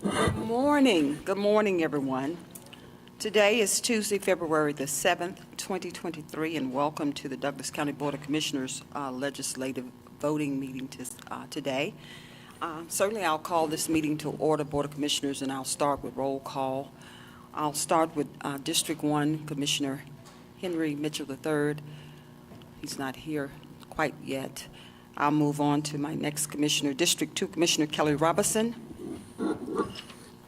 Good morning. Good morning, everyone. Today is Tuesday, February the 7th, 2023, and welcome to the Douglas County Board of Commissioners legislative voting meeting today. Certainly, I'll call this meeting to order, Board of Commissioners, and I'll start with roll call. I'll start with District 1, Commissioner Henry Mitchell III. He's not here quite yet. I'll move on to my next commissioner, District 2, Commissioner Kelly Robinson.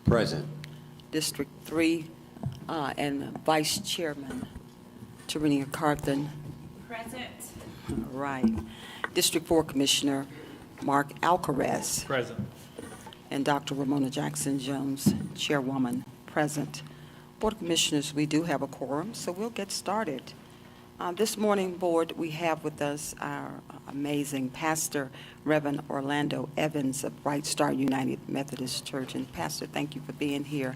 Present. District 3 and Vice Chairman Tarenia Carthen. Present. All right. District 4 Commissioner Mark Alcaraz. Present. And Dr. Ramona Jackson Jones, Chairwoman, present. Board of Commissioners, we do have a quorum, so we'll get started. This morning, Board, we have with us our amazing Pastor Reverend Orlando Evans of Bright Star United Methodist Church. And Pastor, thank you for being here.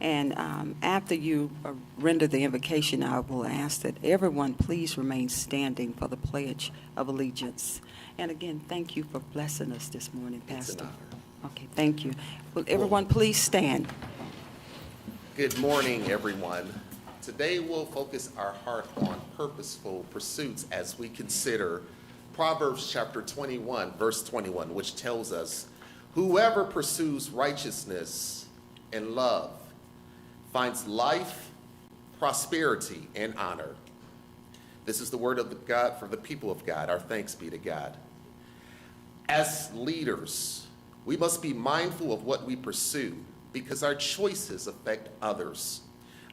And after you render the invocation, I will ask that everyone please remain standing for the Pledge of Allegiance. And again, thank you for blessing us this morning, Pastor. Okay, thank you. Will everyone please stand? Good morning, everyone. Today we'll focus our heart on purposeful pursuits as we consider Proverbs chapter 21, verse 21, which tells us, whoever pursues righteousness and love finds life, prosperity, and honor. This is the word of God for the people of God. Our thanks be to God. As leaders, we must be mindful of what we pursue because our choices affect others.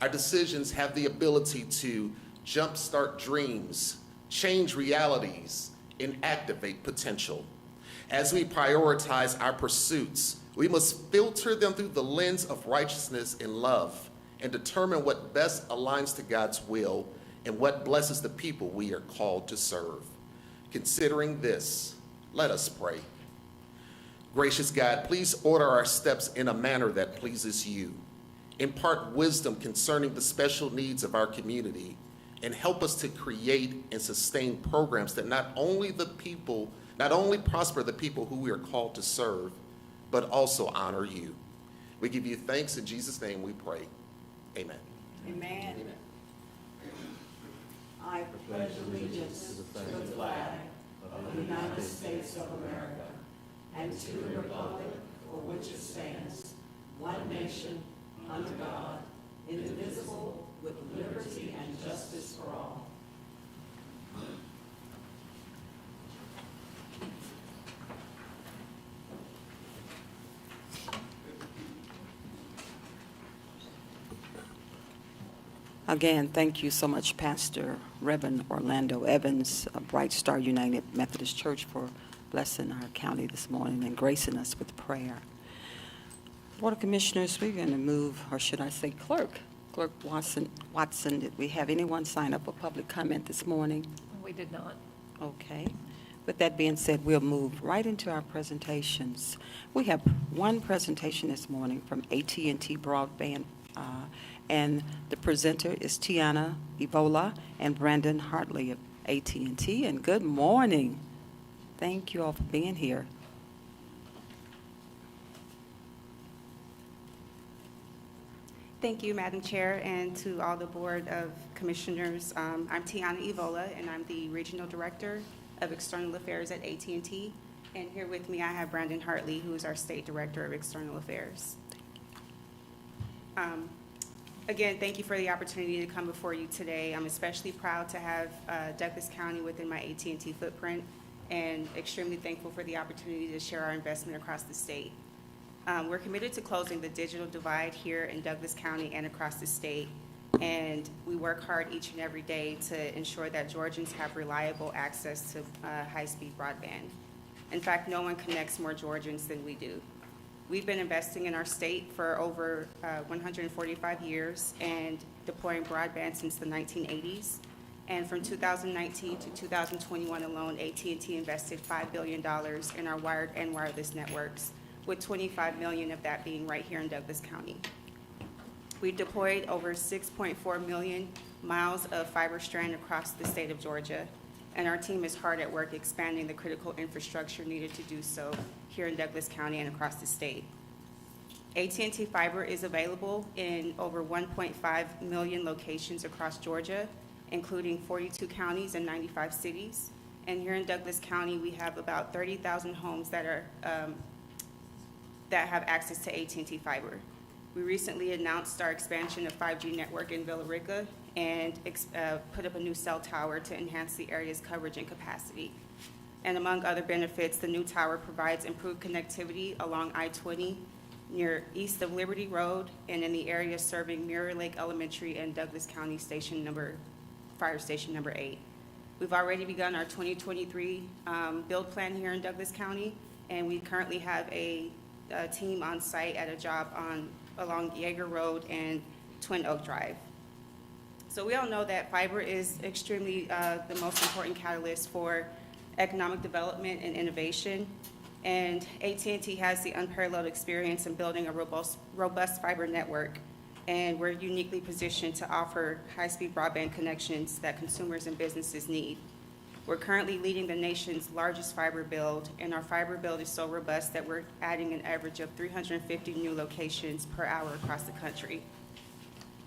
Our decisions have the ability to jumpstart dreams, change realities, and activate potential. As we prioritize our pursuits, we must filter them through the lens of righteousness and love and determine what best aligns to God's will and what blesses the people we are called to serve. Considering this, let us pray. Gracious God, please order our steps in a manner that pleases you. Impart wisdom concerning the special needs of our community and help us to create and sustain programs that not only prosper the people who we are called to serve, but also honor you. We give you thanks in Jesus' name we pray. Amen. Amen. I pledge allegiance to the flag of the United States of America and to the republic for which it stands, one nation, under God, indivisible, with liberty and justice for all. Again, thank you so much, Pastor Reverend Orlando Evans of Bright Star United Methodist Church, for blessing our county this morning and gracing us with prayer. Board of Commissioners, we're going to move, or should I say Clerk Watson, did we have anyone sign up for public comment this morning? We did not. Okay. With that being said, we'll move right into our presentations. We have one presentation this morning from AT&T Broadband, and the presenter is Tiana Evola and Brandon Hartley of AT&T. And good morning. Thank you all for being here. Thank you, Madam Chair, and to all the Board of Commissioners. I'm Tiana Evola, and I'm the Regional Director of External Affairs at AT&T. And here with me, I have Brandon Hartley, who is our State Director of External Affairs. Again, thank you for the opportunity to come before you today. I'm especially proud to have Douglas County within my AT&T footprint, and extremely thankful for the opportunity to share our investment across the state. We're committed to closing the digital divide here in Douglas County and across the state, and we work hard each and every day to ensure that Georgians have reliable access to high-speed broadband. In fact, no one connects more Georgians than we do. We've been investing in our state for over 145 years and deploying broadband since the 1980s. And from 2019 to 2021 alone, AT&T invested $5 billion in our wired and wireless networks, with $25 million of that being right here in Douglas County. We've deployed over 6.4 million miles of fiber strand across the state of Georgia, and our team is hard at work expanding the critical infrastructure needed to do so here in Douglas County and across the state. AT&T Fiber is available in over 1.5 million locations across Georgia, including 42 counties and 95 cities. And here in Douglas County, we have about 30,000 homes that are that have access to AT&T Fiber. We recently announced our expansion of 5G network in Villa Rica and put up a new cell tower to enhance the area's coverage and capacity. And among other benefits, the new tower provides improved connectivity along I-20 near east of Liberty Road and in the area serving Mirror Lake Elementary and Douglas County Fire Station number 8. We've already begun our 2023 build plan here in Douglas County, and we currently have a team on site at a job along Yeager Road and Twin Oak Drive. So we all know that fiber is extremely the most important catalyst for economic development and innovation. And AT&T has the unparalleled experience in building a robust fiber network, and we're uniquely positioned to offer high-speed broadband connections that consumers and businesses need. We're currently leading the nation's largest fiber build, and our fiber build is so robust that we're adding an average of 350 new locations per hour across the country.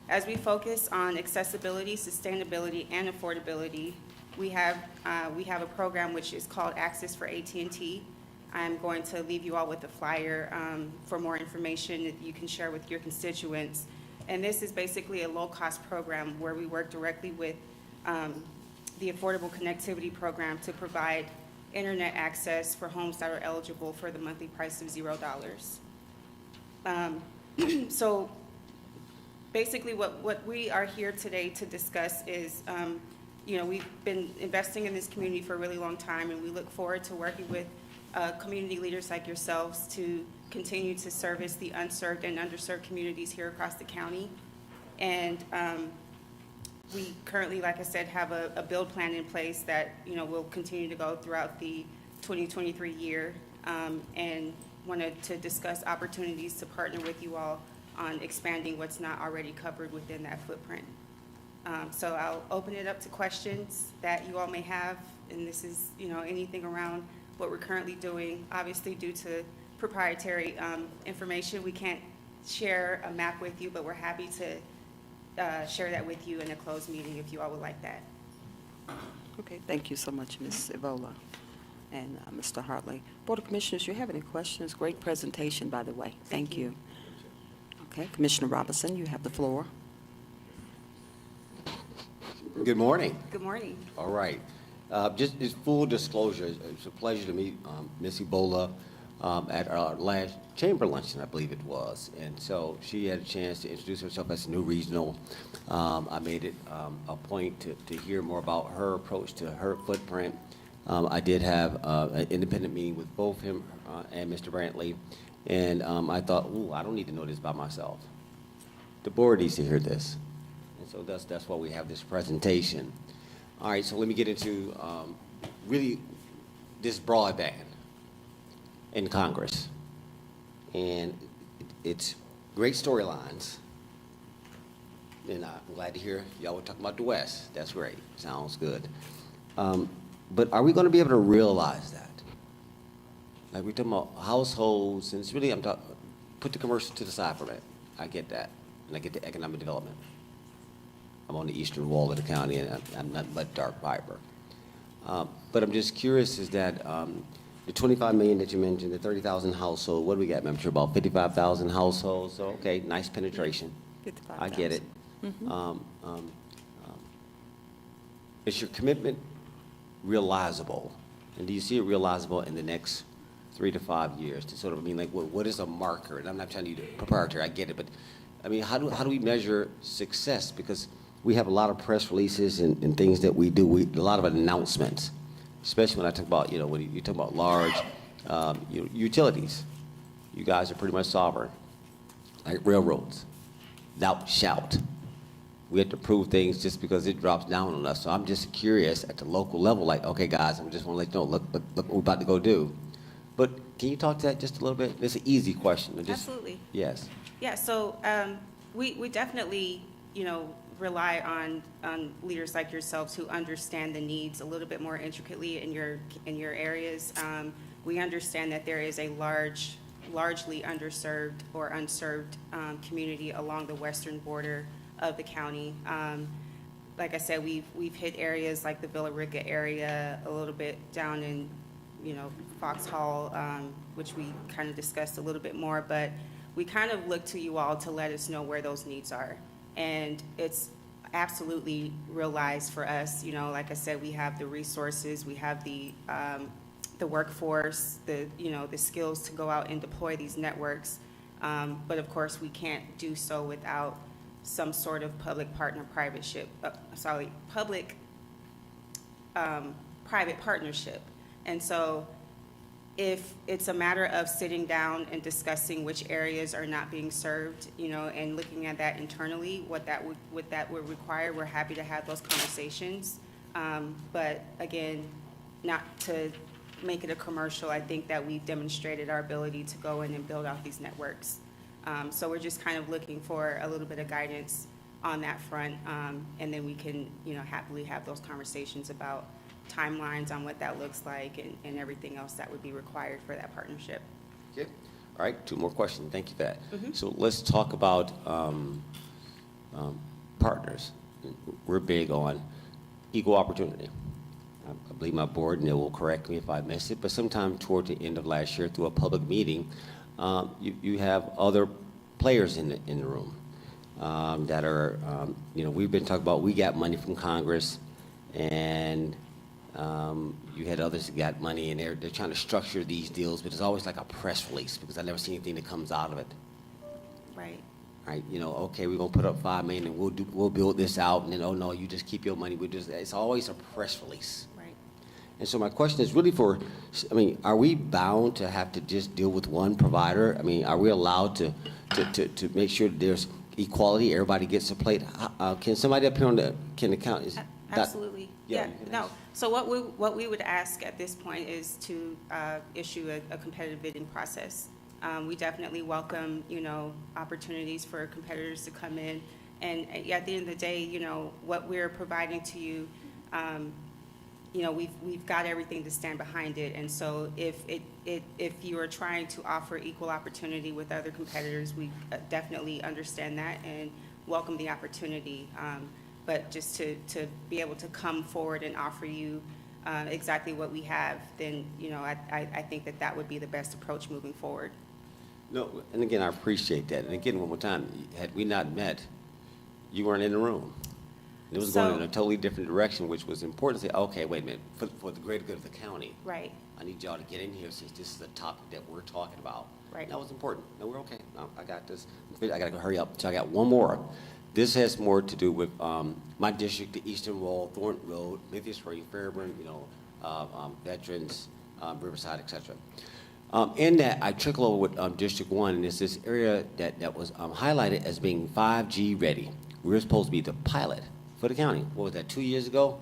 As we focus on accessibility, sustainability, and affordability, we have a program which is called Access for AT&T. I'm going to leave you all with a flyer for more information that you can share with your constituents. And this is basically a low-cost program where we work directly with the Affordable Connectivity Program to provide internet access for homes that are eligible for the monthly price of $0. So basically what we are here today to discuss is, we've been investing in this community for a really long time, and we look forward to working with community leaders like yourselves to continue to service the unserved and underserved communities here across the county. And we currently, like I said, have a build plan in place that, will continue to go throughout the 2023 year, and wanted to discuss opportunities to partner with you all on expanding what's not already covered within that footprint. So I'll open it up to questions that you all may have, and this is, anything around what we're currently doing. Obviously, due to proprietary information, we can't share a map with you, but we're happy to share that with you in a closed meeting if you all would like that. Okay, thank you so much, Ms. Evola and Mr. Hartley. Board of Commissioners, you have any questions? Great presentation, by the way. Thank you. Okay, Commissioner Robinson, you have the floor. Good morning. Good morning. All right. Just full disclosure, it's a pleasure to meet Ms. Ebola at our last chamber luncheon, I believe it was. And so she had a chance to introduce herself as a new regional. I made it a point to hear more about her approach to her footprint. I did have an independent meeting with both him and Mr. Brantley. And I thought, ooh, I don't need to know this by myself. The board needs to hear this. And so that's why we have this presentation. All right, so let me get into really this broadband in Congress. And it's great storylines. And I'm glad to hear y'all were talking about the West. That's great. Sounds good. But are we going to be able to realize that? Like we're talking about households, and it's really, put the commercial to the side for a minute. I get that, and I get the economic development. I'm on the eastern wall of the county, and I'm not but dark fiber. But I'm just curious is that the 25 million that you mentioned, the 30,000 household, what do we got, membership? About 55,000 households, so okay, nice penetration. 55,000. I get it. Mm-hmm. Is your commitment realizable? And do you see it realizable in the next 3 to 5 years to sort of, like, what is a marker? And I'm not trying to use proprietary, I get it, but I mean, how do we measure success? Because we have a lot of press releases and things that we do, a lot of announcements, especially when I talk about, when you talk about large utilities. You guys are pretty much sovereign, like railroads. Thou shalt. We have to prove things just because it drops down on us. So I'm just curious at the local level, like, okay, guys, I just want to let you know, look what we're about to go do. But can you talk to that just a little bit? It's an easy question. Absolutely. Yes. Yeah, so we definitely, rely on leaders like yourselves who understand the needs a little bit more intricately in your areas. We understand that there is a large largely underserved or unserved community along the western border of the county. Like I said, we've hit areas like the Villa Rica area, a little bit down in, Foxhall, which we kind of discussed a little bit more, but we kind of look to you all to let us know where those needs are. And it's absolutely realized for us, like I said, we have the resources, we have the workforce, the skills to go out and deploy these networks. But of course, we can't do so without some sort of public-private partnership. And so if it's a matter of sitting down and discussing which areas are not being served, and looking at that internally, what that would require, we're happy to have those conversations. But again, not to make it a commercial, I think that we've demonstrated our ability to go in and build out these networks. So we're just kind of looking for a little bit of guidance on that front, and then we can, happily have those conversations about timelines on what that looks like and everything else that would be required for that partnership. Okay. All right, 2 more questions. Thank you for that. So let's talk about partners. We're big on equal opportunity. I believe my board, and they will correct me if I miss it, but sometime toward the end of last year through a public meeting, you have other players in the room that are, we've been talking about, we got money from Congress, and you had others that got money, and they're trying to structure these deals, but it's always like a press release because I never see anything that comes out of it. Right. Right? Okay, we're gonna put up $5 million and we'll build this out, and then, oh no, you just keep your money. It's always a press release. Right. And so my question is really are we bound to have to just deal with one provider? Are we allowed to make sure that there's equality, everybody gets a plate? Can somebody up here can the county? Absolutely. Yeah, Yeah, you can no. ask. So what we would ask at this point is to issue a competitive bidding process. We definitely welcome, opportunities for competitors to come in. And at the end of the day, what we're providing to you, we've got everything to stand behind it. And so if you are trying to offer equal opportunity with other competitors, we definitely understand that and welcome the opportunity. But just to be able to come forward and offer you exactly what we have, then, I think that would be the best approach moving forward. No, and again, I appreciate that. And again, one more time, had we not met, you weren't in the room. It was going in a totally different direction, which was important to say, okay, wait a minute, for the greater good of the county. Right. I need y'all to get in here since this is a topic that we're talking about. Right. That was important. No, we're okay. No, I got this. I got to go hurry up. So I got one more. This has more to do with my district, the Eastern Wall, Thornton Road, Lithia Spring, Fairburn, Veterans, Riverside, et cetera. In that, I trickle over with District 1, and it's this area that was highlighted as being 5G ready. We were supposed to be the pilot for the county. What was that, 2 years ago?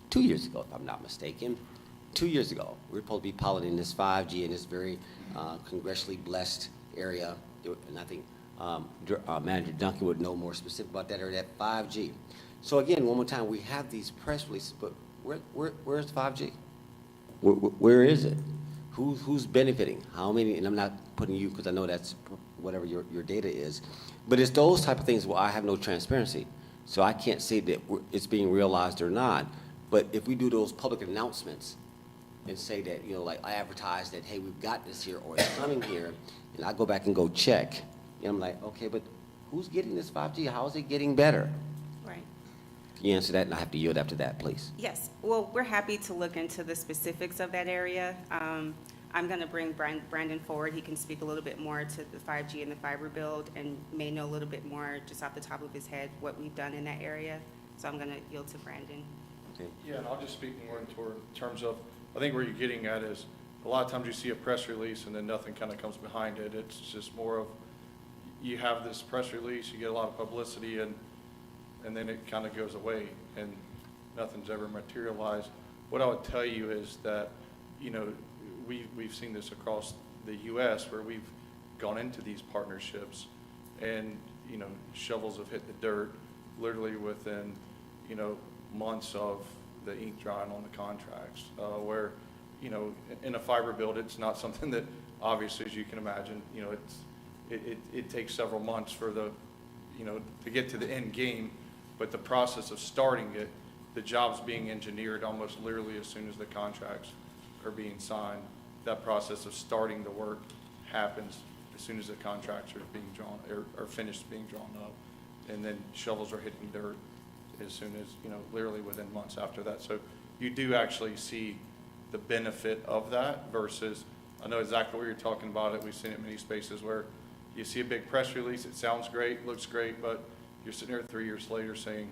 2 years ago, if I'm not mistaken. 2 years ago, we were supposed to be piloting this 5G in this very congressionally blessed area. And I think Manager Duncan would know more specific about that area, that 5G. So again, one more time, we have these press releases, but where's 5G? Where is it? Who's benefiting? How many? And I'm not putting you, because I know that's whatever your data is. But it's those type of things where I have no transparency. So I can't say that it's being realized or not. But if we do those public announcements and say that, like I advertise that, hey, we've got this here or it's coming here, and I go back and go check, and I'm like, okay, but who's getting this 5G? How is it getting better? Right. Can you answer that? And I have to yield after that, please. Yes. Well, we're happy to look into the specifics of that area. I'm going to bring Brandon forward. He can speak a little bit more to the 5G and the fiber build and may know a little bit more just off the top of his head what we've done in that area. So I'm going to yield to Brandon. Okay. Yeah, and I'll just speak more in terms of, I think where you're getting at is, a lot of times you see a press release and then nothing kind of comes behind it. It's just more of, you have this press release, you get a lot of publicity, and then it kind of goes away and nothing's ever materialized. What I would tell you is that, we've seen this across the U.S. where we've gone into these partnerships and, shovels have hit the dirt literally within, months of the ink drying on the contracts, where, you know, in a fiber build, it's not something that, obviously, as you can imagine, you know, it takes several months for the, you know, to get to the end game, but the process of starting it, the job's being engineered almost literally as soon as the contracts are being signed. That process of starting the work happens as soon as the contracts are being drawn, or finished being drawn up. And then shovels are hitting dirt as soon as, you know, literally within months after that. So you do actually see the benefit of that versus, I know exactly what you're talking about. It. We've seen it in many spaces where you see a big press release, it sounds great, looks great, but you're sitting there 3 years later saying,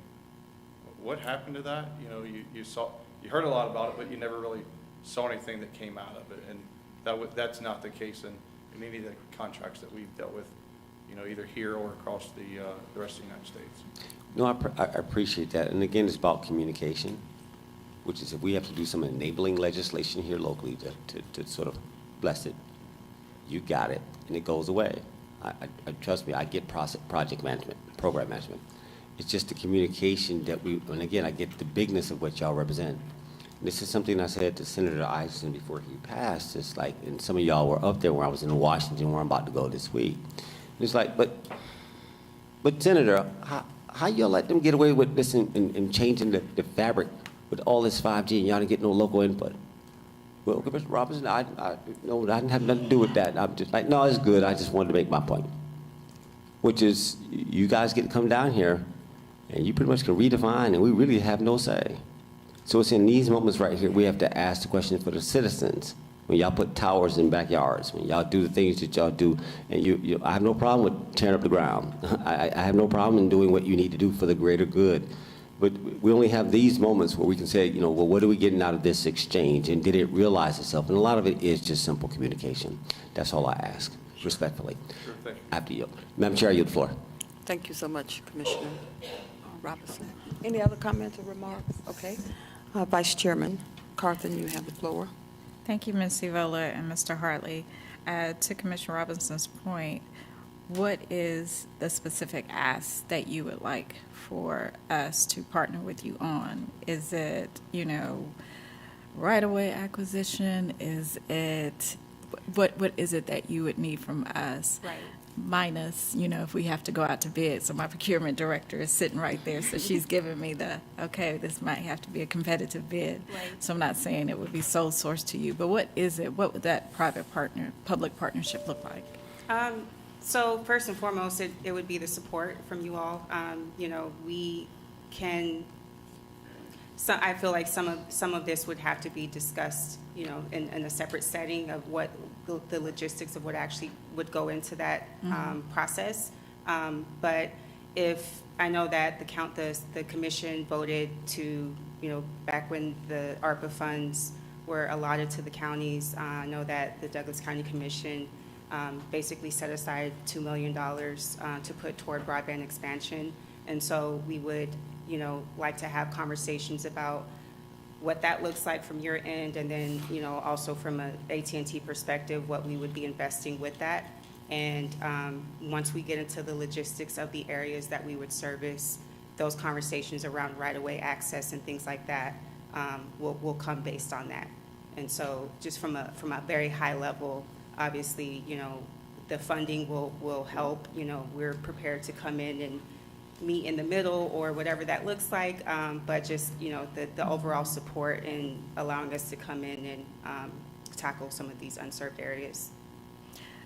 what happened to that? You know, you heard a lot about it, but you never really saw anything that came out of it. And that's not the case in any of the contracts that we've dealt with, you know, either here or across the rest of the United States. No, I appreciate that. And again, it's about communication, which is if we have to do some enabling legislation here locally to sort of bless it, you got it, and it goes away. I trust me, I get project management, program management. It's just the communication that and again, I get the bigness of what y'all represent. This is something I said to Senator Eisen before he passed. It's like, and some of y'all were up there where I was in Washington, where I'm about to go this week. It's like, but Senator, how y'all let them get away with this and changing the fabric with all this 5G and y'all didn't get no local input? Well, Mr. Robinson, I didn't have nothing to do with that. I'm just like, no, it's good. I just wanted to make my point, which is you guys get to come down here and you pretty much can redefine and we really have no say. So it's in these moments right here we have to ask the question for the citizens. When y'all put towers in backyards, when y'all do the things that y'all do, and I have no problem with tearing up the ground. I have no problem in doing what you need to do for the greater good. But we only have these moments where we can say, you know, well, what are we getting out of this exchange? And did it realize itself? And a lot of it is just simple communication. That's all I ask, respectfully. Sure, thank you. After you. Madam Chair, you have the floor. Thank you so much, Commissioner Robinson. Any other comments or remarks? Okay. Vice Chairman Carthen, you have the floor. Thank you, Ms. Evola and Mr. Hartley. To Commissioner Robinson's point, what is the specific ask that you would like for us to partner with you on? Is it, you know, right-of-way acquisition? Is it, what is it that you would need from us? Right. Minus, you know, if we have to go out to bid. So my procurement director is sitting right there, so she's giving me okay, this might have to be a competitive bid. Right. So I'm not saying it would be sole source to you, but what is it? What would that public partnership look like? So first and foremost, it would be the support from you all. You know, we can, so I feel like some of this would have to be discussed, you know, in a separate setting of what the logistics of what actually would go into that process. But if, I know that the commission voted to, you know, back when the ARPA funds were allotted to the counties, I know that the Douglas County Commission basically set aside $2 million to put toward broadband expansion. And so we would, you know, like to have conversations about what that looks like from your end, and then, you know, also from a AT&T perspective, what we would be investing with that. And once we get into the logistics of the areas that we would service, those conversations around right-of-way access and things like that will come based on that. And so just from a very high level, obviously, you know, the funding will help. You know, we're prepared to come in and meet in the middle or whatever that looks like, but just, you know, the overall support in allowing us to come in and tackle some of these unserved areas.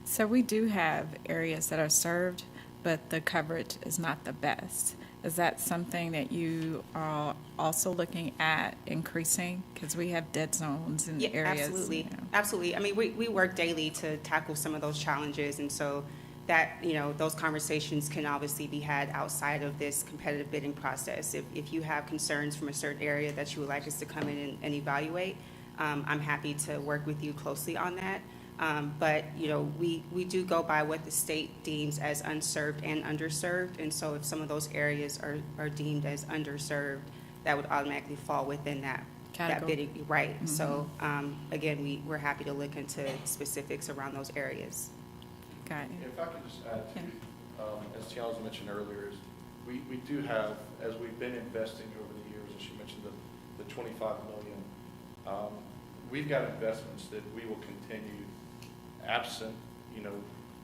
So we do have areas that are served, but the coverage is not the best. Is that something that you are also looking at increasing? Because we have dead zones in the areas. Absolutely, you know. absolutely. I mean, we work daily to tackle some of those challenges, and so that, you know, those conversations can obviously be had outside of this competitive bidding process. If you have concerns from a certain area that you would like us to come in and evaluate, I'm happy to work with you closely on that. But, you know, we do go by what the state deems as unserved and underserved. And so if some of those areas are deemed as underserved, that would automatically fall within that bidding, right? Mm-hmm. So, again, we're happy to look into specifics around those areas. Got it. If I could just add to, as Tiana mentioned earlier, is we do have, as we've been investing over the years, as she mentioned, the $25 million, we've got investments that we will continue absent, you know,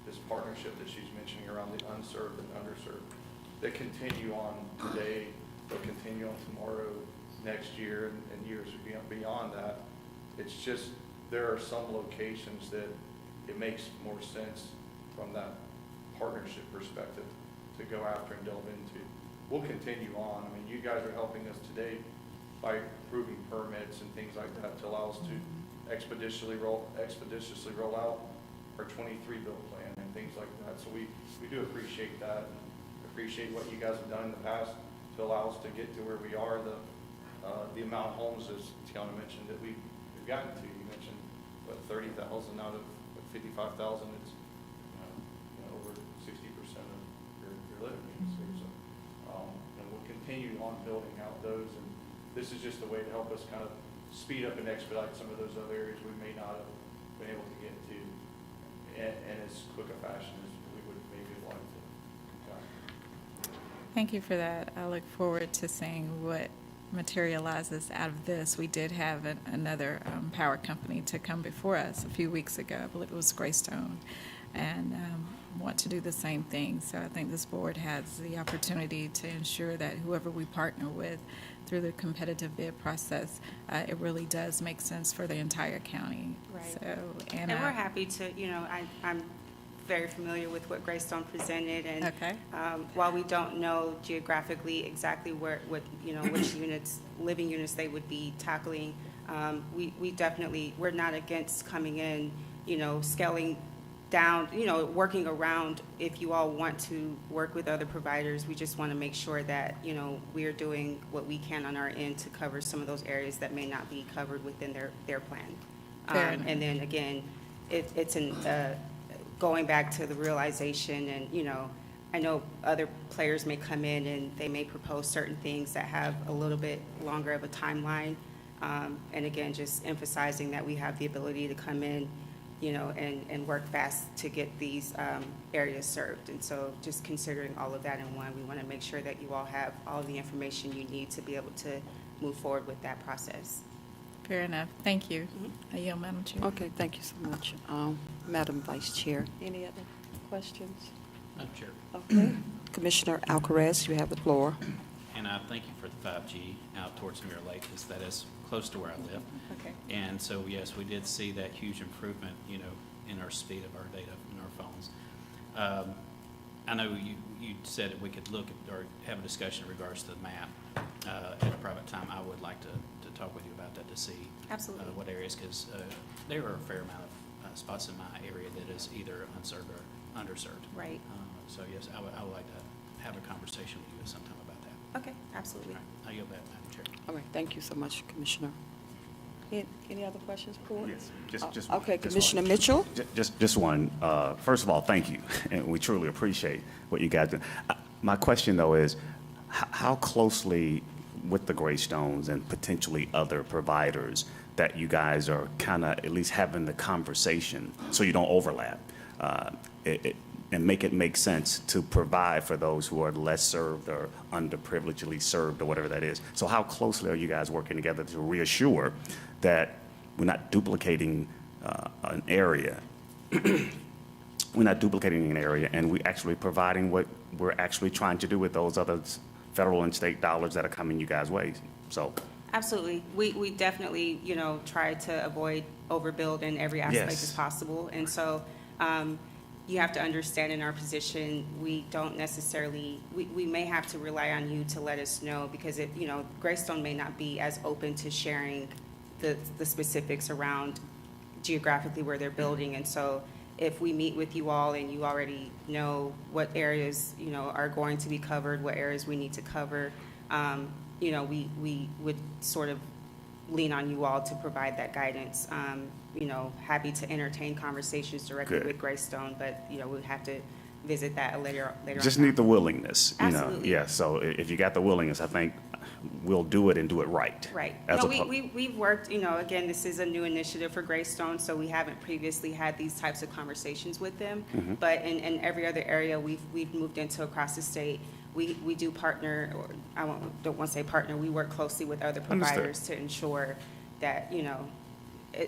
this partnership that she's mentioning around the unserved and underserved, that continue on today, they'll continue on tomorrow, next year, and years beyond that. It's just, there are some locations that it makes more sense from that partnership perspective to go after and delve into. We'll continue on. I mean, you guys are helping us today by approving permits and things like that to allow us to expeditiously roll out our 23 build plan and things like that. So we do appreciate that, and appreciate what you guys have done in the past to allow us to get to where we are. The amount of homes, as Tiana mentioned, that we've gotten to. You mentioned, what, 30,000 out of 55,000. It's over 60% of your living means here. So, and we'll continue on building out those. And this is just a way to help us kind of speed up and expedite some of those other areas we may not have been able to get to in as quick a fashion as we would maybe have liked to. Thank you for that. I look forward to seeing what materializes out of this. We did have another power company to come before us a few weeks ago. I believe it was Greystone, and want to do the same thing. So I think this board has the opportunity to ensure that whoever we partner with through the competitive bid process, it really does make sense for the entire county. Right. So, And we're happy to, you know, I'm very familiar with what Greystone presented, and Okay. While we don't know geographically exactly which living units they would be tackling, we definitely, we're not against coming in, you know, scaling down, you know, working around. If you all want to work with other providers, we just want to make sure that, you know, we're doing what we can on our end to cover some of those areas that may not be covered within their plan. Fair enough. And then again, it's going back to the realization, and, you know, I know other players may come in and they may propose certain things that have a little bit longer of a timeline. And again, just emphasizing that we have the ability to come in, you know, and work fast to get these areas served. And so just considering all of that in one, we want to make sure that you all have all the information you need to be able to move forward with that process. Fair enough. Thank you. I yield, Madam Chair. Okay, thank you so much. Madam Vice Chair, any other questions? Madam Chair, Okay. Commissioner Alcaraz, you have the floor. and I thank you for the 5G out towards Mirror Lake, because that is close to where I live. Okay. And so, yes, we did see that huge improvement, you know, in our speed of our data in our phones. I know you said that we could look at or have a discussion in regards to the map at a private time. I would like to talk with you about that to see Absolutely. what areas, because there are a fair amount of spots in my area that is either unserved or underserved. Right. So yes, I would like to have a conversation with you sometime about that. Okay, absolutely. All right, I yield back, Madam Chair. All right, thank you so much, Commissioner. Any other questions, board? Yes, just one. Okay, Just Commissioner one. Mitchell? Just one. First of all, thank you, and we truly appreciate what you guys do. My question, though, is how closely with the Greystones and potentially other providers that you guys are kind of at least having the conversation so you don't overlap, and make it make sense to provide for those who are less served or underprivilegedly served or whatever that is. So how closely are you guys working together to reassure that we're not duplicating an area? We're not duplicating an area, and we're actually providing what we're actually trying to do with those other federal and state dollars that are coming you guys' way. So, Absolutely. We definitely, you know, try to avoid overbuild in every aspect Yes. as possible. And so you have to understand, in our position, we don't necessarily, we may have to rely on you to let us know, because it, you know, Greystone may not be as open to sharing the specifics around geographically where they're building. And so if we meet with you all and you already know what areas, you know, are going to be covered, what areas we need to cover, you know, we would sort of lean on you all to provide that guidance. You know, happy to entertain conversations directly Good. with Greystone, but, you know, we'd have to visit that later on. just need the willingness, you know? Absolutely. Yeah, so if you got the willingness, I think we'll do it and do it right. Right. As No, oppo- we've worked, you know, again, this is a new initiative for Greystone, so we haven't previously had these types of conversations with them. Mm-hmm. But in every other area we've moved into across the state, we do partner, or don't want to say partner, we work closely with other Understood. providers to ensure that, you know,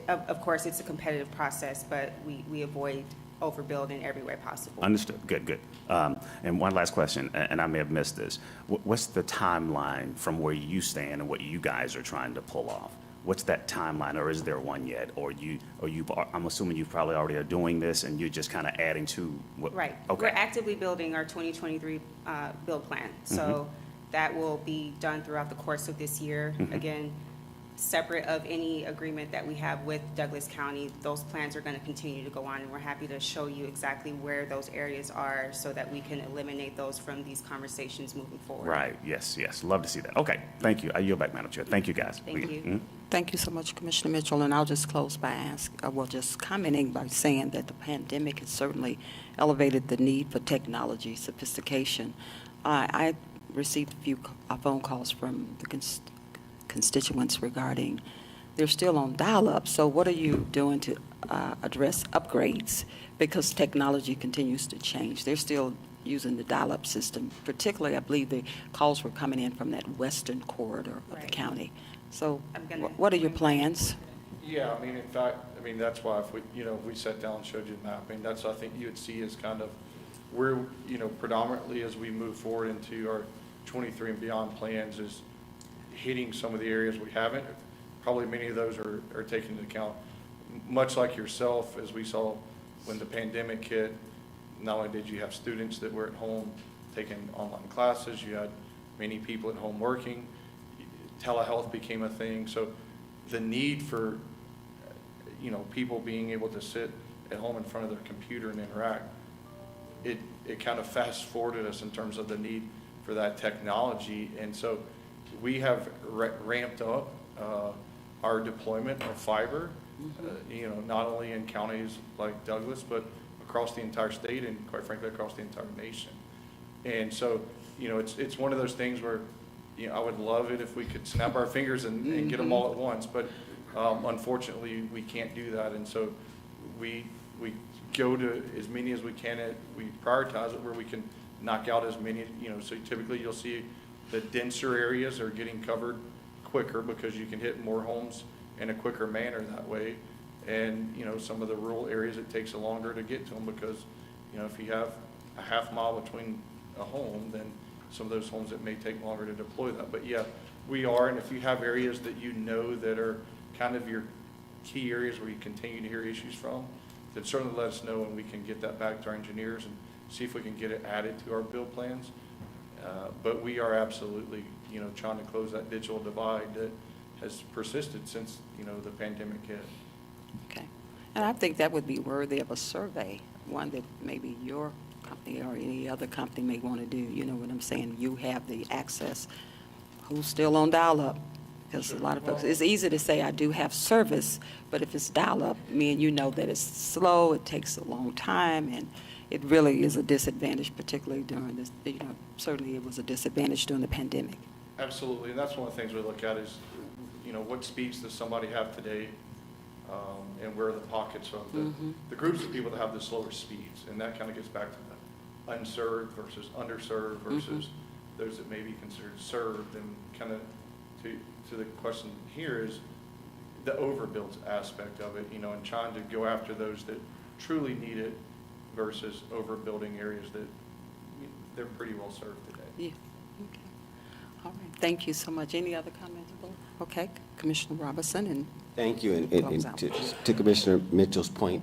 Of course, it's a competitive process, but we avoid overbuilding every way possible. Understood. Good, good. And one last question, and I may have missed this. What's the timeline from where you stand and what you guys are trying to pull off? What's that timeline, or is there one yet? I'm assuming you probably already are doing this and you're just kind of adding to what? Right. Okay. We're actively building our 2023 build plan. So that will be done throughout the course of this year. Again, separate of any agreement that we have with Douglas County, those plans are going to continue to go on, and we're happy to show you exactly where those areas are so that we can eliminate those from these conversations moving forward. Right, yes, yes. Love to see that. Okay, thank you. I yield back, Madam Chair. Thank you, guys. Thank you. Mhm. Thank you so much, Commissioner Mitchell, and I'll just close by just commenting by saying that the pandemic has certainly elevated the need for technology sophistication. I received a few phone calls from the constituents regarding they're still on dial-up, so what are you doing to address upgrades? Because technology continues to change. They're still using the dial-up system, particularly, I believe the calls were coming in from that western corridor of the Right. county. So I'm gonna- what are your plans? Yeah, I mean, in fact, I mean, that's why if we, if we sat down and showed you the mapping, that's, I think you would see is kind of where, predominantly as we move forward into our 23 and beyond plans is hitting some of the areas we haven't. Probably many of those are taken into account. Much like yourself, as we saw when the pandemic hit, not only did you have students that were at home taking online classes, you had many people at home working, telehealth became a thing. So the need for, people being able to sit at home in front of their computer and interact, it kind of fast forwarded us in terms of the need for that technology. And so we have ramped up our deployment of fiber, not only in counties like Douglas, but across the entire state and quite frankly, across the entire nation. And so, it's one of those things where, I would love it if we could snap our fingers and get them all at once, but unfortunately, we can't do that. And so we go to as many as we can. We prioritize it where we can knock out as many, so typically you'll see the denser areas are getting covered quicker because you can hit more homes in a quicker manner that way. And, some of the rural areas, it takes longer to get to them because, if you have a half mile between a home, then some of those homes, it may take longer to deploy that. But yeah, we are, and if you have areas that that are kind of your key areas where you continue to hear issues from, then certainly let us know and we can get that back to our engineers and see if we can get it added to our build plans. But we are absolutely, trying to close that digital divide that has persisted since, the pandemic hit. Okay. And I think that would be worthy of a survey, one that maybe your company or any other company may want to do. You know what I'm saying? You have the access. Who's still on dial-up? Because a lot of folks, it's easy to say I do have service, but if it's dial-up, me and you know that it's slow, it takes a long time, and it really is a disadvantage, particularly during this, certainly it was a disadvantage during the pandemic. Absolutely, and that's one of the things we look at is, what speeds does somebody have today, and where are the pockets of the groups of people that have the slower speeds, and that kind of gets back to the unserved versus underserved versus those that may be considered served, and kind of to the question here is the overbuild aspect of it, and trying to go after those that truly need it versus overbuilding areas that they're pretty well served today. Yeah, okay. All right, thank you so much. Any other comments? Okay, Commissioner Robinson, and Thank you, and Close out. to Commissioner Mitchell's point,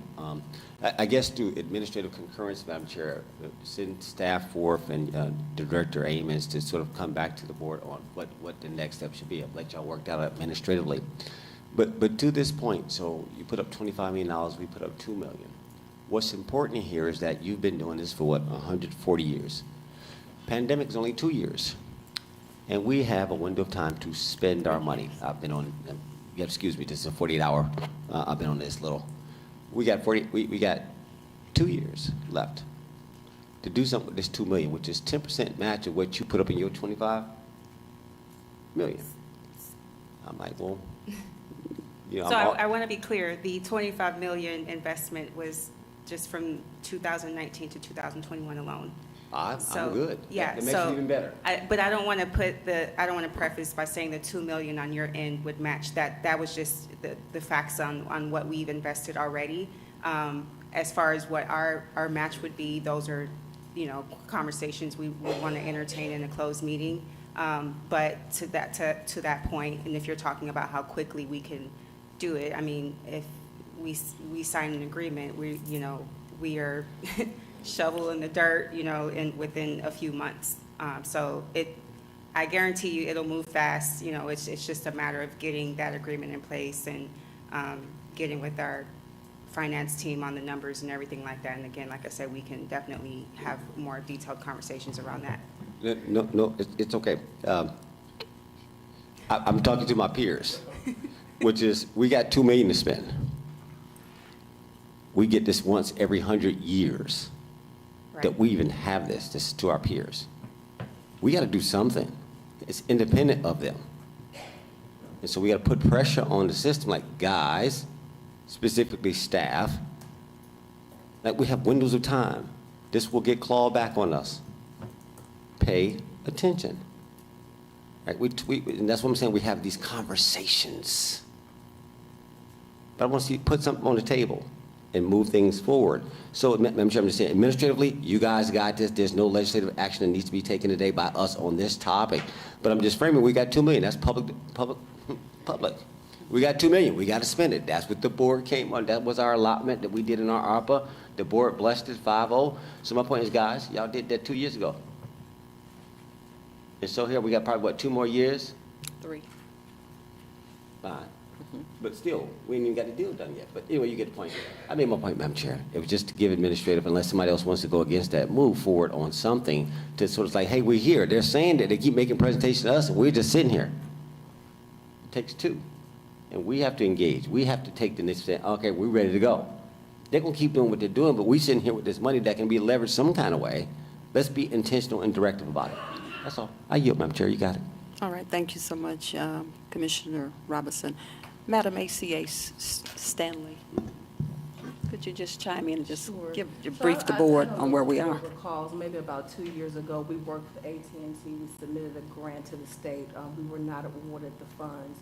I guess through administrative concurrence, Madam Chair, send staff forth and Director Amons to sort of come back to the board on what the next step should be. I'll let y'all work that out administratively. But to this point, so you put up $25 million, we put up $2 million. What's important here is that you've been doing this for 140 years. Pandemic is only 2 years. And we have a window of time to spend our money. I've been on, excuse me, this is a 48-hour, I've been on this little. We got 2 years left to do something with this $2 million, which is 10% match of what you put up in your $25 million. I'm like, well, So I want to be clear, the 25 million investment was just from 2019 to 2021 alone. I'm So, good. Yeah, That makes it so even better. But I don't want to I don't want to preface by saying the 2 million on your end would match that. That was just the facts on what we've invested already. As far as what our match would be, those are, conversations we would want to entertain in a closed meeting. But to that point, and if you're talking about how quickly we can do it, I mean, if we sign an agreement, we are shovel in the dirt, within a few months. So I guarantee you it'll move fast. It's just a matter of getting that agreement in place and getting with our finance team on the numbers and everything like that. And again, like I said, we can definitely have more detailed conversations around that. No, it's okay. I'm talking to my peers, which is, we got $2 million to spend. We get this once every 100 years that Right. we even have this is to our peers. We got to do something. It's independent of them. And so we got to put pressure on the system, like, guys, specifically staff, like, we have windows of time. This will get clawed back on us. Pay attention. Right? And that's what I'm saying, we have these conversations. But I want to see, put something on the table and move things forward. So, Madam Chair, I'm just saying, administratively, you guys got this. There's no legislative action that needs to be taken today by us on this topic. But I'm just framing, we got $2 million. That's public. We got $2 million. We got to spend it. That's what the board came on. That was our allotment that we did in our ARPA. The board blessed it 5-0. So my point is, guys, y'all did that 2 years ago. And so here we got probably, what, 2 more years? 3. Fine. But still, we ain't even got the deal done yet. But anyway, you get the point. I made my point, Madam Chair. It was just to give administrative, unless somebody else wants to go against that, move forward on something to sort of like, hey, we're here. They're saying that they keep making presentations to us, and we're just sitting here. It takes two. And we have to engage. We have to take the next step. Okay, we're ready to go. They're going to keep doing what they're doing, but we sitting here with this money that can be leveraged some kind of way. Let's be intentional and directive about it. That's all. I yield, Madam Chair. You got it. All right, thank you so much, Commissioner Robinson. Madam ACA Stanley, could you just chime in and just Sure. brief the board I don't on know where if we the are? board recalls, maybe about 2 years ago, we worked with AT&T. We submitted a grant to the state. We were not awarded the funds.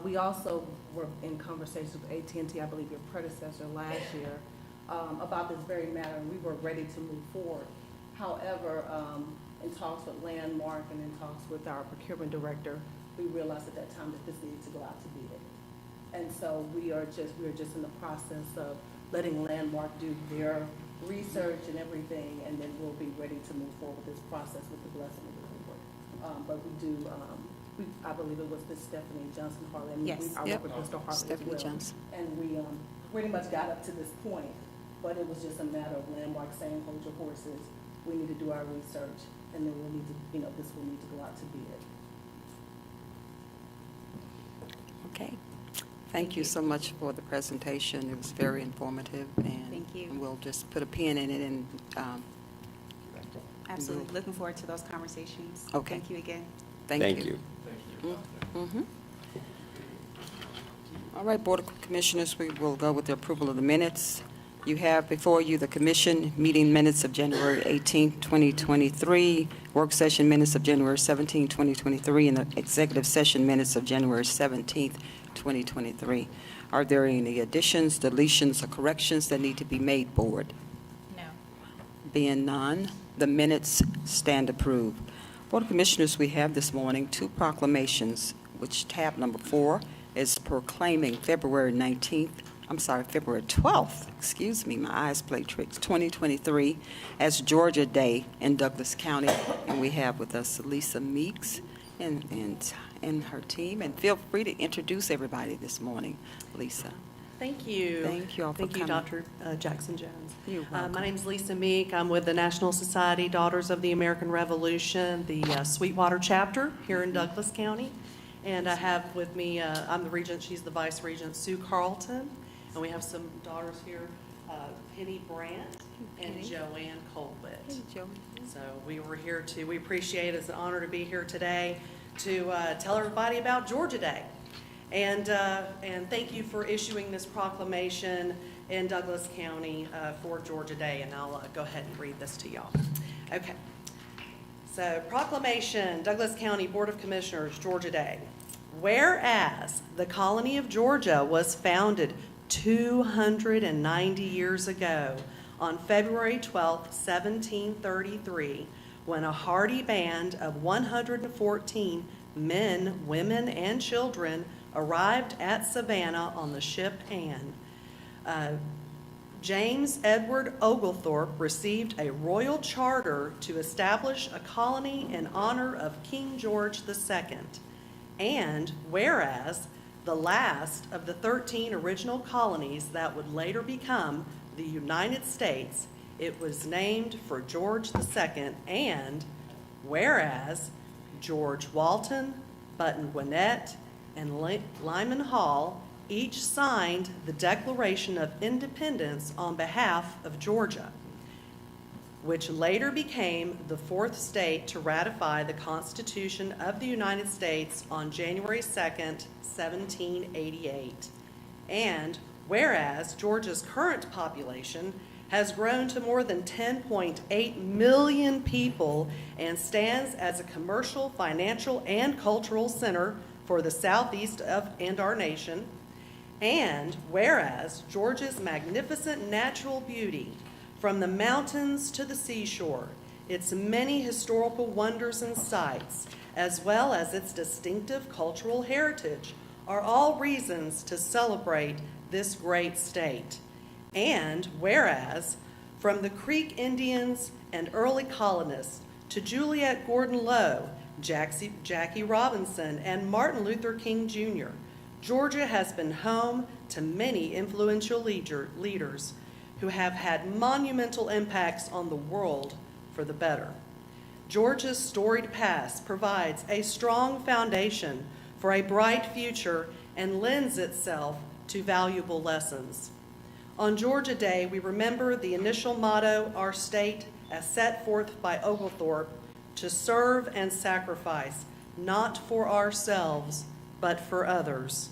We also were in conversations with AT&T, I believe your predecessor last year, about this very matter, and we were ready to move forward. However, in talks with Landmark and in talks with our procurement director, we realized at that time that this needed to go out to bid. And so we are just in the process of letting Landmark do their research and everything, and then we'll be ready to move forward with this process with the blessing of the board. But we do, I believe it was Ms. Stephanie Johnson Harley. I mean, Yes. I Yep. work with Mr. Harley as Stephanie well. Johnson. And we pretty much got up to this point, but it was just a matter of Landmark saying, hold your horses, we need to do our research, and then we'll need to, this will need to go out to bid. Okay. Thank you so much for the presentation. It was very informative, and Thank you. we'll just put a pin in it and, Absolutely. Looking forward to those conversations. Okay. Thank you again. thank you. Mhm. All right, Board of Commissioners, we will go with the approval of the minutes. You have before you the commission meeting minutes of January 18, 2023, work session minutes of January 17, 2023, and the executive session minutes of January 17, 2023. Are there any additions, deletions, or corrections that need to be made, Board? No. Being none, the minutes stand approved. Board of Commissioners, we have this morning 2 proclamations, which tab number 4 is proclaiming February 12th, excuse me, my eyes play tricks, 2023 as Georgia Day in Douglas County. And we have with us Lisa Meeks and her team. And feel free to introduce everybody this morning, Lisa. Thank you. Thank you all for Thank you, coming. Dr. Jackson-Jones. You're welcome. My name's Lisa Meek. I'm with the National Society Daughters of the American Revolution, the Sweetwater chapter here in Douglas County. And I have with me, I'm the regent, she's the vice regent, Sue Carlton. And we have some daughters here, Penny Brandt and Penny. Joanne Colbert. Hey, Joey. So we appreciate it. It's an honor to be here today to tell everybody about Georgia Day. And thank you for issuing this proclamation in Douglas County for Georgia Day. And I'll go ahead and read this to y'all. Okay. So proclamation, Douglas County Board of Commissioners, Georgia Day. Whereas the colony of Georgia was founded 290 years ago on February 12, 1733, when a hardy band of 114 men, women, and children arrived at Savannah on the ship Anne. James Edward Oglethorpe received a royal charter to establish a colony in honor of King George II. And whereas the last of the 13 original colonies that would later become the United States, it was named for George II. And whereas George Walton, Button Gwinnett, and Lyman Hall each signed the Declaration of Independence on behalf of Georgia, which later became the fourth state to ratify the Constitution of the United States on January 2nd, 1788. And whereas Georgia's current population has grown to more than 10.8 million people and stands as a commercial, financial, and cultural center for the southeast and our nation. And whereas Georgia's magnificent natural beauty, from the mountains to the seashore, its many historical wonders and sights, as well as its distinctive cultural heritage, are all reasons to celebrate this great state. And whereas from the Creek Indians and early colonists to Juliette Gordon Low, Jackie Robinson, and Martin Luther King Jr., Georgia has been home to many influential leaders who have had monumental impacts on the world for the better. Georgia's storied past provides a strong foundation for a bright future and lends itself to valuable lessons. On Georgia Day, we remember the initial motto, our state, as set forth by Oglethorpe, to serve and sacrifice, not for ourselves, but for others.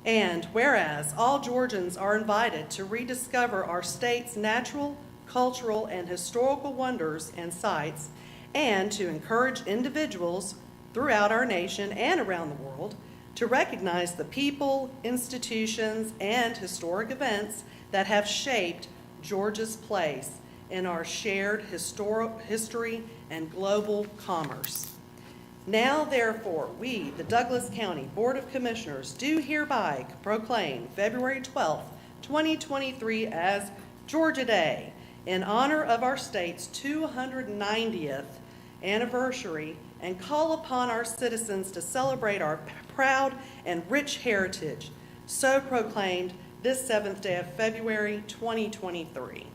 And whereas all Georgians are invited to rediscover our state's natural, cultural, and historical wonders and sites, and to encourage individuals throughout our nation and around the world to recognize the people, institutions, and historic events that have shaped Georgia's place in our shared history and global commerce. Now, therefore, we, the Douglas County Board of Commissioners, do hereby proclaim February 12th, 2023 as Georgia Day in honor of our state's 290th anniversary and call upon our citizens to celebrate our proud and rich heritage, so proclaimed this 7th day of February 2023.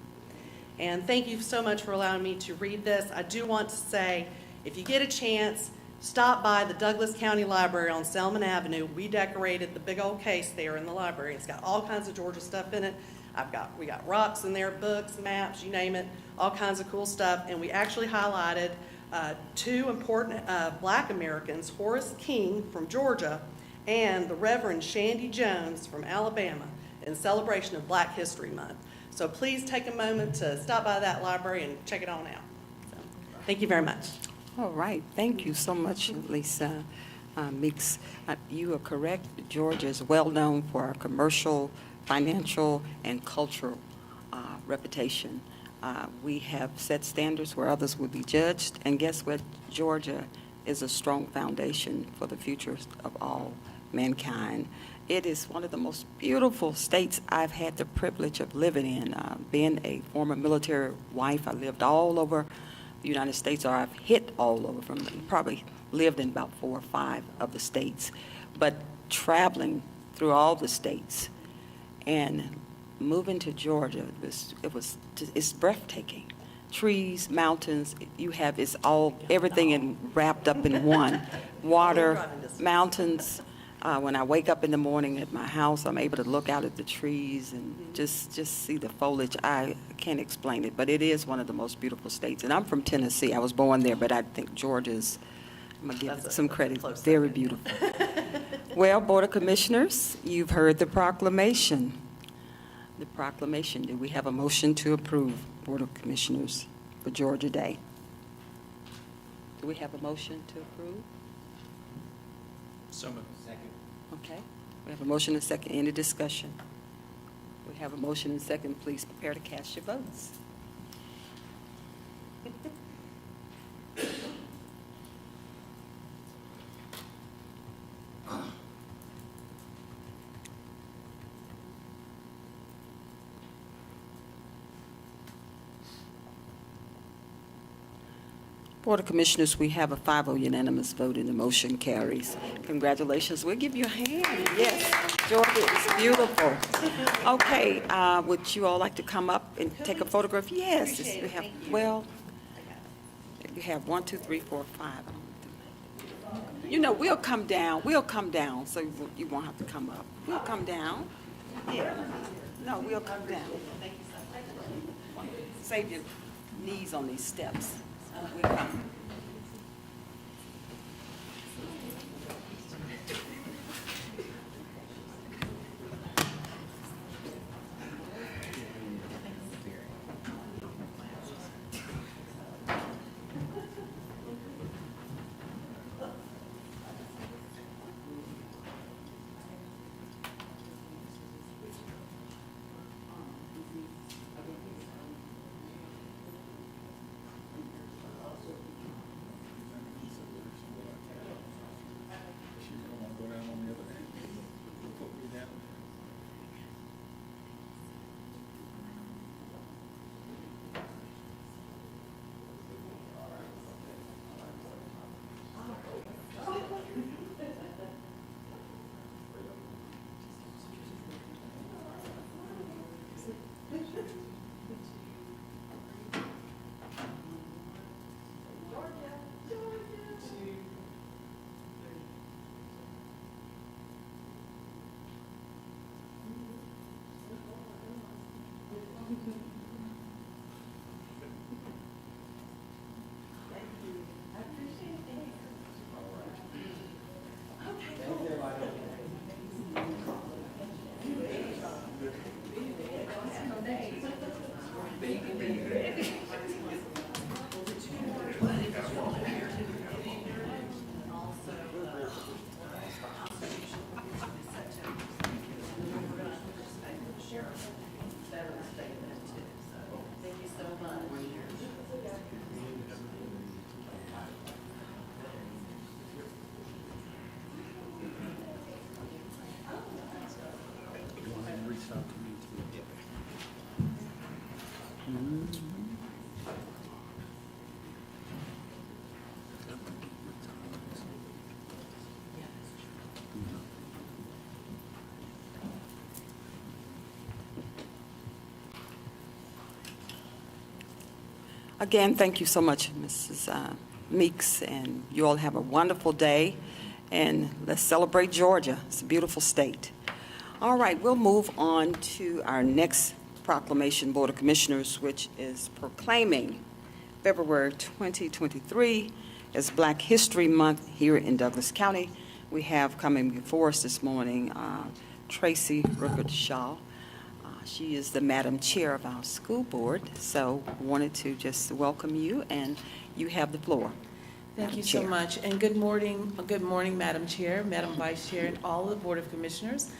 And thank you so much for allowing me to read this. I do want to say, if you get a chance, stop by the Douglas County Library on Selman Avenue. We decorated the big old case there in the library. It's got all kinds of Georgia stuff in it. We got rocks in there, books, maps, you name it, all kinds of cool stuff. And we actually highlighted two important Black Americans, Horace King from Georgia and the Reverend Shandy Jones from Alabama, in celebration of Black History Month. So please take a moment to stop by that library and check it on out. So, thank you very much. All right, thank you so much, Lisa Meeks. You are correct. Georgia is well known for our commercial, financial, and cultural reputation. We have set standards where others will be judged, and guess what? Georgia is a strong foundation for the future of all mankind. It is one of the most beautiful states I've had the privilege of living in. Being a former military wife, I lived all over the United States, or I've hit all over, probably lived in about 4 or 5 of the states. But traveling through all the states and moving to Georgia, it's breathtaking. Trees, mountains, everything wrapped up in one. Water, mountains. When I wake up in the morning at my house, I'm able to look out at the trees and just see the foliage. I can't explain it, but it is one of the most beautiful states. And I'm from Tennessee. I was born there, but I think Georgia's, I'm going to give it some credit, very beautiful. Well, Board of Commissioners, you've heard the proclamation. The proclamation, do we have a motion to approve, Board of Commissioners, for Georgia Day? Do we have a motion to approve? So moved. Okay. We have a motion and second. Any discussion? We have a motion and second. Please prepare to cast your votes. Board of Commissioners, we have a 5-0 unanimous vote and the motion carries. Congratulations. We'll give you a hand. Yes, Georgia is beautiful. Okay, would you all like to come up and take a photograph? Yes, we have, well, you have 1, 2, 3, 4, 5. You know, we'll come down, so you won't have to come up. We'll come down. Yeah, no, we'll come down. Save your knees on these steps. We'll come. Again, thank you so much, Mrs. Meeks, and you all have a wonderful day, and let's celebrate Georgia. It's a beautiful state. All right, we'll move on to our next proclamation, Board of Commissioners, which is proclaiming February 2023 as Black History Month here in Douglas County. We have coming before us this morning Tracy Ruckert-Shaw. She is the Madam Chair of our school board, so wanted to just welcome you, and you have the floor. Thank you Madam so Chair. much, and good morning, Madam Chair, Madam Vice Chair, and all of the Board of Commissioners.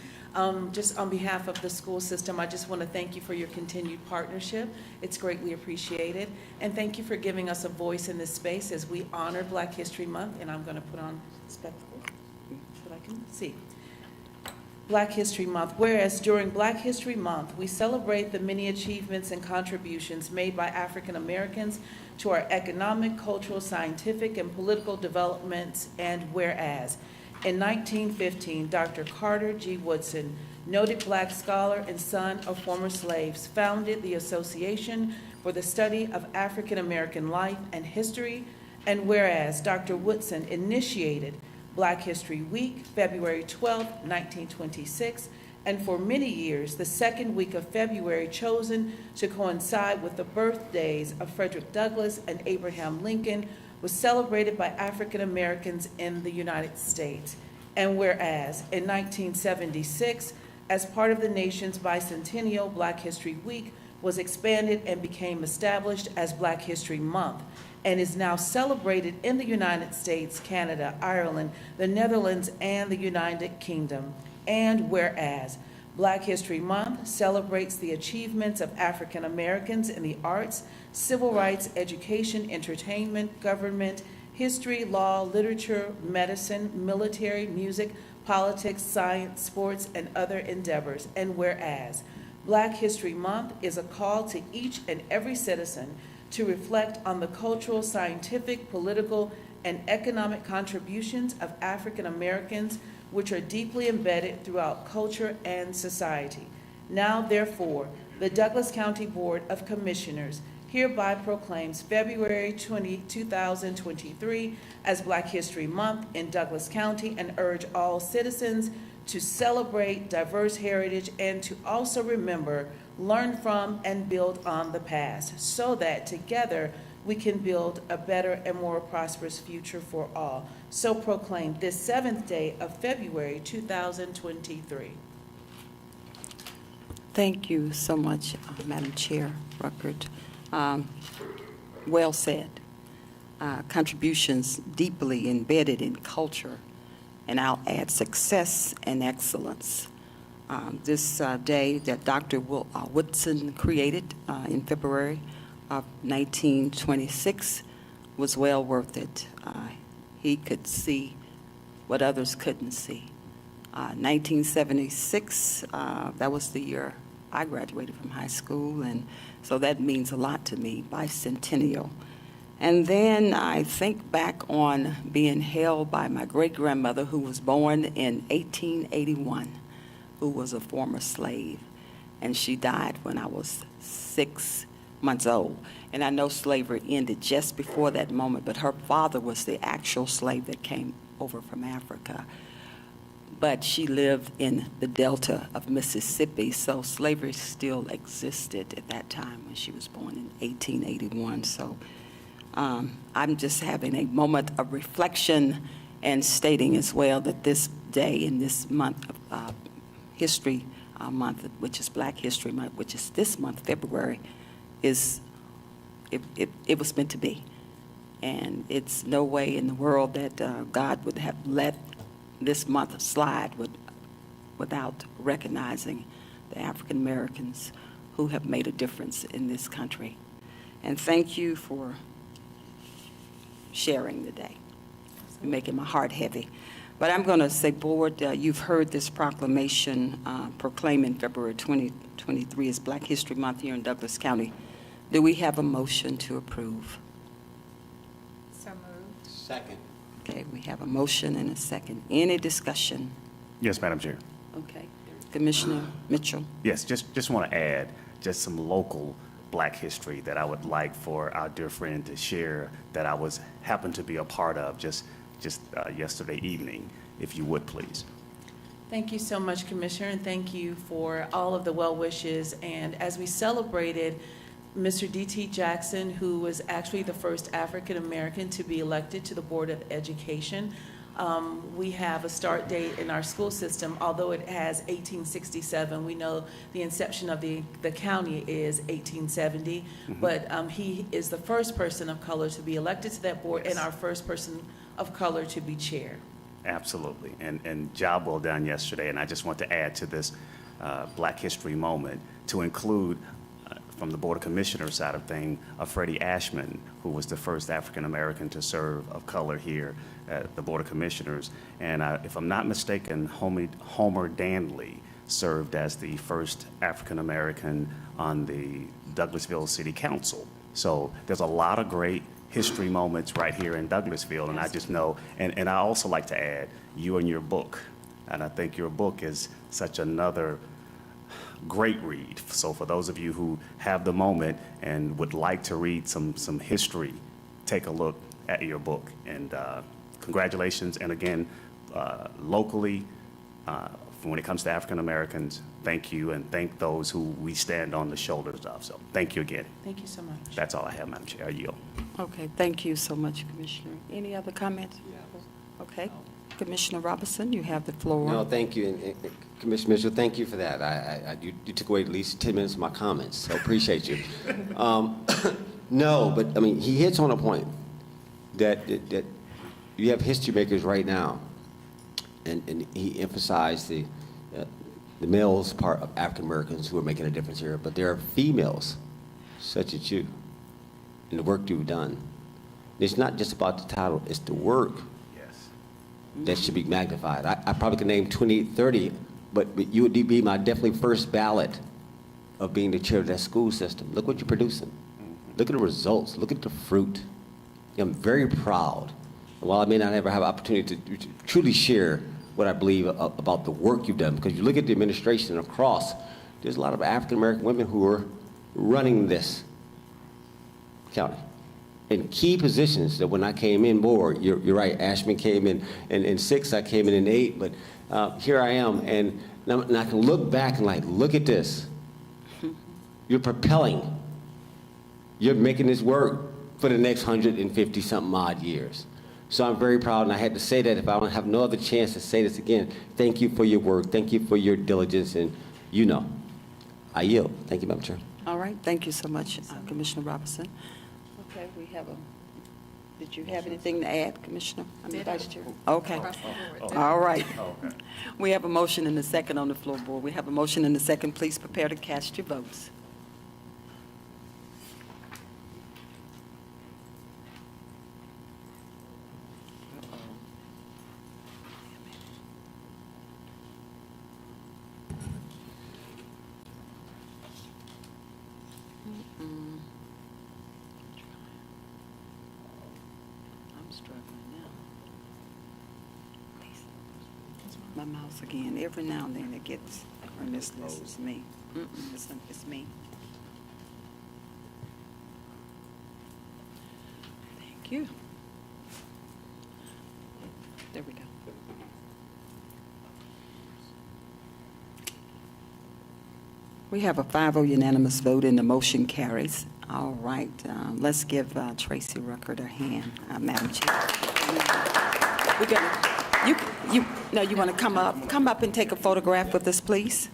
Just on behalf of the school system, I just want to thank you for your continued partnership. It's greatly appreciated, and thank you for giving us a voice in this space as we honor Black History Month, and I'm going to put on spectacles so that I can see. Black History Month. Whereas during Black History Month, we celebrate the many achievements and contributions made by African Americans to our economic, cultural, scientific, and political developments, and whereas in 1915, Dr. Carter G. Woodson, noted Black scholar and son of former slaves, founded the Association for the Study of African American Life and History, and whereas Dr. Woodson initiated Black History Week, February 12, 1926, and for many years, the second week of February chosen to coincide with the birthdays of Frederick Douglass and Abraham Lincoln was celebrated by African Americans in the United States. And whereas in 1976, as part of the nation's bicentennial, Black History Week was expanded and became established as Black History Month. and is now celebrated in the United States, Canada, Ireland, the Netherlands, and the United Kingdom. And whereas Black History Month celebrates the achievements of African Americans in the arts, civil rights, education, entertainment, government, history, law, literature, medicine, military, music, politics, science, sports, and other endeavors. And whereas Black History Month is a call to each and every citizen to reflect on the cultural, scientific, political, and economic contributions of African Americans, which are deeply embedded throughout culture and society. Now, therefore, the Douglas County Board of Commissioners hereby proclaims February 2023 as Black History Month in Douglas County and urge all citizens to celebrate diverse heritage and to also remember, learn from, and build on the past so that together we can build a better and more prosperous future for all. So proclaimed this 7th day of February 2023. Thank you so much, Madam Chair Ruckert. Well said. Contributions deeply embedded in culture, and I'll add success and excellence. This day that Dr. Woodson created in February of 1926 was well worth it. He could see what others couldn't see. 1976, that was the year I graduated from high school, and so that means a lot to me, bicentennial. And then I think back on being held by my great-grandmother, who was born in 1881, who was a former slave, and she died when I was 6 months old. And I know slavery ended just before that moment, but her father was the actual slave that came over from Africa. But she lived in the Delta of Mississippi, so slavery still existed at that time when she was born in 1881. So I'm just having a moment of reflection and stating as well that this day in this month of History Month, which is Black History Month, which is this month, February, is it was meant to be. And it's no way in the world that God would have let this month slide without recognizing the African Americans who have made a difference in this country. And thank you for sharing the day. You're making my heart heavy. But I'm going to say, Board, you've heard this proclamation proclaiming February 2023 as Black History Month here in Douglas County. Do we have a motion to approve? So moved. Second. Okay, we have a motion and a second. Any discussion? Yes, Madam Chair. Okay. Commissioner Mitchell? Yes, just want to add just some local Black history that I would like for our dear friend to share that I happened to be a part of just yesterday evening, if you would, please. Thank you so much, Commissioner, and thank you for all of the well wishes. And as we celebrated Mr. D.T. Jackson, who was actually the first African American to be elected to the Board of Education, we have a start date in our school system, although it has 1867. We know the inception of the county is 1870, but he is the first person of color to be elected to that board and our first person of color to be chair. Absolutely, and job well done yesterday. And I just want to add to this Black History moment to include from the Board of Commissioners side of things, Freddie Ashman, who was the first African American to serve of color here at the Board of Commissioners. And if I'm not mistaken, Homer Danley served as the first African American on the Douglasville City Council. So there's a lot of great history moments right here in Douglasville, and I just know, and I also like to add, you and your book, and I think your book is such another great read. So for those of you who have the moment and would like to read some history, take a look at your book. And congratulations, and again, locally, when it comes to African Americans, thank you, and thank those who we stand on the shoulders of. So thank you again. Thank you so much. That's all I have, Madam Chair. I yield. Okay, thank you so much, Commissioner. Any other comments? Okay, Commissioner Robinson, you have the floor. No, thank you, and Commissioner Mitchell, thank you for that. You took away at least 10 minutes of my comments, so appreciate you. No, but, I mean, he hits on a point that you have history makers right now, and he emphasized the males part of African Americans who are making a difference here, but there are females, such as you, and the work you've done. It's not just about the title, it's the work Yes. that should be magnified. I probably could name 20, 30, but you would be my definitely first ballot of being the chair of that school system. Look what you're producing. Look at the results. Look at the fruit. I'm very proud. And while I may not ever have an opportunity to truly share what I believe about the work you've done, because you look at the administration across, there's a lot of African-American women who are running this county in key positions that when I came in board, you're right, Ashman came in 6, I came in 8, but here I am, and I can look back and like, look at this. You're propelling. You're making this work for the next 150-something odd years. So I'm very proud, and I had to say that if I don't have no other chance to say this again, thank you for your work, thank you for your diligence, and you know, I yield. Thank you, Madam Chair. All right, thank you so much, Commissioner Robinson. Okay, we have did you have anything to add, Commissioner? I mean, Vice Chair? Okay. All right. Okay. We have a motion and a second on the floor, Board. We have a motion and a second. Please prepare to cast your votes. I'm struggling now. My mouse again. Every now and then it gets, or this is me. It's me. Thank you. There we go. We have a 5-0 unanimous vote and the motion carries. All right, let's give Tracy Ruckert a hand, Madam Chair. We're gonna, you want to come up and take a photograph with us, please?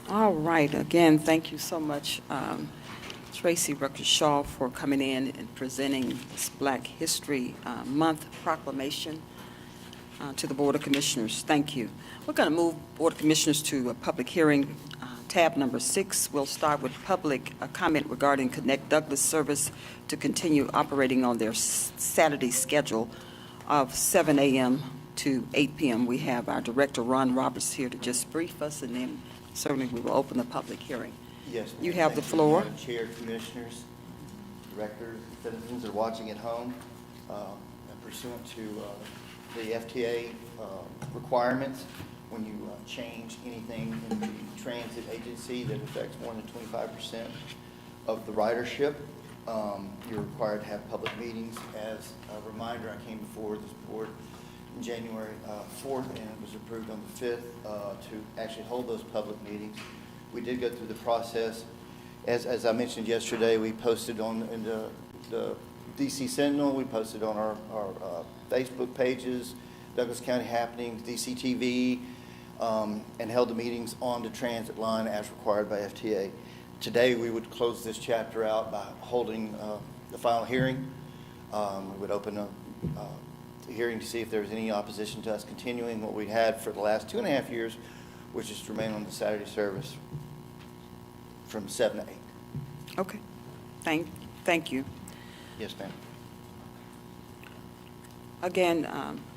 All right, again, thank you so much, Tracy Ruckert Shaw, for coming in and presenting this Black History Month proclamation to the Board of Commissioners. Thank you. We're going to move Board of Commissioners to a public hearing, tab number 6. We'll start with public comment regarding Connect Douglas service to continue operating on their Saturday schedule of 7 a.m. to 8 p.m. We have our Director, Ron Roberts, here to just brief us, and then certainly we will open the public hearing. Yes. You ma'am. have the Thank floor. Madam Chair, Commissioners, Directors, citizens are watching at home. Pursuant to the FTA requirements, when you change anything in the transit agency that affects more than 25% of the ridership, you're required to have public meetings. As a reminder, I came before this board in January 4th, and it was approved on the 5th to actually hold those public meetings. We did go through the process. As I mentioned yesterday, we posted in the DC Sentinel, we posted on our Facebook pages, Douglas County Happenings, DCTV, and held the meetings on the transit line as required by FTA. Today, we would close this chapter out by holding the final hearing. We would open up the hearing to see if there was any opposition to us continuing what we had for the last 2.5 years, which is to remain on the Saturday service from 7 to 8. Okay. Thank you. Yes, ma'am. Again,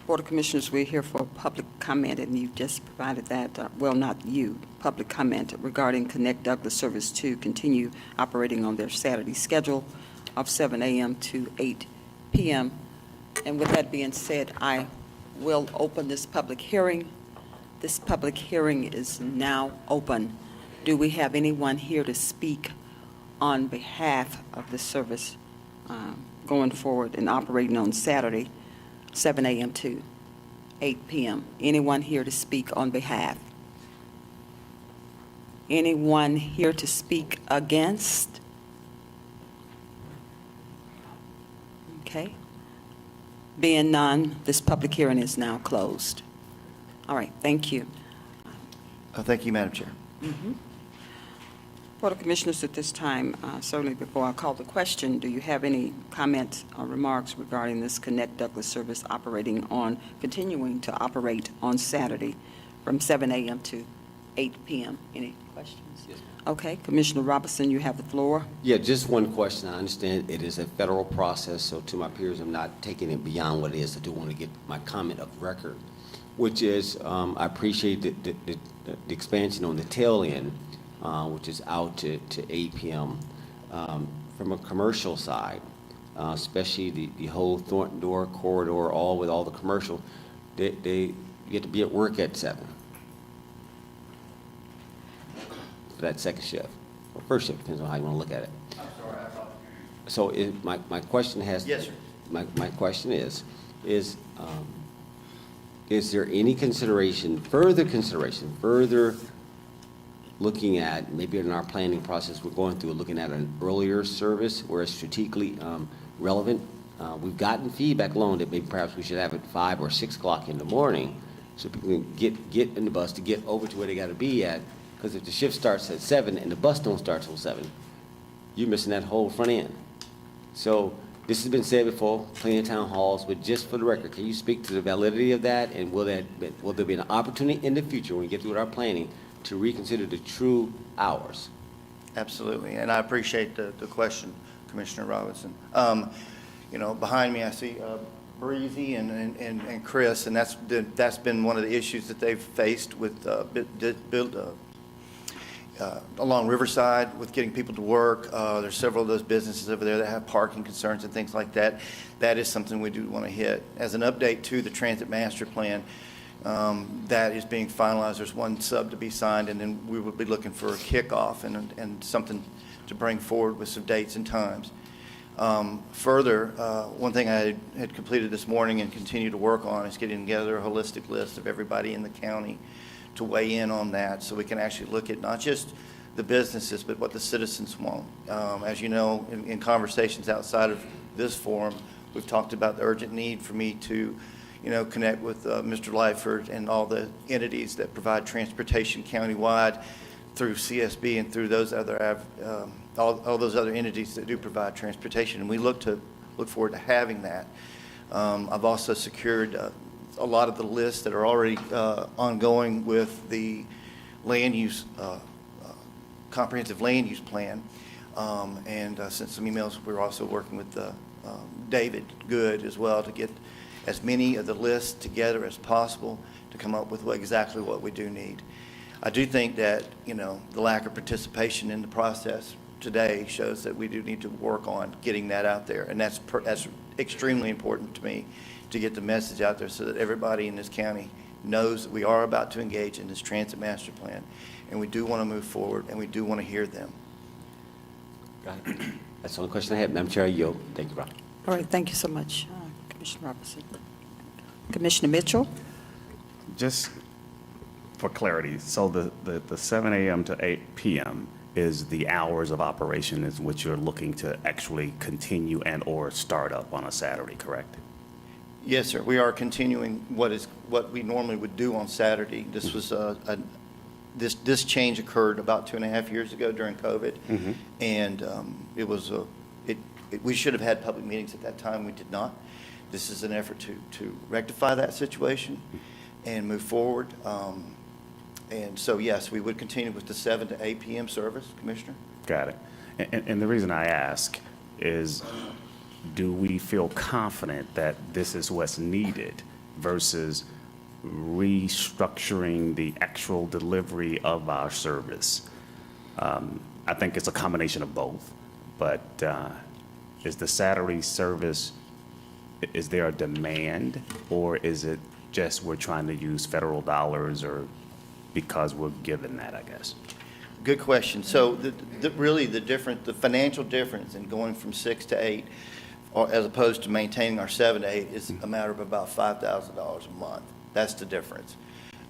Board of Commissioners, we're here for public comment, and you just provided that, well, not you, public comment regarding Connect Douglas Service to continue operating on their Saturday schedule of 7 a.m. to 8 p.m. And with that being said, I will open this public hearing. This public hearing is now open. Do we have anyone here to speak on behalf of the service going forward and operating on Saturday, 7 a.m. to 8 p.m.? Anyone here to speak on behalf? Anyone here to speak against? Okay. Being none, this public hearing is now closed. All right, thank you. Thank you, Madam Chair. Board of Commissioners, at this time, certainly before I call the question, do you have any comments or remarks regarding this Connect Douglas service continuing to operate on Saturday from 7 a.m. to 8 p.m.? Any questions? Yes, ma'am. Okay, Commissioner Robinson, you have the floor. Yeah, just one question. I understand it is a federal process, so to my peers, I'm not taking it beyond what it is. I do want to get my comment of record, which is I appreciate the expansion on the tail end, which is out to 8 p.m. From a commercial side, especially the whole Thornton Door corridor, all with all the commercial, they get to be at work at 7 for that second shift, or first shift, depends on how you want to look at it. I'm sorry, I thought. So my question has. Yes, sir. My question is there any further looking at, maybe in our planning process, we're going through looking at an earlier service where it's strategically relevant? We've gotten feedback alone that maybe perhaps we should have it 5 or 6 o'clock in the morning so people can get in the bus to get over to where they got to be at. Because if the shift starts at 7 and the bus don't start till 7, you're missing that whole front end. So this has been said before, plenty of town halls, but just for the record, can you speak to the validity of that? And will there be an opportunity in the future when we get through with our planning to reconsider the true hours? Absolutely, and I appreciate the question, Commissioner Robinson. You know, behind me I see Breezy and Chris, and that's been one of the issues that they've faced with along Riverside with getting people to work. There's several of those businesses over there that have parking concerns and things like that. That is something we do want to hit. As an update to the Transit Master Plan, that is being finalized. There's one sub to be signed, and then we will be looking for a kickoff and something to bring forward with some dates and times. Further, one thing I had completed this morning and continue to work on is getting together a holistic list of everybody in the county to weigh in on that, so we can actually look at not just the businesses, but what the citizens want. As you know, in conversations outside of this forum, we've talked about the urgent need for me to, connect with Mr. Lyford and all the entities that provide transportation countywide through CSB and through those other all those other entities that do provide transportation, and we look forward to having that. I've also secured a lot of the lists that are already ongoing with the land use, comprehensive land use plan, and sent some emails. We're also working with David Good as well to get as many of the lists together as possible to come up with exactly what we do need. I do think that, the lack of participation in the process today shows that we do need to work on getting that out there, and that's extremely important to me, to get the message out there so that everybody in this county knows that we are about to engage in this transit master plan, and we do want to move forward, and we do want to hear them. Got it. That's the only question I have. Madam Chair, I yield. Thank you, Rob. All right, thank you so much, Commissioner Robinson. Commissioner Mitchell? Just for clarity, so the 7 a.m. to 8 p.m. is the hours of operation is which you're looking to actually continue and or start up on a Saturday, correct? Yes, sir. We are continuing what we normally would do on Saturday. This was this change occurred about 2.5 years ago during COVID. And it was we should have had public meetings at that time. We did not. This is an effort to rectify that situation and move forward. And so, yes, we would continue with the 7 to 8 p.m. service, Commissioner. Got it. And the reason I ask is, do we feel confident that this is what's needed versus restructuring the actual delivery of our service? I think it's a combination of both, but is the Saturday service, is there a demand, or is it just we're trying to use federal dollars, or because we're given that, I guess? Good question. So really the financial difference in going from 6 to 8, or as opposed to maintaining our 7 to 8, is a matter of about $5,000 a month. That's the difference.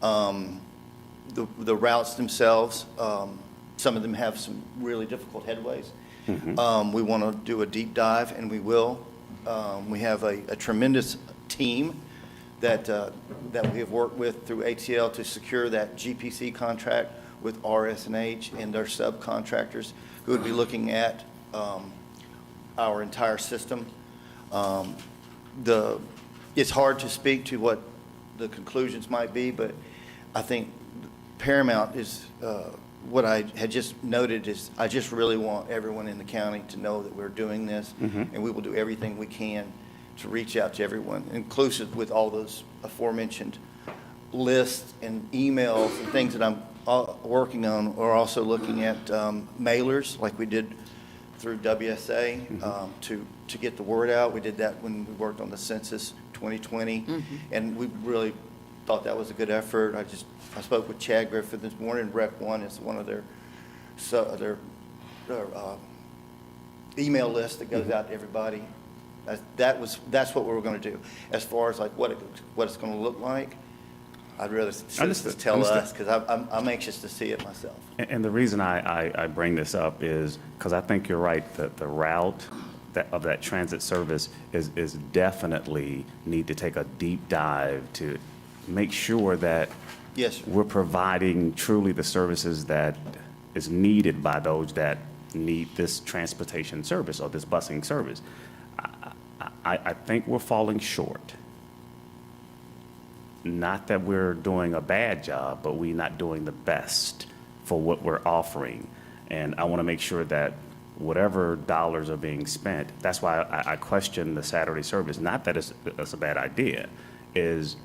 The routes themselves, some of them have some really difficult headways. We want to do a deep dive, and we will. We have a tremendous team that we have worked with through ATL to secure that GPC contract with RS&H and their subcontractors who would be looking at our entire system. It's hard to speak to what the conclusions might be, but I think paramount is what I had just noted is I just really want everyone in the county to know that we're doing this, and we will do everything we can to reach out to everyone, inclusive with all those aforementioned lists and emails and things that I'm working on. We're also looking at mailers like we did through WSA to get the word out. We did that when we worked on the Census 2020, and we really thought that was a good effort. I spoke with Chad Griffith this morning. Rec 1 is one of their email lists that goes out to everybody. That's what we were going to do. As far as like what it's going to look like, I'd rather citizens tell us, because I'm anxious to see it myself. And the reason I bring this up is because I think you're right, that the route of that transit service is definitely need to take a deep dive to make sure that Yes, sir. we're providing truly the services that is needed by those that need this transportation service or this busing service. I think we're falling short. Not that we're doing a bad job, but we're not doing the best for what we're offering. And I want to make sure that whatever dollars are being spent, that's why I question the Saturday service. Not that it's a bad idea, is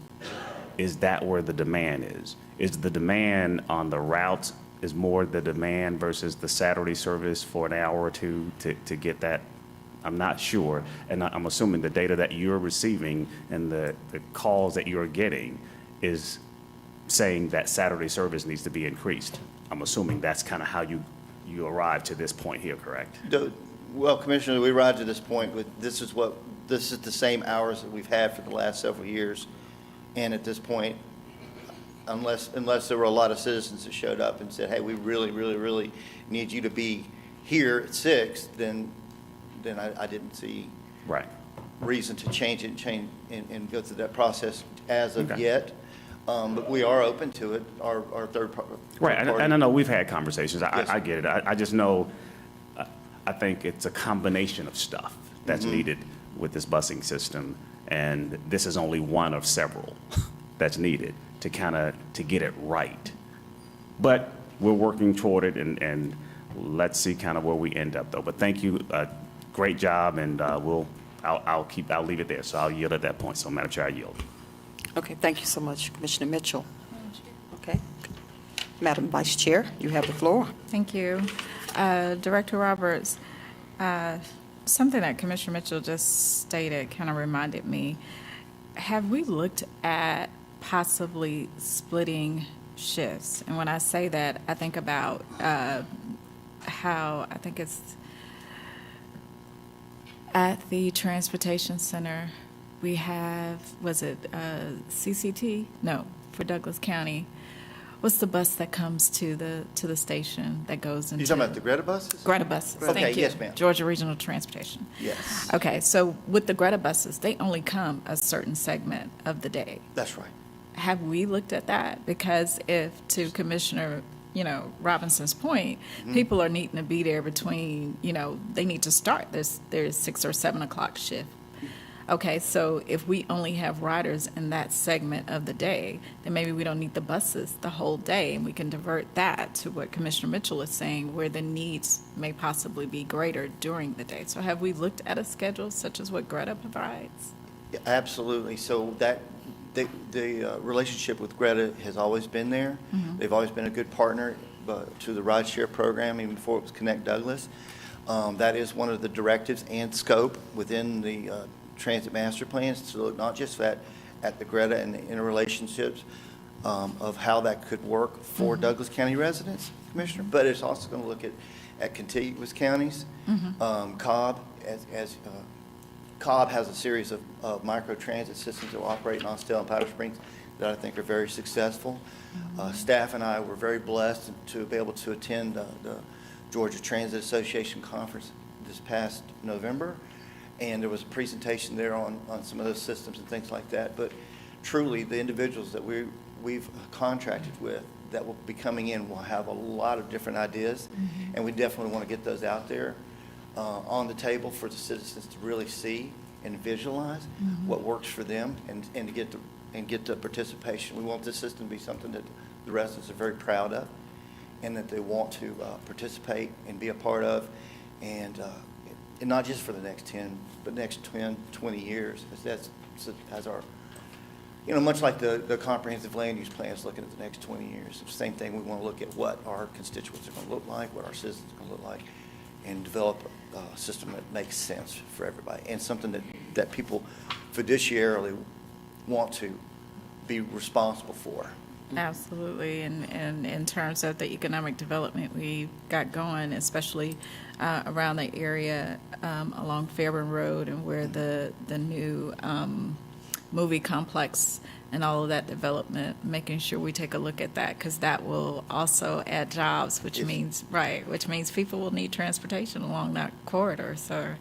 that where the demand is? Is the demand on the routes is more the demand versus the Saturday service for an hour or two to get that? I'm not sure, and I'm assuming the data that you're receiving and the calls that you're getting is saying that Saturday service needs to be increased. I'm assuming that's kind of how you arrived to this point here, correct? Well, Commissioner, we arrived to this point with this is the same hours that we've had for the last several years, and at this point, unless there were a lot of citizens that showed up and said, hey, we really, really, really need you to be here at 6, then I didn't see Right. reason to change it and go through that process as of Okay. yet. But we are open to it, our third party. Right, and I know we've had conversations. I get it. I just know, I think it's a combination of stuff that's needed with this busing system, and this is only one of several that's needed to get it right. But we're working toward it, and let's see kind of where we end up, though. But thank you, great job, and I'll leave it there. So I'll yield at that point. So Madam Chair, I yield. Okay, thank you so much, Commissioner Mitchell. Okay. Madam Vice Chair, you have the floor. Thank you. Director Roberts, something that Commissioner Mitchell just stated kind of reminded me. Have we looked at possibly splitting shifts? And when I say that, I think about how, I think it's at the transportation center, we have, was it CCT? No, for Douglas County. What's the bus that comes to the station that goes into? You talking about the Greta buses? Greta buses, Okay, thank you. yes, ma'am. Georgia Regional Transportation. Yes. Okay, so with the Greta buses, they only come a certain segment of the day. That's right. Have we looked at that? Because if, to Commissioner, Robinson's point, people are needing to be there between, they need to start their 6 or 7 o'clock shift. Okay, so if we only have riders in that segment of the day, then maybe we don't need the buses the whole day, and we can divert that to what Commissioner Mitchell is saying, where the needs may possibly be greater during the day. So have we looked at a schedule such as what Greta provides? Yeah, absolutely. So the relationship with Greta has always been there. They've always been a good partner to the rideshare program, even before it was Connect Douglas. That is one of the directives and scope within the transit master plans, to look not just at the Greta and the interrelationships of how that could work for Douglas County residents, Commissioner, but it's also going to look at contiguous counties. Cobb, Cobb has a series of micro-transit systems that will operate in Austell and Powder Springs that I think are very successful. Staff and I were very blessed to be able to attend the Georgia Transit Association Conference this past November, and there was a presentation there on some of those systems and things like that. But truly, the individuals that we've contracted with that will be coming in will have a lot of different ideas, and we definitely want to get those out there on the table for the citizens to really see and visualize what works for them, and to get the participation. We want this system to be something that the residents are very proud of, and that they want to participate and be a part of, and not just for the next 10, but next 10, 20 years, as our, much like the comprehensive land use plan is looking at the next 20 years. The same thing, we want to look at what our constituents are going to look like, what our citizens are going to look like, and develop a system that makes sense for everybody, and something that people fiduciarily want to be responsible for. Absolutely, and in terms of the economic development we got going, especially around the area along Fairburn Road, and where the new movie complex and all of that development, making sure we take a look at that, because that will also add jobs, which means people will need transportation along that corridor. So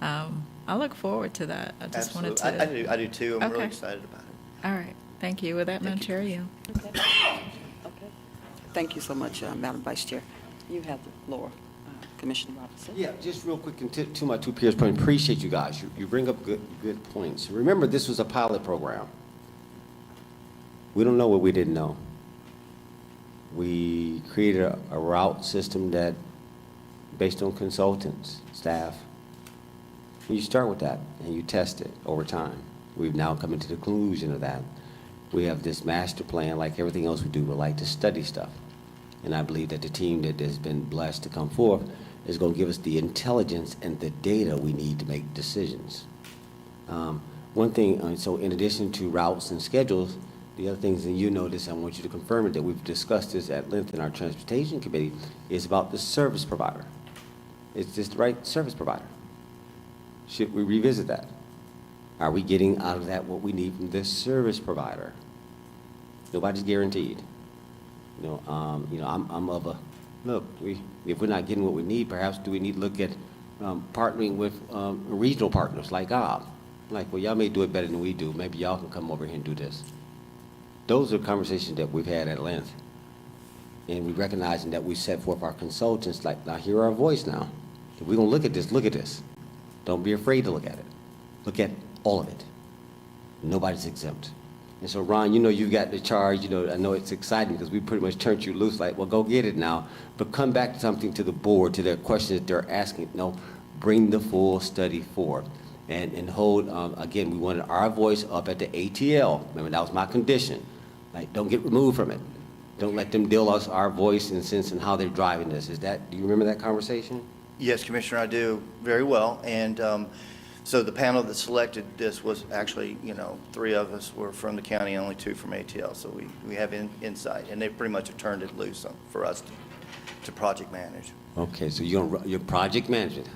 I look forward to that. I just wanted Absolutely. to. I do too. I'm really Okay. excited about it. All right, thank you. With that, Madam Chair, you. Thank you so much, Madam Vice Chair. You have the floor, Commissioner Robinson. Yeah, just real quick, and to my two peers' point, appreciate you guys. You bring up good points. Remember, this was a pilot program. We don't know what we didn't know. We created a route system that, based on consultants, staff. You start with that, and you test it over time. We've now come into the conclusion of that. We have this master plan, like everything else we do, we like to study stuff. And I believe that the team that has been blessed to come forth is going to give us the intelligence and the data we need to make decisions. One thing, so in addition to routes and schedules, the other things, and you know this, I want you to confirm it, that we've discussed this at length in our transportation committee, is about the service provider. Is this the right service provider? Should we revisit that? Are we getting out of that what we need from this service provider? Nobody's guaranteed. I'm of a, look, if we're not getting what we need, perhaps do we need to look at partnering with regional partners like Cobb? Like, well, y'all may do it better than we do. Maybe y'all can come over here and do this. Those are conversations that we've had at length. And we recognizing that we set forth our consultants, like, now hear our voice now. If we're going to look at this. Don't be afraid to look at it. Look at all of it. Nobody's exempt. And so, Ron, you've got the charge. I know it's exciting because we pretty much turned you loose, like, well, go get it now. But come back to something to the board, to their questions that they're asking. No, bring the full study forward. And hold, again, we wanted our voice up at the ATL. Remember, that was my condition. Like, don't get removed from it. Don't let them deal us our voice and sense and how they're driving this. Do you remember that conversation? Yes, Commissioner, I do very well. And so the panel that selected this was actually, 3 of us were from the county and only 2 from ATL. So we have insight, and they pretty much have turned it loose for us to project manage. Okay, so you're project management,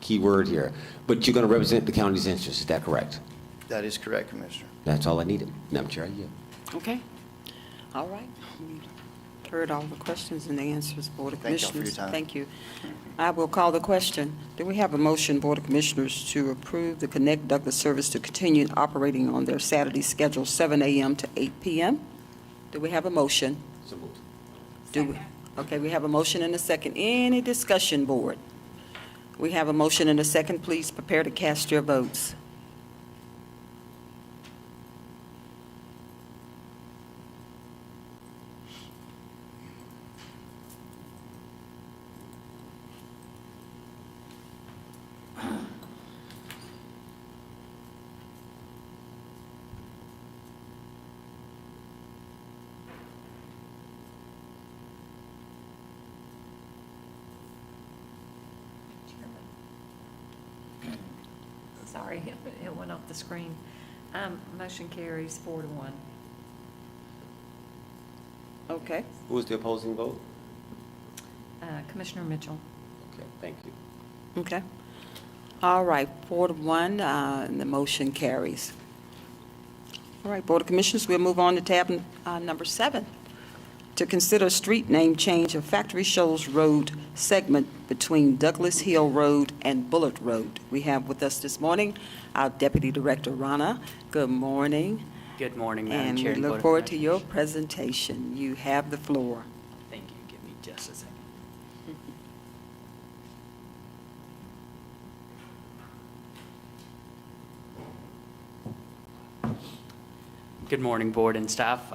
key word here. But you're going to represent the county's interests, is that correct? That is correct, Commissioner. That's all I needed. Madam Chair, yeah. Okay. All right. heard all the questions and the answers, Board of Thank y'all for your Commissioners. time. Thank you. I will call the question. Do we have a motion, Board of Commissioners, to approve the Connect Douglas service to continue operating on their Saturday schedule, 7 a.m. to 8 p.m.? Do we have a motion? So moved. Do we? Okay, we have a motion and a second. Any discussion, Board? We have a motion and a second. Please prepare to cast your votes. Sorry, it went off the screen. Motion carries 4-1. Okay. Who was the opposing vote? Commissioner Mitchell. Okay, thank you. Okay. All right, 4-1, and the motion carries. All right, Board of Commissioners, we'll move on to tab number 7. To consider street name change of Factory Shoals Road segment between Douglas Hill Road and Bullitt Road. We have with us this morning our Deputy Director, Rana. Good morning. Good morning, Madam And Chair. we look forward to your presentation. You have the floor. Thank you. Give me just a second. Good morning, Board and staff.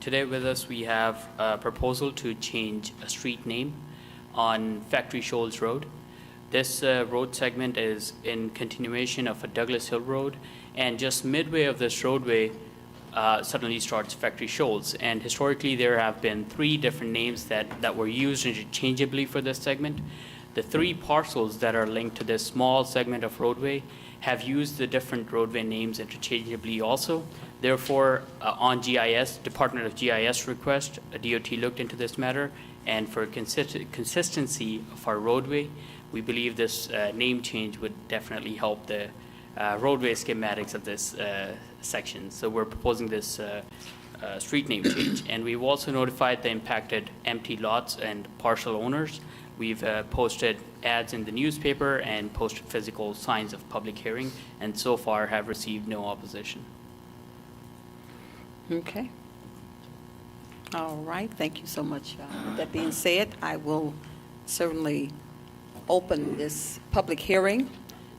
Today with us, we have a proposal to change a street name on Factory Shoals Road. This road segment is in continuation of a Douglas Hill Road, and just midway of this roadway suddenly starts Factory Shoals. And historically, there have been 3 different names that were used interchangeably for this segment. The 3 parcels that are linked to this small segment of roadway have used the different roadway names interchangeably also. Therefore, on GIS, Department of GIS request, DOT looked into this matter, and for consistency of our roadway, we believe this name change would definitely help the roadway schematics of this section. So we're proposing this street name change. And we've also notified the impacted empty lots and partial owners. We've posted ads in the newspaper and posted physical signs of public hearing, and so far have received no opposition. Okay. All right, thank you so much. With that being said, I will certainly open this public hearing.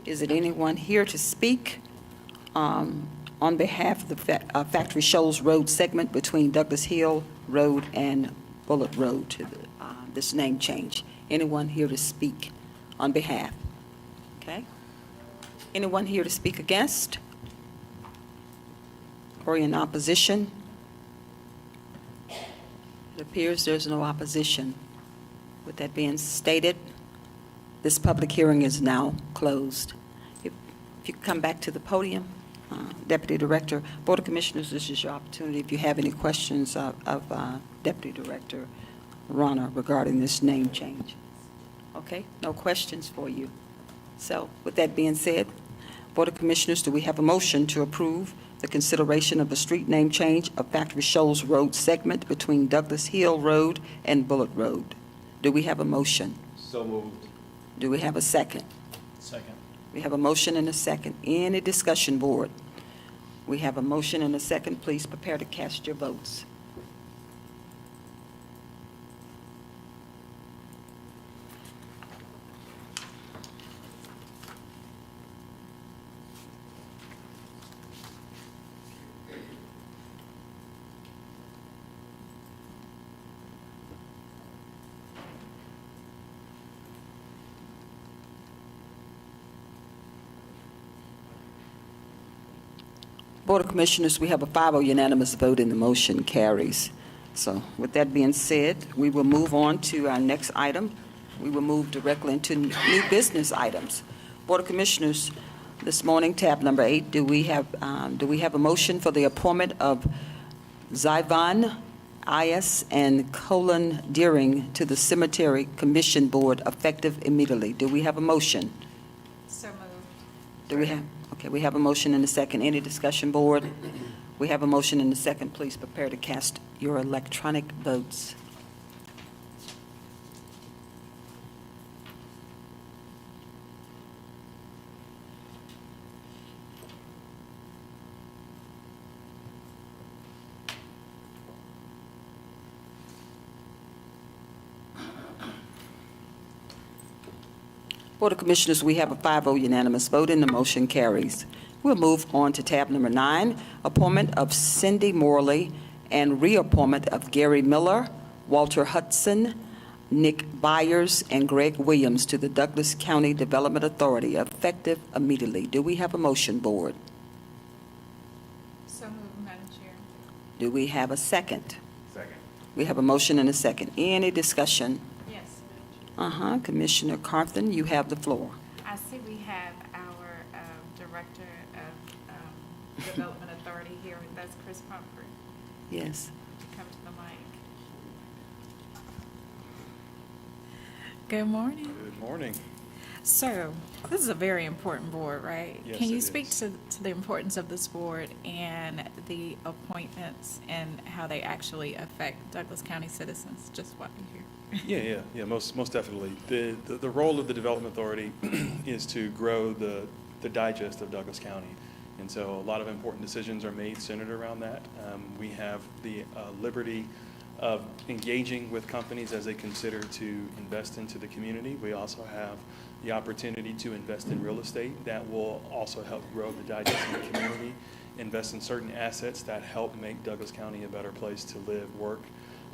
Is it anyone here to speak on behalf of the Factory Shoals Road segment between Douglas Hill Road and Bullitt Road to this name change? Anyone here to speak on behalf? Okay. Anyone here to speak against? Or in opposition? It appears there's no opposition. With that being stated, this public hearing is now closed. If you could come back to the podium, Deputy Director. Board of Commissioners, this is your opportunity. If you have any questions of Deputy Director Rana regarding this name change. Okay, no questions for you. So with that being said, Board of Commissioners, do we have a motion to approve the consideration of the street name change of Factory Shoals Road segment between Douglas Hill Road and Bullitt Road? Do we have a motion? So moved. Do we have a second? Second. We have a motion and a second. Any discussion, Board? We have a motion and a second. Please prepare to cast your votes. Board of Commissioners, we have a 5-0 unanimous vote and the motion carries. So with that being said, we will move on to our next item. We will move directly into new business items. Board of Commissioners, this morning, tab number 8, do we have a motion for the appointment of Zyvon Ias and Colin Deering to the Cemetery Commission Board effective immediately? Do we have a motion? So moved. Do we have? Okay, we have a motion and a second. Any discussion, Board? We have a motion and a second. Please prepare to cast your electronic votes. Board of Commissioners, we have a 5-0 unanimous vote and the motion carries. We'll move on to tab number 9, appointment of Cindy Morley and reappointment of Gary Miller, Walter Hudson, Nick Byers, and Greg Williams to the Douglas County Development Authority, effective immediately. Do we have a motion, Board? So moved, Madam Chair. Do we have a second? Second. We have a motion and a second. Any discussion? Yes, Madam Chair. Commissioner Carthen, you have the floor. I see we have our Director of Development Authority here, that's Chris Pumphrey. Yes. Come to the mic. Good morning. Good morning. So, this is a very important board, right? Yes, Can you it speak is. to the importance of this board and the appointments and how they actually affect Douglas County citizens, just while you're here? Yeah, most definitely. The role of the Development Authority is to grow the digest of Douglas County. And so a lot of important decisions are made centered around that. We have the liberty of engaging with companies as they consider to invest into the community. We also have the opportunity to invest in real estate that will also help grow the digest in the community, invest in certain assets that help make Douglas County a better place to live, work,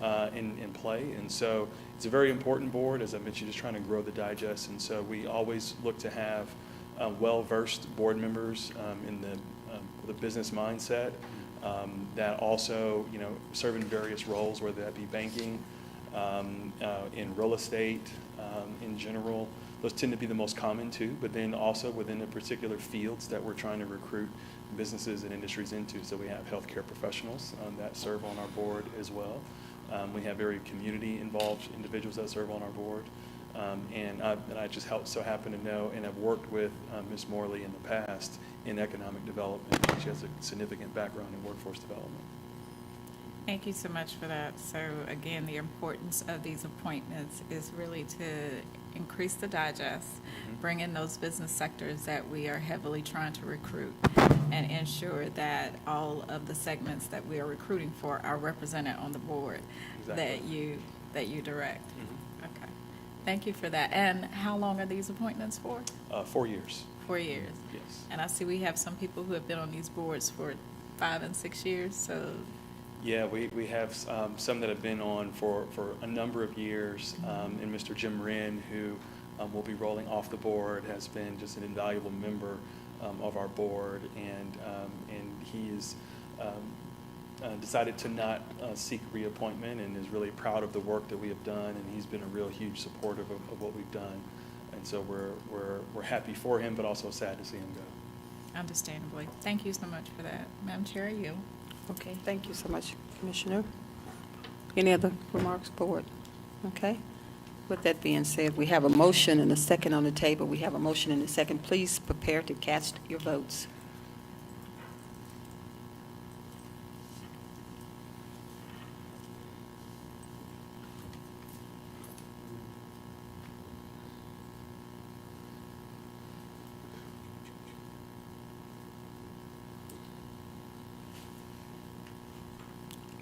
and play. And so it's a very important board, as I mentioned, just trying to grow the digest. And so we always look to have well-versed board members in the business mindset that also, serve in various roles, whether that be banking, in real estate, in general. Those tend to be the most common too, but then also within the particular fields that we're trying to recruit businesses and industries into. So we have healthcare professionals that serve on our board as well. We have very community-involved individuals that serve on our board. And I just so happen to know and have worked with Ms. Morley in the past in economic development. She has a significant background in workforce development. Thank you so much for that. So again, the importance of these appointments is really to increase the digest, bring in those business sectors that we are heavily trying to recruit, and ensure that all of the segments that we are recruiting for are represented on the board that you direct. Okay. Thank you for that. And how long are these appointments for? 4 years. 4 years. Yes. And I see we have some people who have been on these boards for 5 and 6 years, so. Yeah, we have some that have been on for a number of years, and Mr. Jim Wren, who will be rolling off the board, has been just an invaluable member of our board, and he is decided to not seek reappointment and is really proud of the work that we have done, and he's been a real huge supporter of what we've done. And so we're happy for him, but also sad to see him go. Understandably. Thank you so much for that. Madam Chair, you. Okay, thank you so much, Commissioner. Any other remarks, Board? Okay. With that being said, we have a motion and a second on the table. We have a motion and a second. Please prepare to cast your votes.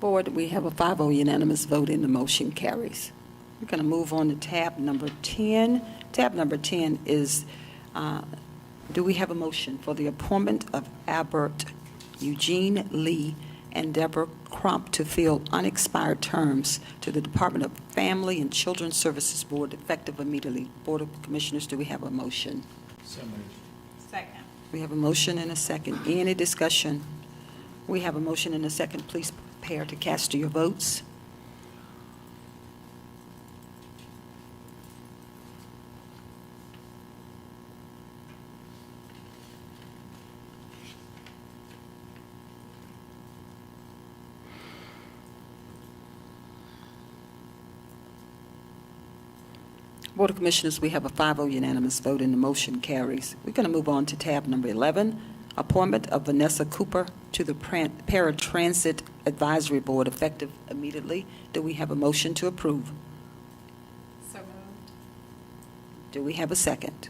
Board, we have a 5-0 unanimous vote and the motion carries. We're going to move on to tab number 10. Tab number 10 is, do we have a motion for the appointment of Albert Eugene Lee and Deborah Crump to fill unexpired terms to the Department of Family and Children's Services Board effective immediately? Board of Commissioners, do we have a motion? So moved. Second. We have a motion and a second. Any discussion? We have a motion and a second. Please prepare to cast your votes. Board of Commissioners, we have a 5-0 unanimous vote and the motion carries. We're going to move on to tab number 11, appointment of Vanessa Cooper to the Paratransit Advisory Board effective immediately. Do we have a motion to approve? So moved. Do we have a second?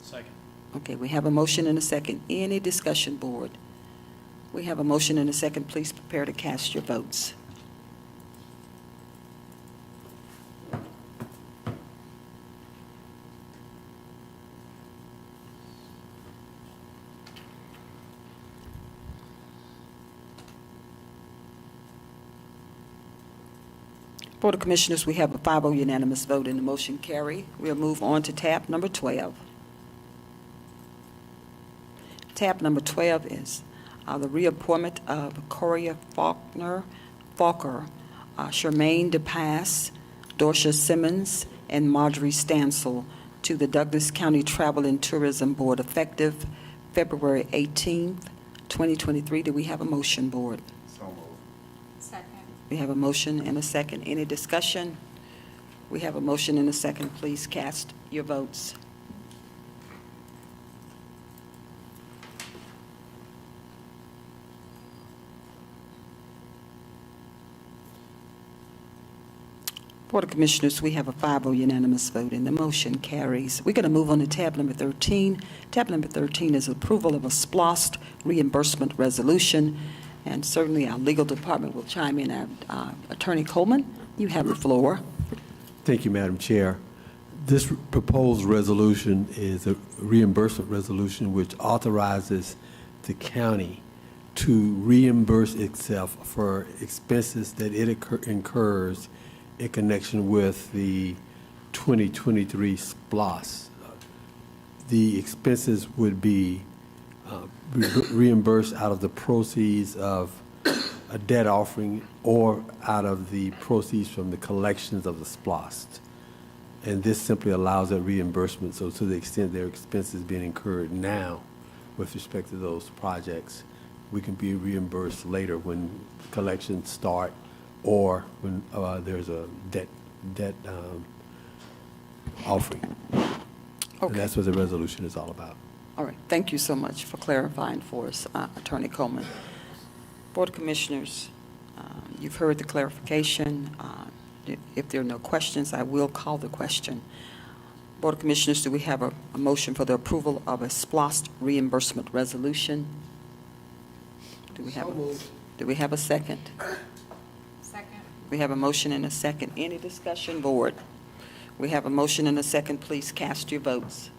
Second. Okay, we have a motion and a second. Any discussion, Board? We have a motion and a second. Please prepare to cast your votes. Board of Commissioners, we have a 5-0 unanimous vote and the motion carry. We'll move on to tab number 12. Tab number 12 is the reappointment of Coria Faulker, Charmaine DePass, Dorcia Simmons, and Marjorie Stansel to the Douglas County Travel and Tourism Board effective February 18th, 2023. Do we have a motion, Board? So moved. Second. We have a motion and a second. Any discussion? We have a motion and a second. Please cast your votes. Board of Commissioners, we have a 5-0 unanimous vote, and the motion carries. We're going to move on to tab number 13. Tab number 13 is approval of a SPLOST reimbursement resolution, and certainly our legal department will chime in. Attorney Coleman, you have the floor. Thank you, Madam Chair. This proposed resolution is a reimbursement resolution which authorizes the county to reimburse itself for expenses that it incurs in connection with the 2023 SPLOST. The expenses would be reimbursed out of the proceeds of a debt offering or out of the proceeds from the collections of the SPLOST. And this simply allows that reimbursement, so to the extent there are expenses being incurred now with respect to those projects, we can be reimbursed later when collections start or when there's a debt offering. And Okay. that's what the resolution is all about. All right. Thank you so much for clarifying for us, Attorney Coleman. Board of Commissioners, you've heard the clarification. If there are no questions, I will call the question. Board of Commissioners, do we have a motion for the approval of a SPLOST reimbursement resolution? Do we have a second? Second. We have a motion and a second. Any discussion, Board? We have a motion and a second. Please cast your votes.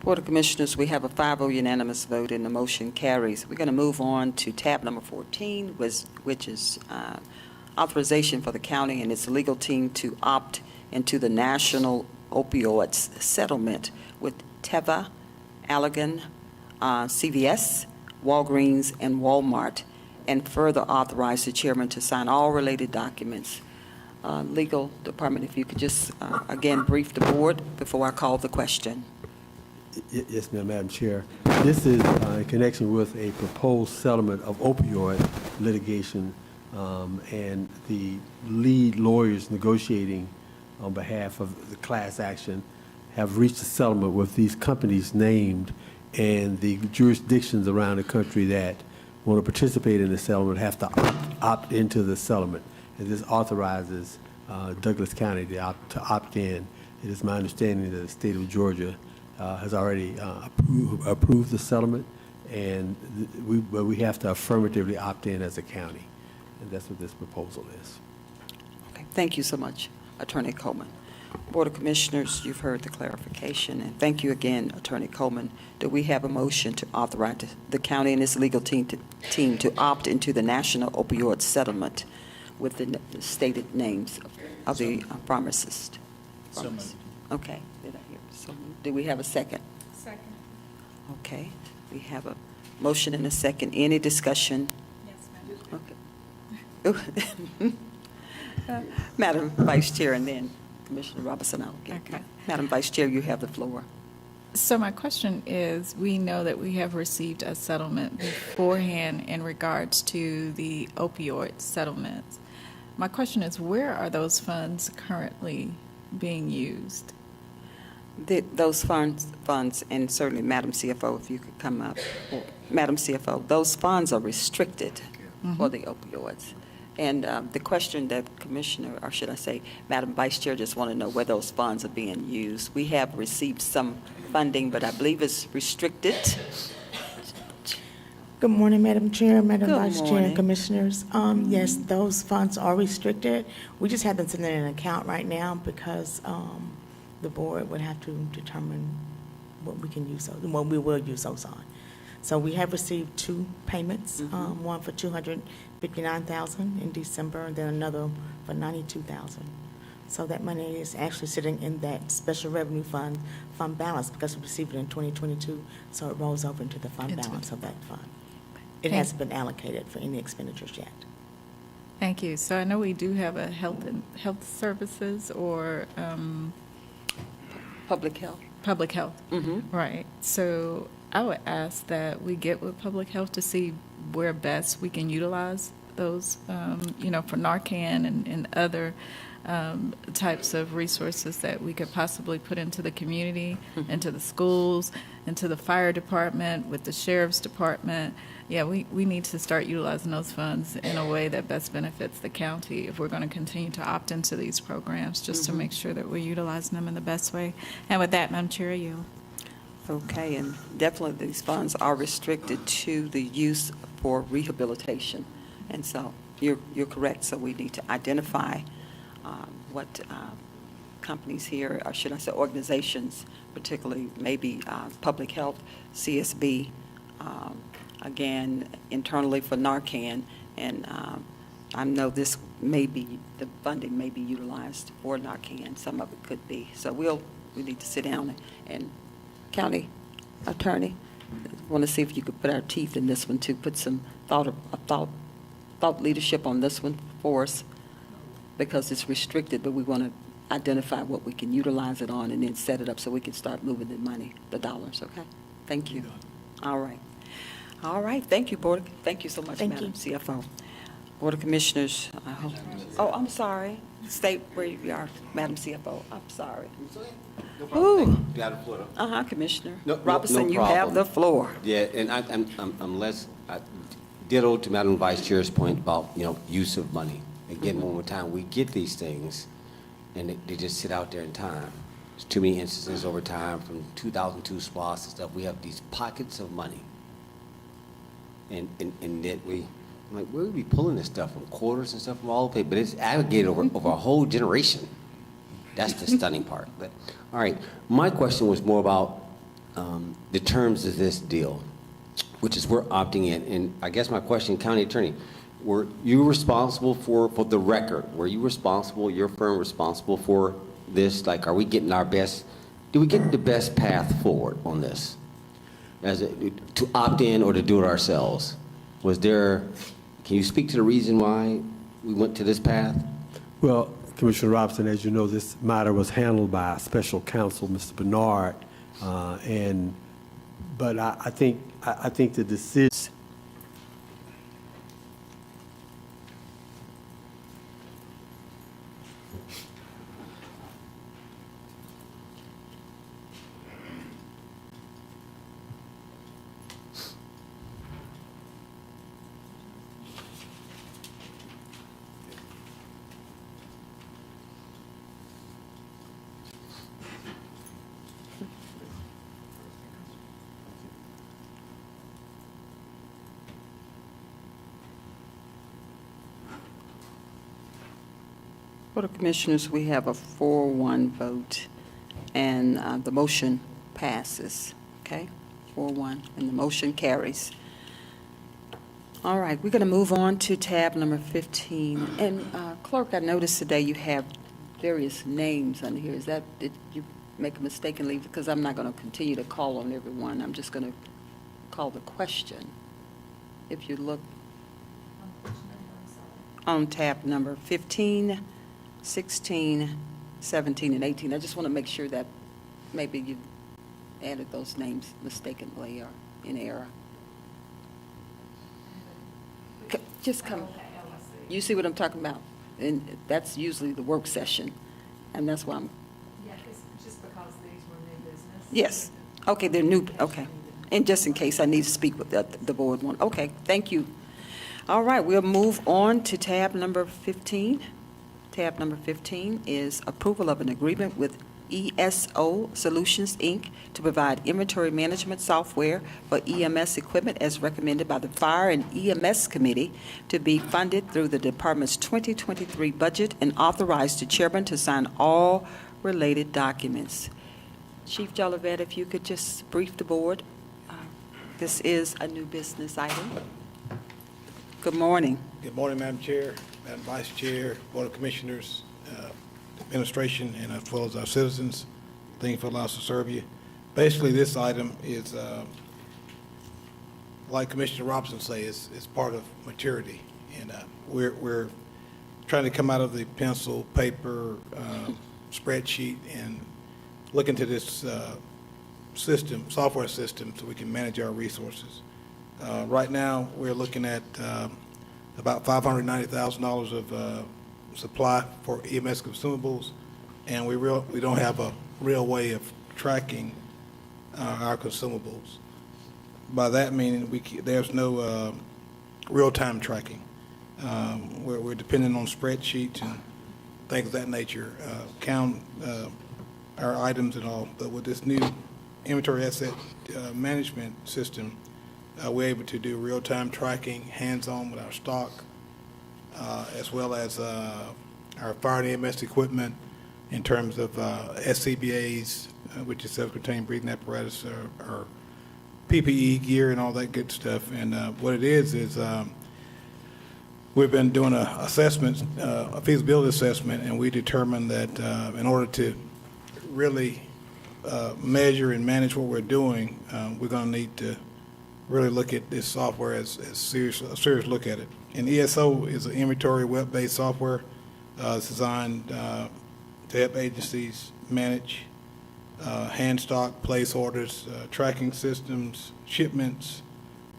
Board of Commissioners, we have a 5-0 unanimous vote and the motion carries. We're going to move on to tab number 14, which is authorization for the county and its legal team to opt into the national opioids settlement with Teva, Allergan, CVS, Walgreens, and Walmart, and further authorize the chairman to sign all related documents. Legal Department, if you could just, again, brief the board before I call the question. Yes, ma'am, Madam Chair. This is in connection with a proposed settlement of opioid litigation, and the lead lawyers negotiating on behalf of the class action have reached a settlement with these companies named, and the jurisdictions around the country that want to participate in the settlement have to opt into the settlement. And this authorizes Douglas County to opt in. It is my understanding that the state of Georgia has already approved the settlement, and we have to affirmatively opt in as a county, and that's what this proposal is. Okay, thank you so much, Attorney Coleman. Board of Commissioners, you've heard the clarification, and thank you again, Attorney Coleman. Do we have a motion to authorize the county and its legal team to opt into the national opioid settlement with the stated names of the pharmacist? So moved. Okay, did I hear? So moved. Do we have a second? Second. Okay, we have a motion and a second. Any discussion? Yes, ma'am. Okay. Madam Vice Chair, and then Commissioner Robinson, I'll get. Okay. Madam Vice Chair, you have the floor. So my question is, we know that we have received a settlement beforehand in regards to the opioid settlements. My question is, where are those funds currently being used? Those funds, and certainly Madam CFO, if you could come up. Madam CFO, those funds are restricted for the opioids. And the question that Commissioner, or should I say, Madam Vice Chair, just want to know where those funds are being used. We have received some funding, but I believe it's restricted. Good morning, Madam Chair, Madam Good Vice Chair, morning. and Commissioners. Yes, those funds are restricted. We just have them sitting in an account right now because the board would have to determine what we can use, what we will use those on. So we have received 2 payments, one for $259,000 in December, and then another for $92,000. So that money is actually sitting in that special revenue fund balance because we received it in 2022, so it rolls over into the fund balance of that fund. It hasn't been allocated for any expenditures yet. Thank you. So I know we do have a health services or Public health. public health. Right. So I would ask that we get with public health to see where best we can utilize those, for Narcan and other types of resources that we could possibly put into the community, into the schools, into the fire department, with the sheriff's department. Yeah, we need to start utilizing those funds in a way that best benefits the county if we're going to continue to opt into these programs, just to make sure that we're utilizing them in the best way. And with that, Madam Chair, I yield. Okay, and definitely these funds are restricted to the use for rehabilitation. And so you're correct, so we need to identify what companies here, or should I say organizations, particularly maybe public health, CSB, again, internally for Narcan, and I know this may be, the funding may be utilized for Narcan, some of it could be. So we need to sit down and county attorney, want to see if you could put our teeth in this one too, put some thought leadership on this one for us, because it's restricted, but we want to identify what we can utilize it on and then set it up so we can start moving the money, the dollars, okay? Thank you. All right. All right, thank you, Board. Thank you so much, Thank Madam you. CFO. Board of Commissioners, I hope. Oh, I'm sorry. State where you are, Madam CFO. I'm sorry. Ooh. You got the floor. Commissioner. No Robinson, you have problem. the floor. Yeah, and I'm less, ditto to Madam Vice Chair's point about, use of money. Again, one more time, we get these things, and they just sit out there in time. There's too many instances over time, from 2002 SPOS and stuff, we have these pockets of money. And that I'm like, where are we pulling this stuff from? Quarters and stuff from all over, but it's aggregated over a whole generation. That's the stunning part. But, all right, my question was more about the terms of this deal, which is we're opting in. And I guess my question, County Attorney, were you responsible for the record? Were you responsible, your firm responsible for this? Like, are we getting our best, do we get the best path forward on this? To opt in or to do it ourselves? Can you speak to the reason why we went to this path? Well, Commissioner Robinson, as you know, this matter was handled by special counsel, Mr. Bernard, but I think the decision. Board of Commissioners, we have a 4-1 vote, and the motion passes, okay? 4-1, and the motion carries. All right, we're going to move on to tab number 15. And Clerk, I noticed today you have various names under here. Did you make a mistake and leave? Because I'm not going to continue to call on everyone. I'm just going to call the question. If you look on tab number 15, 16, 17, and 18. I just want to make sure that maybe you added those names mistakenly or in error. Just come. You see what I'm talking about? And that's usually the work session, and that's why I'm. Yeah, it's just because these were new business. Yes. Okay, they're new. Okay. And just in case I need to speak with the board one. Okay, thank you. All right, we'll move on to tab number 15. Tab number 15 is approval of an agreement with ESO Solutions, Inc., to provide inventory management software for EMS equipment as recommended by the Fire and EMS Committee to be funded through the department's 2023 budget and authorize the chairman to sign all related documents. Chief Jolivet, if you could just brief the board. This is a new business item. Good morning. Good morning, Madam Chair, Madam Vice Chair, Board of Commissioners, administration, and as well as our citizens. Thank you for allowing us to serve you. Basically, this item is, like Commissioner Robinson says, it's part of maturity. And we're trying to come out of the pencil, paper, spreadsheet, and look into this software system, so we can manage our resources. Right now, we're looking at about $590,000 of supply for EMS consumables, and we don't have a real way of tracking our consumables. By that meaning, there's no real-time tracking. We're dependent on spreadsheets and things of that nature, count our items and all. But with this new inventory asset management system, we're able to do real-time tracking, hands-on with our stock, as well as our fire and EMS equipment in terms of SCBAs, which is self-contained breathing apparatus, or PPE gear and all that good stuff. And what it is we've been doing a feasibility assessment, and we determined that in order to really measure and manage what we're doing, we're going to need to really look at this software a serious look at it. And ESO is an inventory web-based software. It's designed to help agencies manage hand stock, place orders, tracking systems, shipments,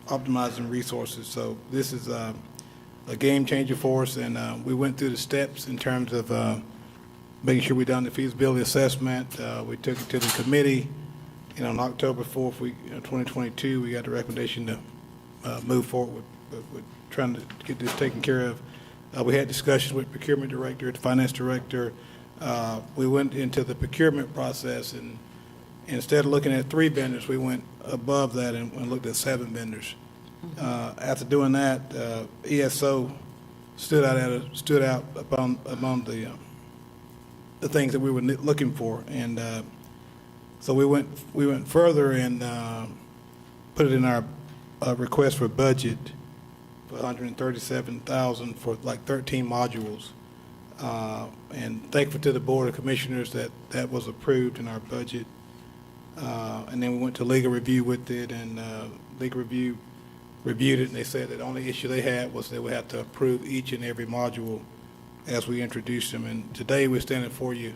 optimizing resources. So this is a game changer for us, and we went through the steps in terms of making sure we done the feasibility assessment. We took it to the committee. And on October 4th, 2022, we got the recommendation to move forward with trying to get this taken care of. We had discussions with procurement director, the finance director. We went into the procurement process, and instead of looking at 3 vendors, we went above that and looked at 7 vendors. After doing that, ESO stood out among the things that we were looking for, and so we went further and put it in our request for budget for $137,000 for like 13 modules. And thankful to the Board of Commissioners that was approved in our budget. And then we went to legal review with it, and legal review reviewed it, and they said that the only issue they had was they would have to approve each and every module as we introduced them. And today we're standing for you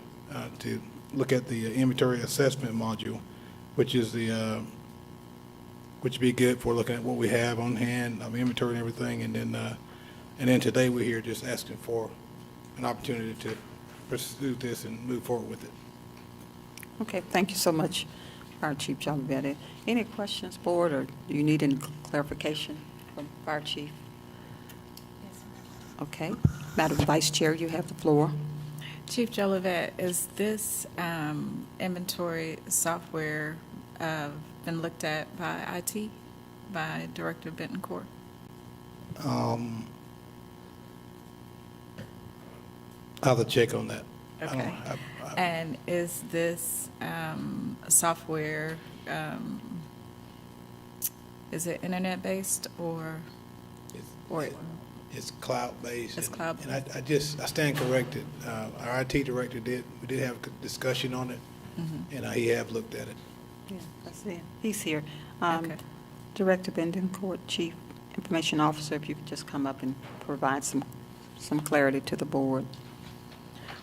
to look at the inventory assessment module, which is which would be good for looking at what we have on hand, inventory and everything. And then today we're here just asking for an opportunity to pursue this and move forward with it. Okay, thank you so much, Fire Chief Jolivet. Any questions, board, or do you need any clarification from Fire Chief? Okay. Madam Vice Chair, you have the floor. Chief Jolivet, is this inventory software been looked at by IT, by Director Bentoncourt? I'll have to check on that. Okay. And is this software, is it internet-based or? It's cloud-based. It's cloud-based. And I stand corrected. Our IT director we did have a discussion on it, and he have looked at it. Yeah, that's it. He's here. Okay. Director Bentoncourt, Chief Information Officer, if you could just come up and provide some clarity to the board.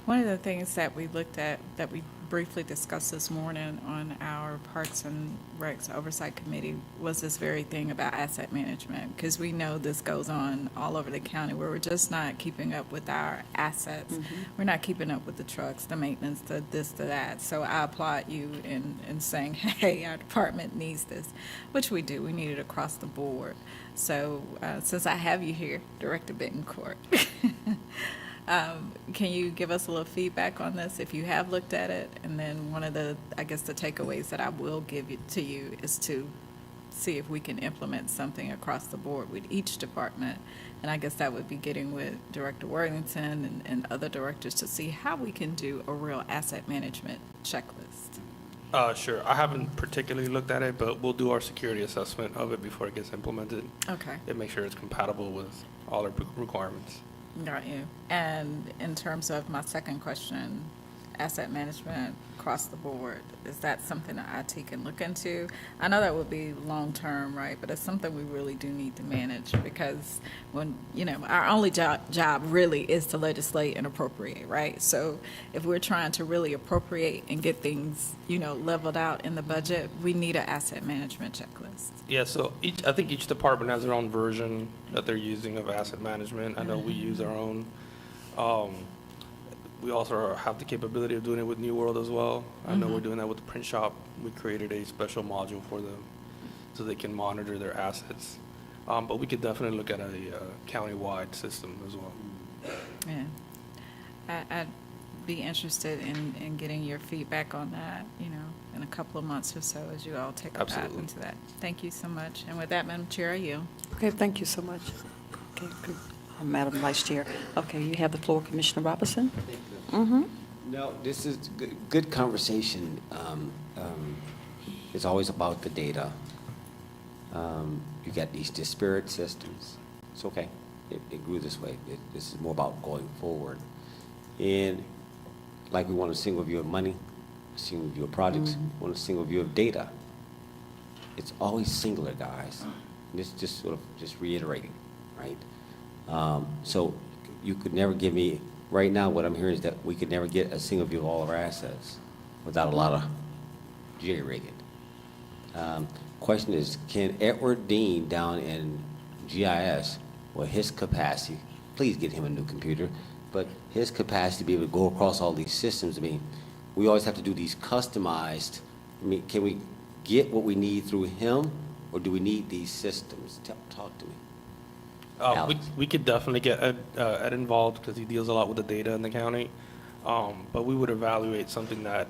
One of the things that we looked at, that we briefly discussed this morning on our Parks and Recs Oversight Committee, was this very thing about asset management, because we know this goes on all over the county where we're just not keeping up with our assets. We're not keeping up with the trucks, the maintenance, the this, the that. So I applaud you in saying, hey, our department needs this, which we do. We need it across the board. So since I have you here, Director Bentoncourt, Can you give us a little feedback on this if you have looked at it? And then one of the, I guess, the takeaways that I will give to you is to see if we can implement something across the board with each department. And I guess that would be getting with Director Worthington and other directors to see how we can do a real asset management checklist. Sure. I haven't particularly looked at it, but we'll do our security assessment of it before it gets implemented Okay. and make sure it's compatible with all our requirements. Got you. And in terms of my second question, asset management across the board, is that something that IT can look into? I know that would be long-term, right? But it's something we really do need to manage because when, our only job really is to legislate and appropriate, right? So if we're trying to really appropriate and get things, leveled out in the budget, we need an asset management checklist. Yeah, so I think each department has their own version that they're using of asset management. I know we use our own. We also have the capability of doing it with New World as well. I know we're doing that with the print shop. We created a special module for them so they can monitor their assets. But we could definitely look at a county-wide system as well. Yeah. I'd be interested in getting your feedback on that, in a couple of months or so as you all take a dive Absolutely. into that. Thank you so much. And with that, Madam Chair, I yield. Okay, thank you so much. Okay, good. Madam Vice Chair. Okay, you have the floor, Commissioner Robinson. Mm-hmm. No, this is good conversation. It's always about the data. You got these disparate systems. It's okay. It grew this way. This is more about going forward. And like we want a single view of money, a single view of projects, we want a single view of data. It's always singular, guys. And this just sort of just reiterating, right? So you could never give me, right now what I'm hearing is that we could never get a single view of all of our assets without a lot of jerry-rigging. Question is, can Edward Dean down in GIS, with his capacity, please get him a new computer, but his capacity to be able to go across all these systems, we always have to do these customized, can we get what we need through him, or do we need these systems? Talk to me. We could definitely get Ed involved because he deals a lot with the data in the county. But we would evaluate something that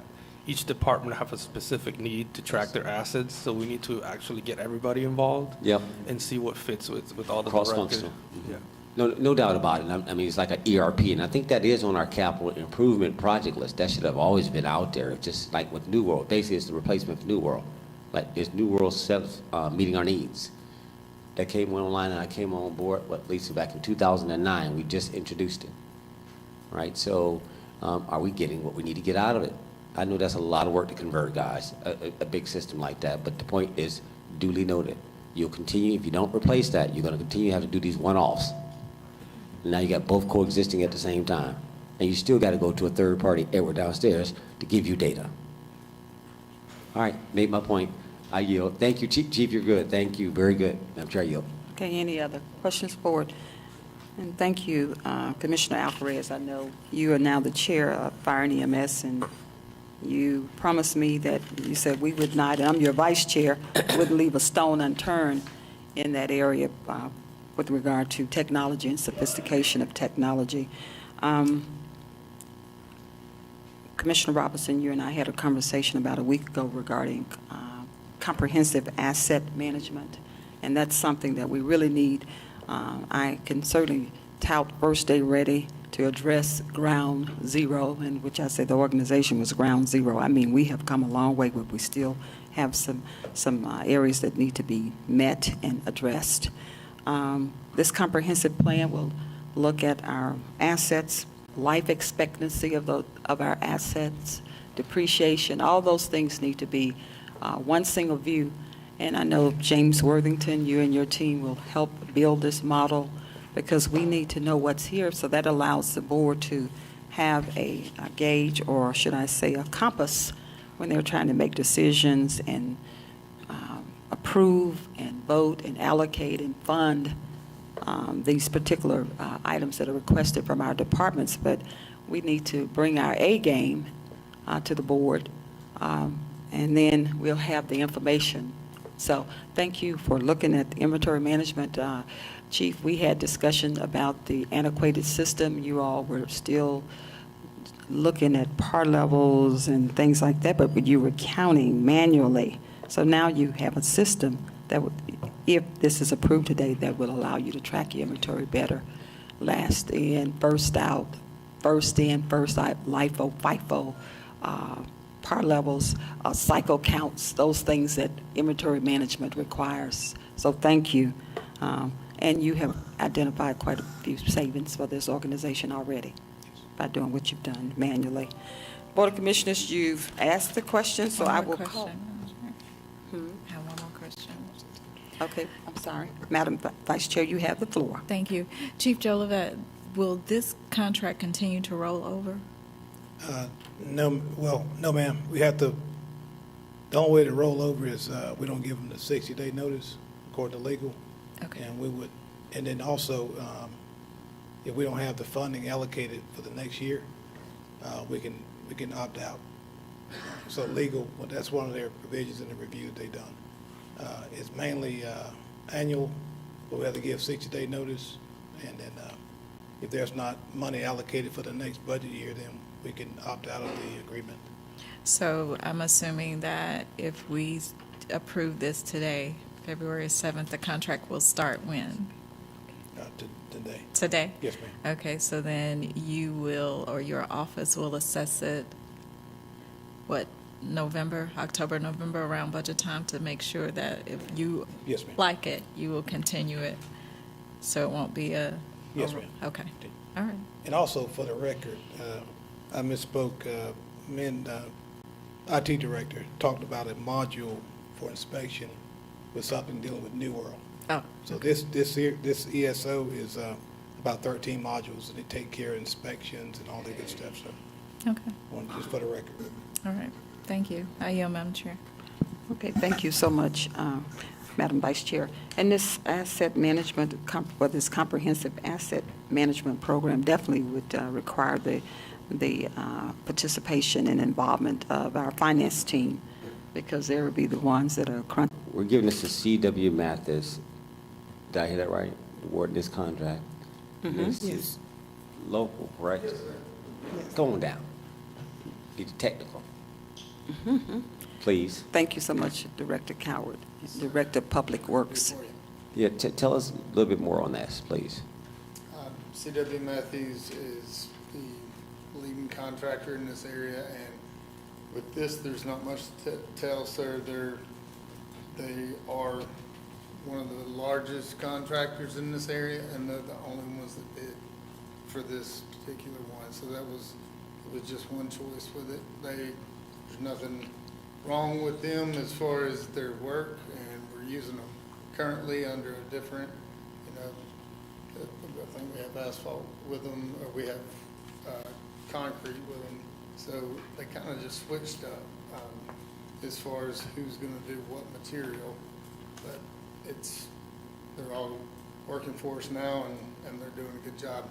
each department have a specific need to track their assets. So we need to actually get everybody involved. Yep. And see what fits with all the Cross-functional. Yeah. No doubt about it. It's like an ERP, and I think that is on our capital improvement project list. That should have always been out there, just like with New World. Basically, it's the replacement for New World. Like, is New World meeting our needs? That came online, and I came on board, Lisa, back in 2009. We just introduced it, right? So are we getting what we need to get out of it? I know that's a lot of work to convert, guys, a big system like that. But the point is duly noted. You'll continue, if you don't replace that, you're going to continue to have to do these one-offs. Now you got both coexisting at the same time. And you still got to go to a third party, Edward downstairs, to give you data. All right, made my point. I yield. Thank you, Chief, you're good. Thank you, very good. Madam Chair, I yield. Okay, any other questions, board? And thank you, Commissioner Alvarez. I know you are now the chair of Fire and EMS, and you promised me that you said we would not, and I'm your vice chair, wouldn't leave a stone unturned in that area with regard to technology and sophistication of technology. Commissioner Robinson, you and I had a conversation about a week ago regarding comprehensive asset management, and that's something that we really need. I can certainly tout First Day Ready to address ground zero, in which I said the organization was ground zero. We have come a long way, but we still have some areas that need to be met and addressed. This comprehensive plan will look at our assets, life expectancy of our assets, depreciation, all those things need to be one single view. And I know, James Worthington, you and your team will help build this model because we need to know what's here. So that allows the board to have a gauge, or should I say a compass, when they're trying to make decisions and approve and vote and allocate and fund these particular items that are requested from our departments. But we need to bring our A game to the board, and then we'll have the information So thank you for looking at the inventory management. Chief, we had discussion about the antiquated system. You all were still looking at par levels and things like that, but you were counting manually. So now you have a system that would, if this is approved today, that will allow you to track your inventory better. Last in, first out, first in, first out, LIFO, FIFO, par levels, cycle counts, those things that inventory management requires. So thank you. And you have identified quite a few savings for this organization already by doing what you've done manually. Board of Commissioners, you've asked the question, so I will call. I have one more question. Okay, I'm sorry. Madam Vice Chair, you have the floor. Thank you. Chief Jolivet, will this contract continue to roll over? No, well, no, ma'am. We have to, the only way to roll over is we don't give them the 60-day notice according to legal. Okay. And we would, and then also, if we don't have the funding allocated for the next year, we can opt out. So legal, well, that's one of their provisions in the review that they've done. It's mainly annual, but we have to give 60-day notice. And then if there's not money allocated for the next budget year, then we can opt out of the agreement. So I'm assuming that if we approve this today, February 7th, the contract will start when? Today. Today? Yes, ma'am. Okay, so then you will, or your office will assess it, what, October, November, around budget time to make sure that if you Yes, ma'am. like it, you will continue it, so it won't be a. Yes, ma'am. Okay, all right. And also, for the record, I misspoke. IT director talked about a module for inspection with something dealing with New World. Oh, So this ESO is about 13 modules, and they take care of inspections and all that good stuff. So, okay, just for the record. all right. Thank you. I yield, Madam Chair. Okay, thank you so much, Madam Vice Chair. And this asset management, this comprehensive asset management program definitely would require the participation and involvement of our finance team, because they would be the ones that are crunching. We're giving this to C.W. Mathis. Did I hear that right? Awarding this contract? This is local, correct? Yes, sir. Going down. Get the technical. Please. Thank you so much, Director Coward, Director of Public Works. Yeah, tell us a little bit more on this, please. C.W. Matthews is the leading contractor in this area, and with this, there's not much to tell, sir. They are one of the largest contractors in this area, and they're the only ones that bid for this particular one. So it was just one choice with it. There's nothing wrong with them as far as their work, and we're using them currently under a different, I think we have asphalt with them, or we have concrete with them. So they kind of just switched up as far as who's going to do what material. But they're all working for us now, and they're doing a good job.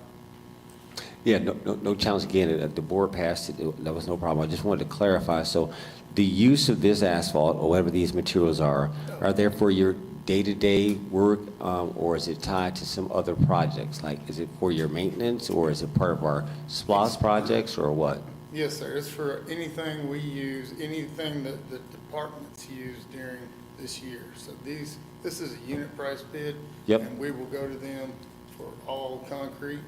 Yeah, no challenge again. The board passed it. There was no problem. I just wanted to clarify. So the use of this asphalt or whatever these materials are there for your day-to-day work, or is it tied to some other projects? Like, is it for your maintenance, or is it part of our SPOS projects, or what? Yes, sir. It's for anything we use, anything that the departments use during this year. So this is a unit price bid. Yep. And we will go to them for all concrete,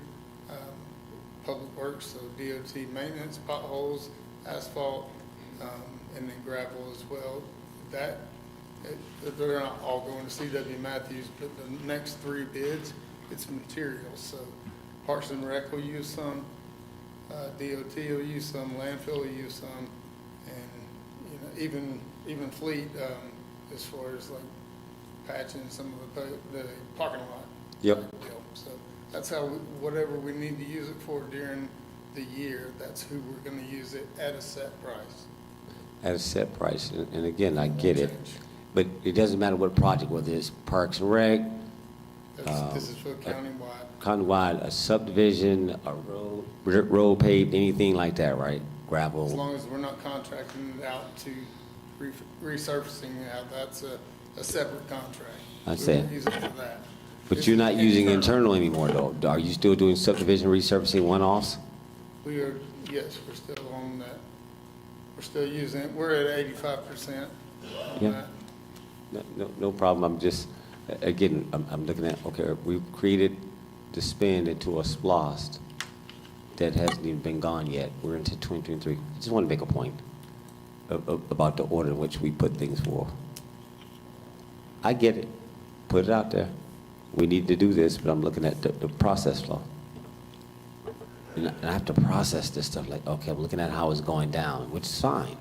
public works, so DOT maintenance, potholes, asphalt, and then gravel as well. They're not all going to C.W. Matthews, but the next three bids, it's materials. So Parks and Rec will use some, DOT will use some, landfill will use some, and even fleet as far as like patching some of the parking lot. Yep. Deal. So that's how whatever we need to use it for during the year, that's who we're going to use it at a set price. At a set price, and again, I get it, but it doesn't matter what project, whether it's Parks and Rec. This is for countywide. Countywide, a subdivision, a road paved, anything like that, right? Gravel. As long as we're not contracting it out to resurfacing it out, that's a separate contract. I see. We use it for that. But This you're is not using internal. internal anymore, though. Are you still doing subdivision resurfacing one-offs? We are, yes, we're still on that. We're still using it. We're at 85% on Yeah. that. No problem. I'm just, again, I'm looking at, okay, we've created the spend into a SPOS that hasn't even been gone yet. We're into 2023. I just want to make a point about the order in which we put things forth. I get it. Put it out there. We need to do this, but I'm looking at the process flow. And I have to process this stuff like, okay, I'm looking at how it's going down, which is fine.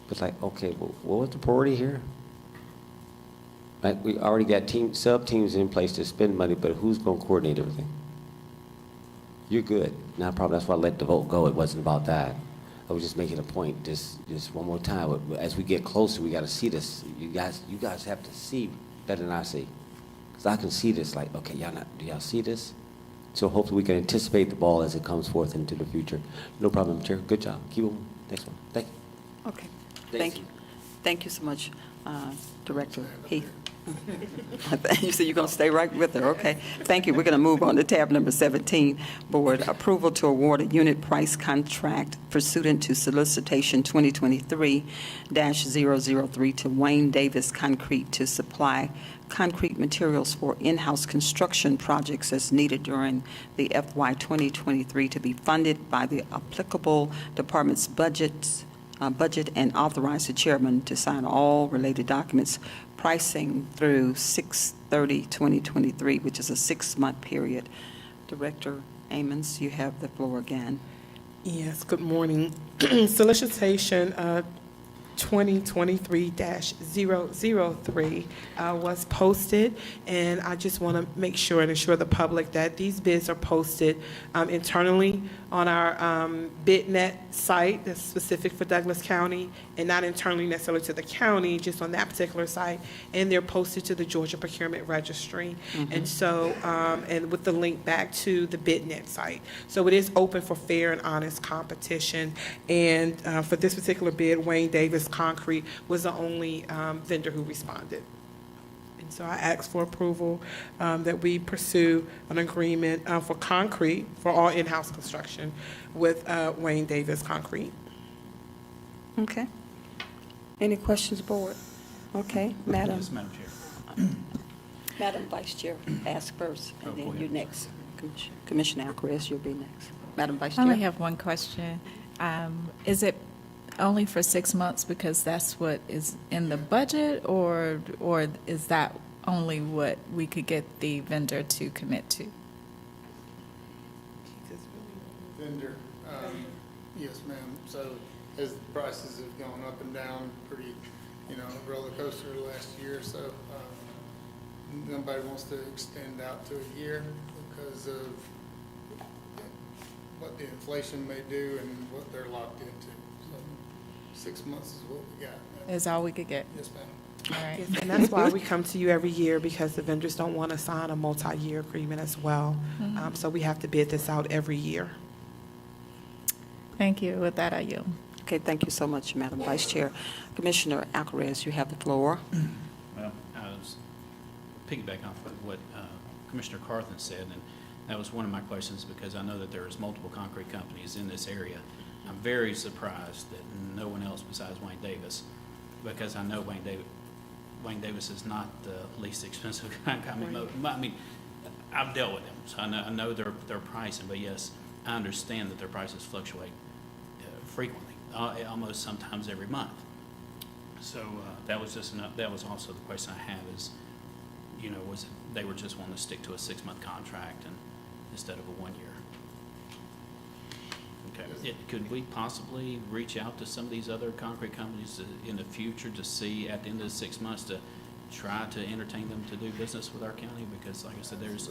But like, okay, well, what was the priority here? Like, we already got sub-teams in place to spend money, but who's going to coordinate everything? You're good. Not a problem. That's why I let the vote go. It wasn't about that. I was just making a point, just one more time. As we get closer, we got to see this. You guys have to see better than I see. Because I can see this like, okay, do y'all see this? So hopefully we can anticipate the ball as it comes forth into the future. No problem, Chair. Good job. Keep it moving. Next one. Thank you. Okay, thank you. Thank you so much, Director Heath. You said you're going to stay right with her, okay. Thank you. We're going to move on to tab number 17, Board Approval to Award a Unit Price Contract pursuant to Solicitation 2023-003 to Wayne Davis Concrete to supply concrete materials for in-house construction projects as needed during the FY 2023 to be funded by the applicable department's budget and authorize the chairman to sign all related documents pricing through 6/30/2023, which is a 6-month period. Director Amons, you have the floor again. Yes, good morning. Solicitation 2023-003 was posted, and I just want to make sure and assure the public that these bids are posted internally on our BidNet site that's specific for Douglas County, and not internally necessarily to the county, just on that particular site, and they're posted to the Georgia Procurement Registry, and so, and with the link back to the BidNet site. So it is open for fair and honest competition, and for this particular bid, Wayne Davis Concrete was the only vendor who responded. And so I ask for approval that we pursue an agreement for concrete for all in-house construction with Wayne Davis Concrete. Okay. Any questions, Board? Okay, Madam. Yes, Madam Chair. Madam Vice Chair, ask first, Oh, and go then ahead. you're next. Commissioner Alcaraz, you'll be next. Madam Vice I only Chair. have one question. Is it only for 6 months because that's what is in the budget, or is that only what we could get the vendor to commit to? Vendor, yes, ma'am. So as the prices have gone up and down, pretty, roller coaster last year, so nobody wants to extend out to a year because of what the inflation may do and what they're locked into. So 6 months is what we got. Is all we could get? Yes, ma'am. All right. Yes, and that's why we come to you every year, because the vendors don't want to sign a multi-year agreement as well. So we have to bid this out every year. Thank you. With that, I yield. Okay, thank you so much, Madam Vice Chair. Commissioner Alcaraz, you have the floor. Well, I was piggyback off of what Commissioner Carthen said, and that was one of my questions because I know that there's multiple concrete companies in this area. I'm very surprised that no one else besides Wayne Davis, because I know Wayne Davis is not the least expensive. I mean, I've dealt with them, so I know their pricing, but yes, I understand that their prices fluctuate frequently, almost sometimes every month. So that was also the question I had is, was it, they were just wanting to stick to a 6-month contract and instead of a 1 year. Okay. Could we possibly reach out to some of these other concrete companies in the future to see at the end of the 6 months to try to entertain them to do business with our county? Because like I said, there's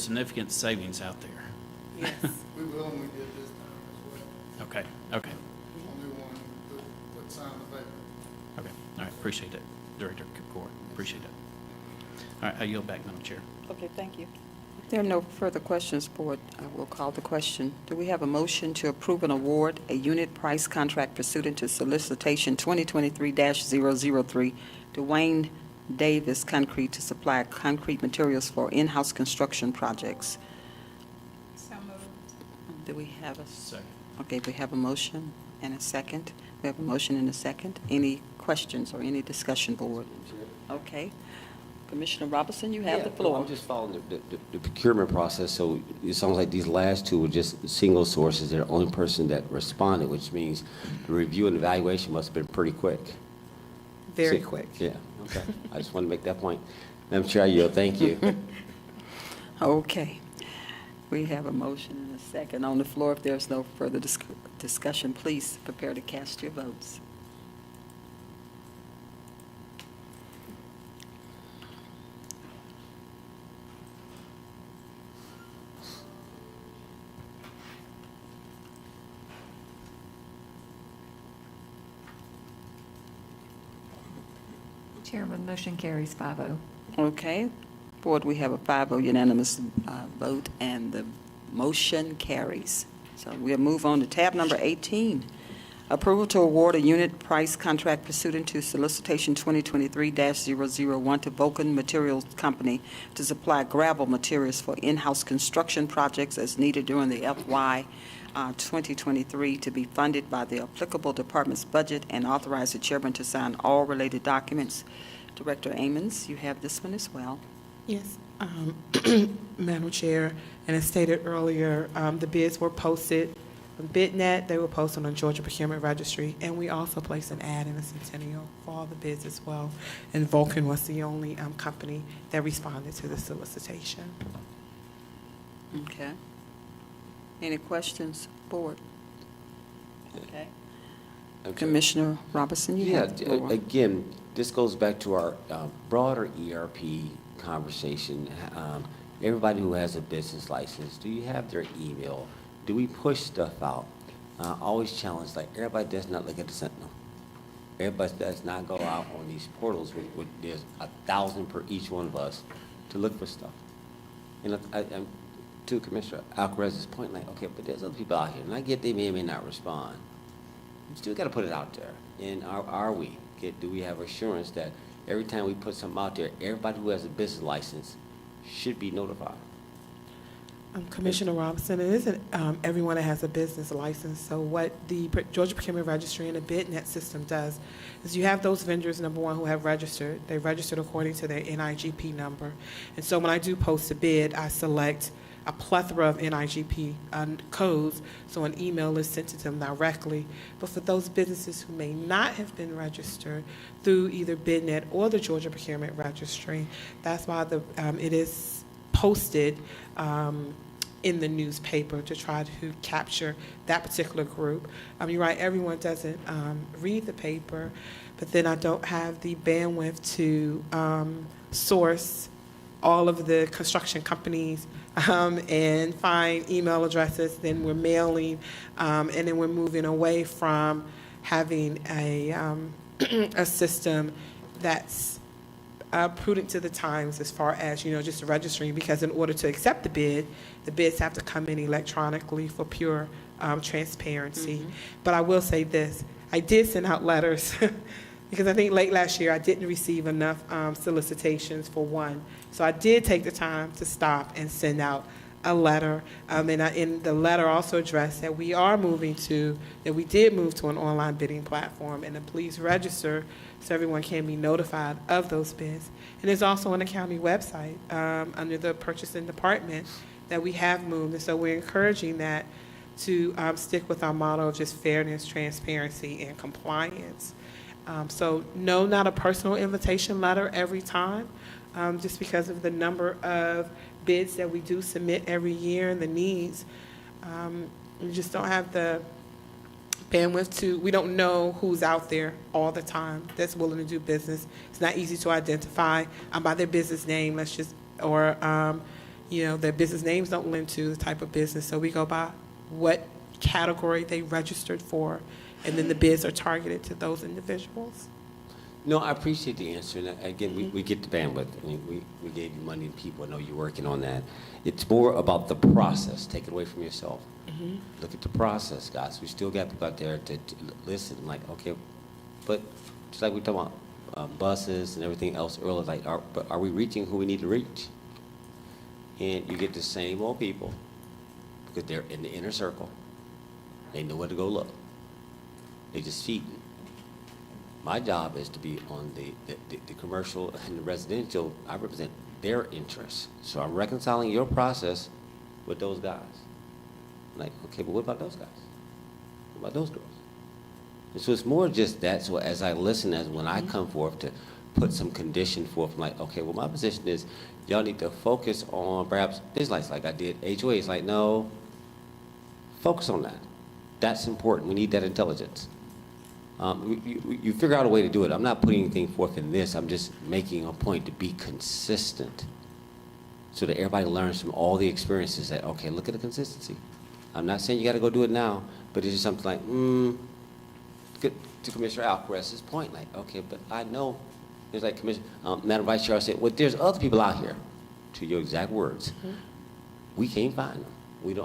significant savings out there. Yes, we will, and we did this time as well. Okay. Only one that signed the paper. Okay. All right. Appreciate that, Director Court. Appreciate that. All right. I yield back, Madam Chair. Okay, thank you. If there are no further questions, Board, I will call the question. Do we have a motion to approve and award a unit price contract pursuant to solicitation 2023-003 to Wayne Davis Concrete to supply concrete materials for in-house construction projects? So moved. Do we have a? Second. Okay, we have a motion and a second. We have a motion and a second. Any questions or any discussion, Board? Okay. Commissioner Robinson, you have Yeah, the no, floor. I'm just following the procurement process, so it sounds like these last two were just single sources. They're the only person that responded, which means the review and evaluation must have been pretty quick. Very See- quick. Yeah, okay. I just want to make that point. Madam Chair, I yield. Thank you. Okay. We have a motion and a second on the floor. If there's no further discussion, please prepare to cast your votes. Chairman, motion carries 5-0. Okay. Board, we have a 5-0 unanimous vote, and the motion carries. So we'll move on to tab number 18. Approval to award a unit price contract pursuant to solicitation 2023-001 to Vulcan Materials Company to supply gravel materials for in-house construction projects as needed during the FY 2023 to be funded by the applicable department's budget and authorize the chairman to sign all related documents. Director Amons, you have this one as well. Yes, Madam Chair, and as stated earlier, the bids were posted on BidNet, they were posted on Georgia Procurement Registry, and we also placed an ad in the Centennial for all the bids as well. And Vulcan was the only company that responded to the solicitation. Okay. Any questions, Board? Okay. Okay. Commissioner Robinson, you Yeah, have the floor. again, this goes back to our broader ERP conversation. Everybody who has a business license, do you have their email? Do we push stuff out? Always challenge, like, everybody does not look at the Sentinel. Everybody does not go out on these portals with there's 1,000 per each one of us to look for stuff. You know, I'm to Commissioner Alcaraz's point, like, okay, but there's other people out here, and I get they may or may not respond. You still got to put it out there. And are we? Do we have assurance that every time we put something out there, everybody who has a business license should be notified? Commissioner Robinson, it isn't everyone that has a business license. So what the Georgia Procurement Registry and the BidNet system does is you have those vendors, number one, who have registered. They registered according to their NIGP number. And so when I do post a bid, I select a plethora of NIGP codes, so an email is sent to them directly. But for those businesses who may not have been registered through either BidNet or the Georgia Procurement Registry, that's why it is posted in the newspaper to try to capture that particular group. You're right, everyone doesn't read the paper, but then I don't have the bandwidth to source all of the construction companies and find email addresses. Then we're mailing, and then we're moving away from having a system that's prudent to the times as far as, just registering, because in order to accept the bids have to come in electronically for pure transparency. Mm-hmm. But I will say this, I did send out letters because I think late last year I didn't receive enough solicitations for one. So I did take the time to stop and send out a letter. And the letter also addressed that we did move to an online bidding platform, and to please register so everyone can be notified of those bids. And it's also on the county website under the purchasing department that we have moved. And so we're encouraging that to stick with our motto of just fairness, transparency, and compliance. So no, not a personal invitation letter every time, just because of the number of bids that we do submit every year and the needs. We just don't have the bandwidth we don't know who's out there all the time that's willing to do business. It's not easy to identify by their business name, or their business names don't lend to the type of business. So we go by what category they registered for, and then the bids are targeted to those individuals. No, I appreciate the answer, and again, we get the bandwidth. I mean, we gave you money and people, I know you're working on that. It's more about the process, take it away from yourself. Look at the process, guys. We still got people out there to listen, like, okay, but just like we talk about buses and everything else earlier, like, but are we reaching who we need to reach? And you get the same old people, because they're in the inner circle. They know where to go look. They just feeding. My job is to be on the commercial and the residential. I represent their interests. So I'm reconciling your process with those guys. Like, okay, but what about those guys? What about those girls? And so it's more just that. So as I listen, as when I come forth to put some condition forth, I'm like, okay, well, my position is y'all need to focus on perhaps business lights like I did HOA. It's like, no, focus on that. That's important. We need that intelligence. You figure out a way to do it. I'm not putting anything forth in this. I'm just making a point to be consistent so that everybody learns from all the experiences that, okay, look at the consistency. I'm not saying you got to go do it now, but it's just something like, to Commissioner Alcaraz's point, like, okay, but I know, it's like Madam Vice Chair said, well, there's other people out here, to your exact words. We can't find them.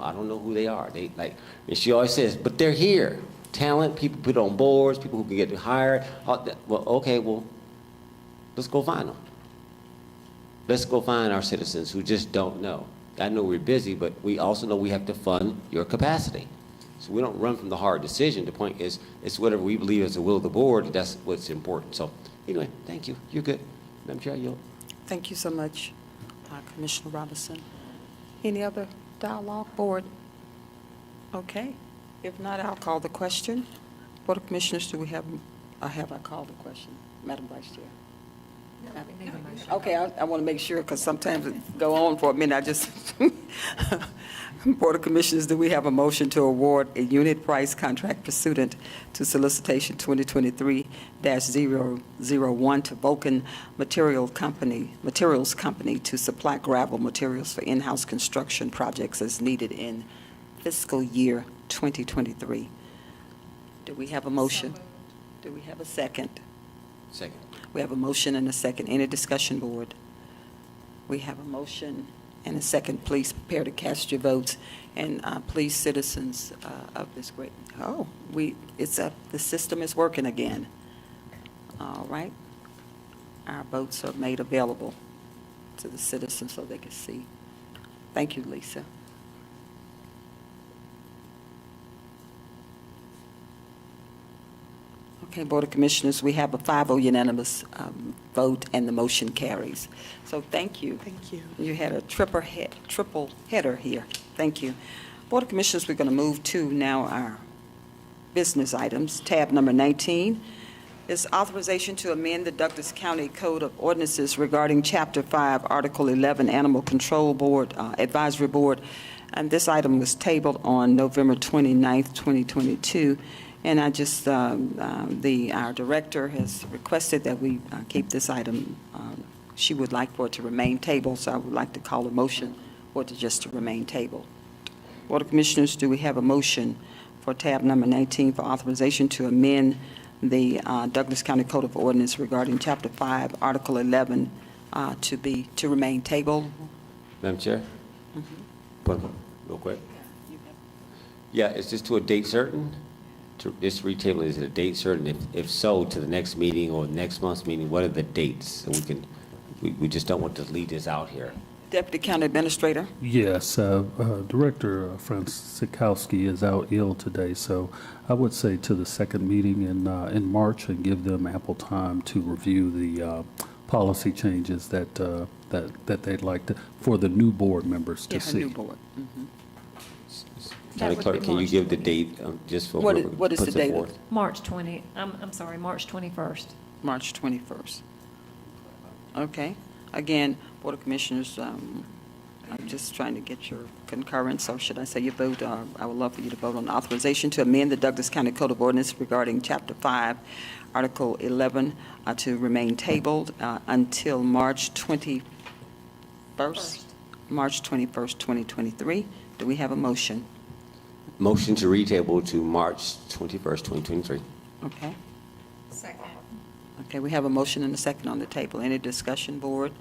I don't know who they are. They like, and she always says, but they're here. Talent, people put on boards, people who can get hired. Well, okay, well, let's go find them. Let's go find our citizens who just don't know. I know we're busy, but we also know we have to fund your capacity. So we don't run from the hard decision. The point is, it's whatever we believe is the will of the board, that's what's important. So anyway, thank you. You're good. Madam Chair, you'll. Thank you so much, Commissioner Robinson. Any other dialogue, board? Okay. If not, I'll call the question. Board of Commissioners, do we have I called the question? Madam Vice Chair. Okay, I want to make sure, because sometimes it go on for a minute. I just, Board of Commissioners, do we have a motion to award a unit price contract pursuant to solicitation 2023-001 to Vulcan Materials Company to supply gravel materials for in-house construction projects as needed in fiscal year 2023? Do we have a motion? Do we have a second? Second. We have a motion and a second. Any discussion, board? We have a motion and a second. Please prepare to cast your votes. And please, citizens of this great, it's up. The system is working again. All right. Our votes are made available to the citizens so they can see. Thank you, Lisa. Okay, Board of Commissioners, we have a 5-0 unanimous vote, and the motion carries. So thank you. Thank you. You had a triple header here. Thank you. Board of Commissioners, we're going to move to now our business items. Tab number 19 is authorization to amend the Douglas County Code of Ordinances regarding Chapter 5, Article 11, Animal Control Board, Advisory Board. And this item was tabled on November 29th, 2022. And I just, our director has requested that we keep this item. She would like for it to remain tabled, so I would like to call a motion for it to remain tabled. Board of Commissioners, do we have a motion for tab number 19 for authorization to amend the Douglas County Code of Ordinance regarding Chapter 5, Article 11, to remain tabled? Madam Chair? Real quick. Yeah, it's just to a date certain. This retable, is it a date certain? If so, to the next meeting or next month's meeting, what are the dates? So we just don't want to leave this out here. Deputy County Administrator? Yes, Director Francis is out ill today, so I would say to the second meeting in March and give them ample time to review the policy changes that they'd like to, for the new board members to see. New board. Mm-hmm. County Clerk, can you give the date just for what is the date? March 21st. March 21st. Okay. Again, Board of Commissioners, I'm just trying to get your concurrence, or should I say your vote? I would love for you to vote on authorization to amend the Douglas County Code of Ordinance regarding Chapter 5, Article 11, to remain tabled until March 21st, March 21st, 2023. Do we have a motion? Motion to retable to March 21st, 2023. Okay. Second. Okay, we have a motion and a second on the table. Any discussion, board?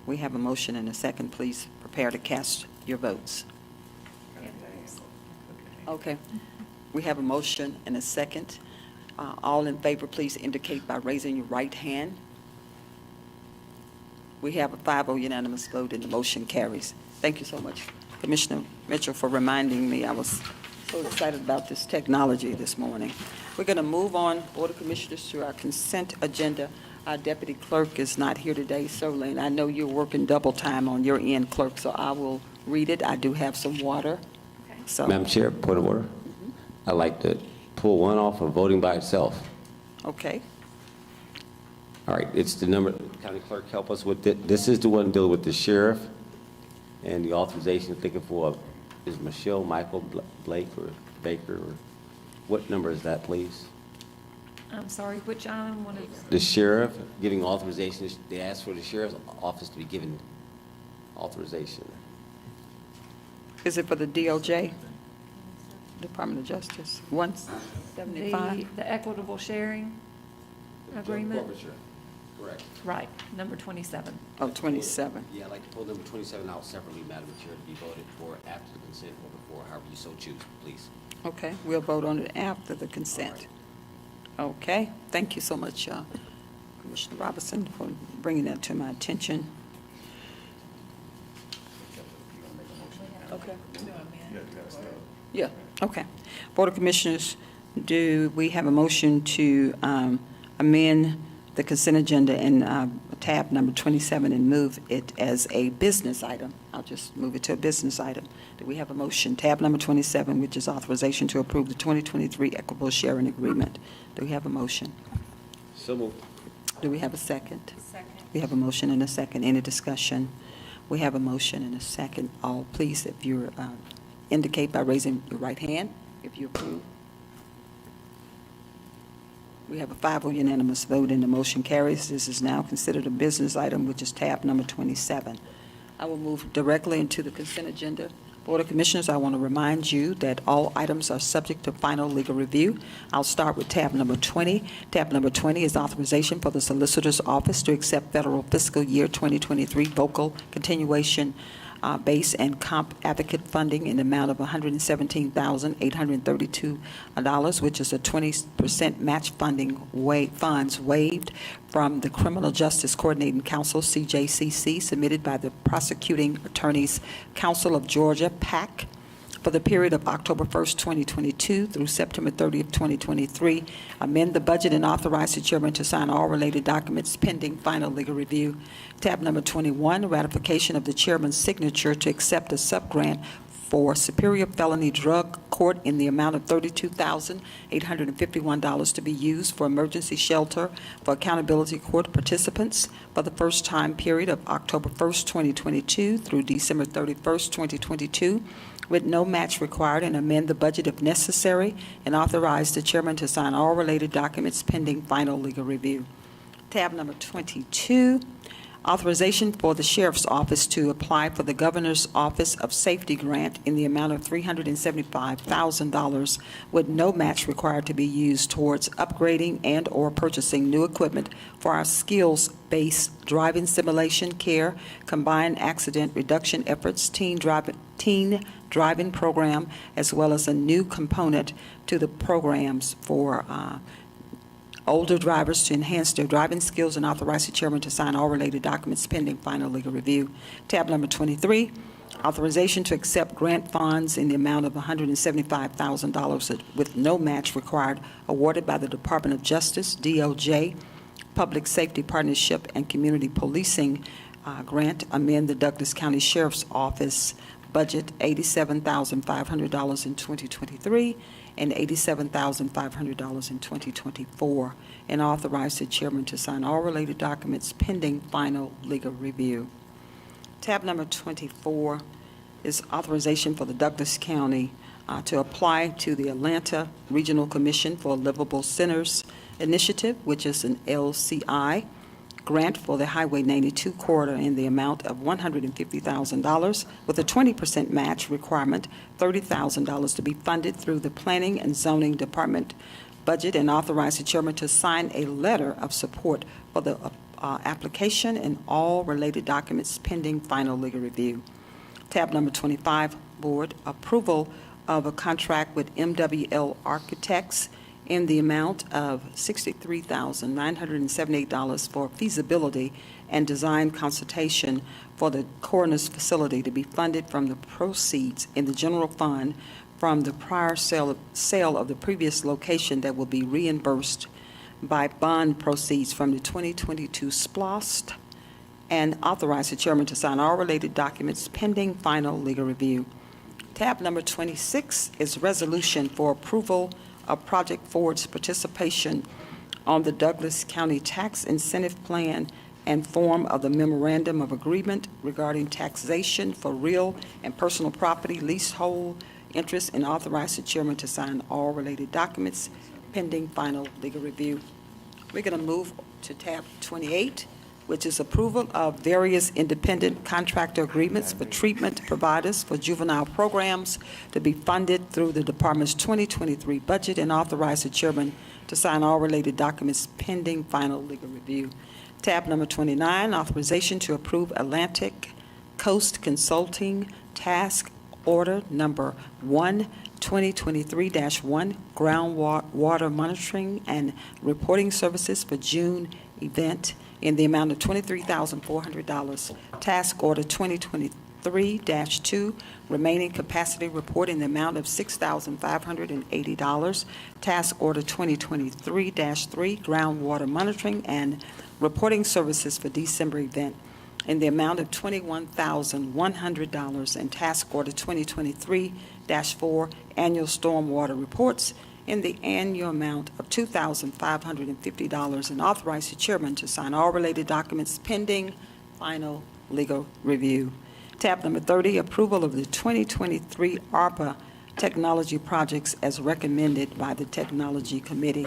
We have a motion and a second. Please prepare to cast your votes. Okay, we have a motion and a second. All in favor, please indicate by raising your right hand. We have a 5-0 unanimous vote and the motion carries. Thank you so much, Commissioner Mitchell, for reminding me. I was so excited about this technology this morning. We're going to move on, Board of Commissioners, to our consent agenda. Our deputy clerk is not here today, Solane. I know you're working double time on your end, clerk, so I will read it. I do have some water. So, Madam Chair, point of order. I'd like to pull one off of voting by itself. okay. All right, it's the number, county clerk, help us with it. This is the one dealing with the sheriff and the authorization thinking for, is Michelle Michael Blake or Baker, or what number is that, please? I'm sorry, which item? What is? The sheriff giving authorization, they asked for the sheriff's office to be given authorization. Is it for the DOJ? Department of Justice, 175? The equitable sharing agreement? Correct. Right, number 27. Oh, 27. Yeah, I'd like to pull number 27 out separately, Madam Chair, to be voted for after the consent or before, however you so choose, please. Okay, we'll vote on it after the consent. Okay, thank you so much, Commissioner Robinson, for bringing that to my attention. Okay. Yeah, okay. Board of Commissioners, do we have a motion to amend the consent agenda in tab number 27 and move it as a business item? I'll just move it to a business item. Do we have a motion? Tab number 27, which is authorization to approve the 2023 Equitable Sharing Agreement. Do we have a motion? So moved. Do we have a second? Second. We have a motion and a second. Any discussion? We have a motion and a second. All, please, if you're, indicate by raising your right hand if you approve. We have a 5-0 unanimous vote and the motion carries. This is now considered a business item, which is tab number 27. I will move directly into the consent agenda. Board of Commissioners, I want to remind you that all items are subject to final legal review. I'll start with tab number 20. Tab number 20 is authorization for the Solicitor's Office to accept federal fiscal year 2023 vocal continuation base and comp advocate funding in the amount of $117,832, which is a 20% match funding funds waived from the Criminal Justice Coordinating Council, CJCC, submitted by the Prosecuting Attorneys Council of Georgia, PAC, for the period of October 1st, 2022 through September 30th, 2023. Amend the budget and authorize the chairman to sign all related documents pending final legal review. Tab number 21, ratification of the chairman's signature to accept a subgrant for Superior Felony Drug Court in the amount of $32,851 to be used for emergency shelter for accountability court participants for the first time period of October 1st, 2022 through December 31st, 2022. With no match required, and amend the budget if necessary, and authorize the chairman to sign all related documents pending final legal review. Tab number 22, authorization for the Sheriff's Office to apply for the Governor's Office of Safety Grant in the amount of $375,000 with no match required to be used towards upgrading and/or purchasing new equipment for our skills-based driving simulation care, combined accident reduction efforts, teen driving program, as well as a new component to the programs for older drivers to enhance their driving skills, and authorize the chairman to sign all related documents pending final legal review. Tab number 23, authorization to accept grant funds in the amount of $175,000 with no match required, awarded by the Department of Justice, DOJ, Public Safety Partnership and Community Policing grant. Amend the Douglas County Sheriff's Office budget $87,500 in 2023 and $87,500 in 2024, and authorize the chairman to sign all related documents pending final legal review. Tab number 24 is authorization for the Douglas County to apply to the Atlanta Regional Commission for Livable Centers Initiative, which is an LCI grant for the Highway 92 corridor in the amount of $150,000 with a 20% match requirement, $30,000 to be funded through the Planning and Zoning Department budget and authorize the chairman to sign a letter of support for the application and all related documents pending final legal review. Tab number 25, board approval of a contract with MWL Architects in the amount of $63,978 for feasibility and design consultation for the coroner's facility to be funded from the proceeds in the general fund from the prior sale of the previous location that will be reimbursed by bond proceeds from the 2022 SPLOST, and authorize the chairman to sign all related documents pending final legal review. Tab number 26 is resolution for approval of Project Forward's participation on the Douglas County Tax Incentive Plan and form of the memorandum of agreement regarding taxation for real and personal property leasehold interest, and authorize the chairman to sign all related documents pending final legal review. We're going to move to tab 28, which is approval of various independent contractor agreements for treatment providers for juvenile programs to be funded through the department's 2023 budget, and authorize the chairman to sign all related documents pending final legal review. Tab number 29, authorization to approve Atlantic Coast Consulting Task Order number 1, 2023-1, groundwater monitoring and reporting services for June event in the amount of $23,400. Task Order 2023-2, remaining capacity report in the amount of $6,580. Task Order 2023-3, groundwater monitoring and reporting services for December event in the amount of $21,100, and Task Order 2023-4, annual stormwater reports in the annual amount of $2,550, and authorize the chairman to sign all related documents pending final legal review. Tab number 30, approval of the 2023 ARPA technology projects as recommended by the Technology Committee.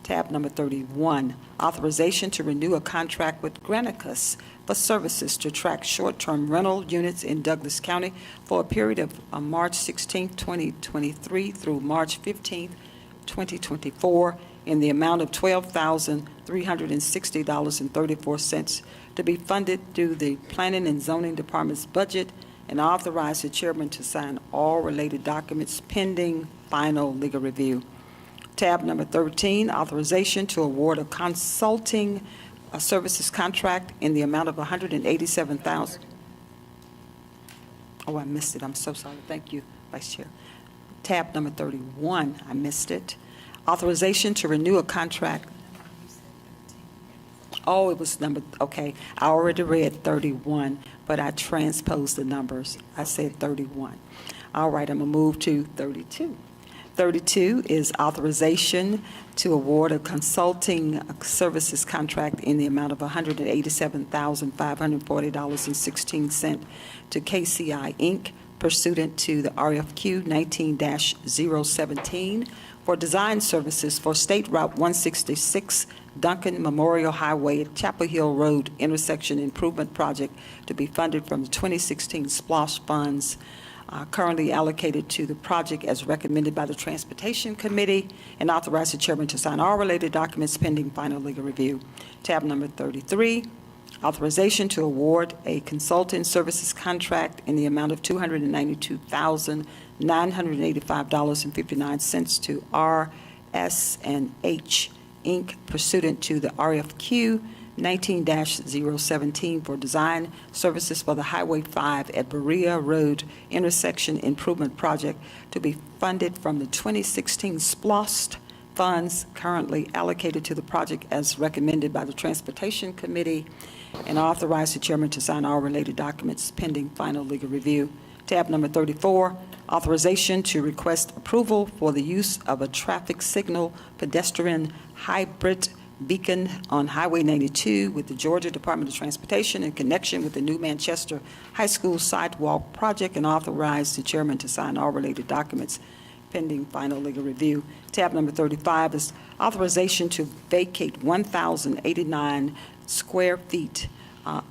Tab number 31, authorization to renew a contract with Granicus for services to track short-term rental units in Douglas County for a period of March 16, 2023 through March 15, 2024 in the amount of $12,360.34 to be funded through the Planning and Zoning Department's budget, and authorize the chairman to sign all related documents pending final legal review. Tab number 13, authorization to award a consulting services contract in the amount of $187,000. Oh, I missed it. I'm so sorry. Thank you, Vice Chair. Tab number 31, I missed it. Authorization to renew a contract. Oh, it was number, okay. I already read 31, but I transposed the numbers. I said 31. All right, I'm going to move to 32. 32 is authorization to award a consulting services contract in the amount of $187,540.16 to KCI Inc. pursuant to the RFQ 19-017 for design services for State Route 166 Duncan Memorial Highway at Chapel Hill Road intersection improvement project to be funded from the 2016 SPLOST funds currently allocated to the project as recommended by the Transportation Committee, and authorize the chairman to sign all related documents pending final legal review. Tab number 33, authorization to award a consulting services contract in the amount of $292,985.59 to RS&H Inc. pursuant to the RFQ 19-017 for design services for the Highway 5 at Berea Road intersection improvement project to be funded from the 2016 SPLOST funds currently allocated to the project as recommended by the Transportation Committee, and authorize the chairman to sign all related documents pending final legal review. Tab number 34, authorization to request approval for the use of a traffic signal pedestrian hybrid beacon on Highway 92 with the Georgia Department of Transportation in connection with the New Manchester High School sidewalk project, and authorize the chairman to sign all related documents pending final legal review. Tab number 35 is authorization to vacate 1,089 square feet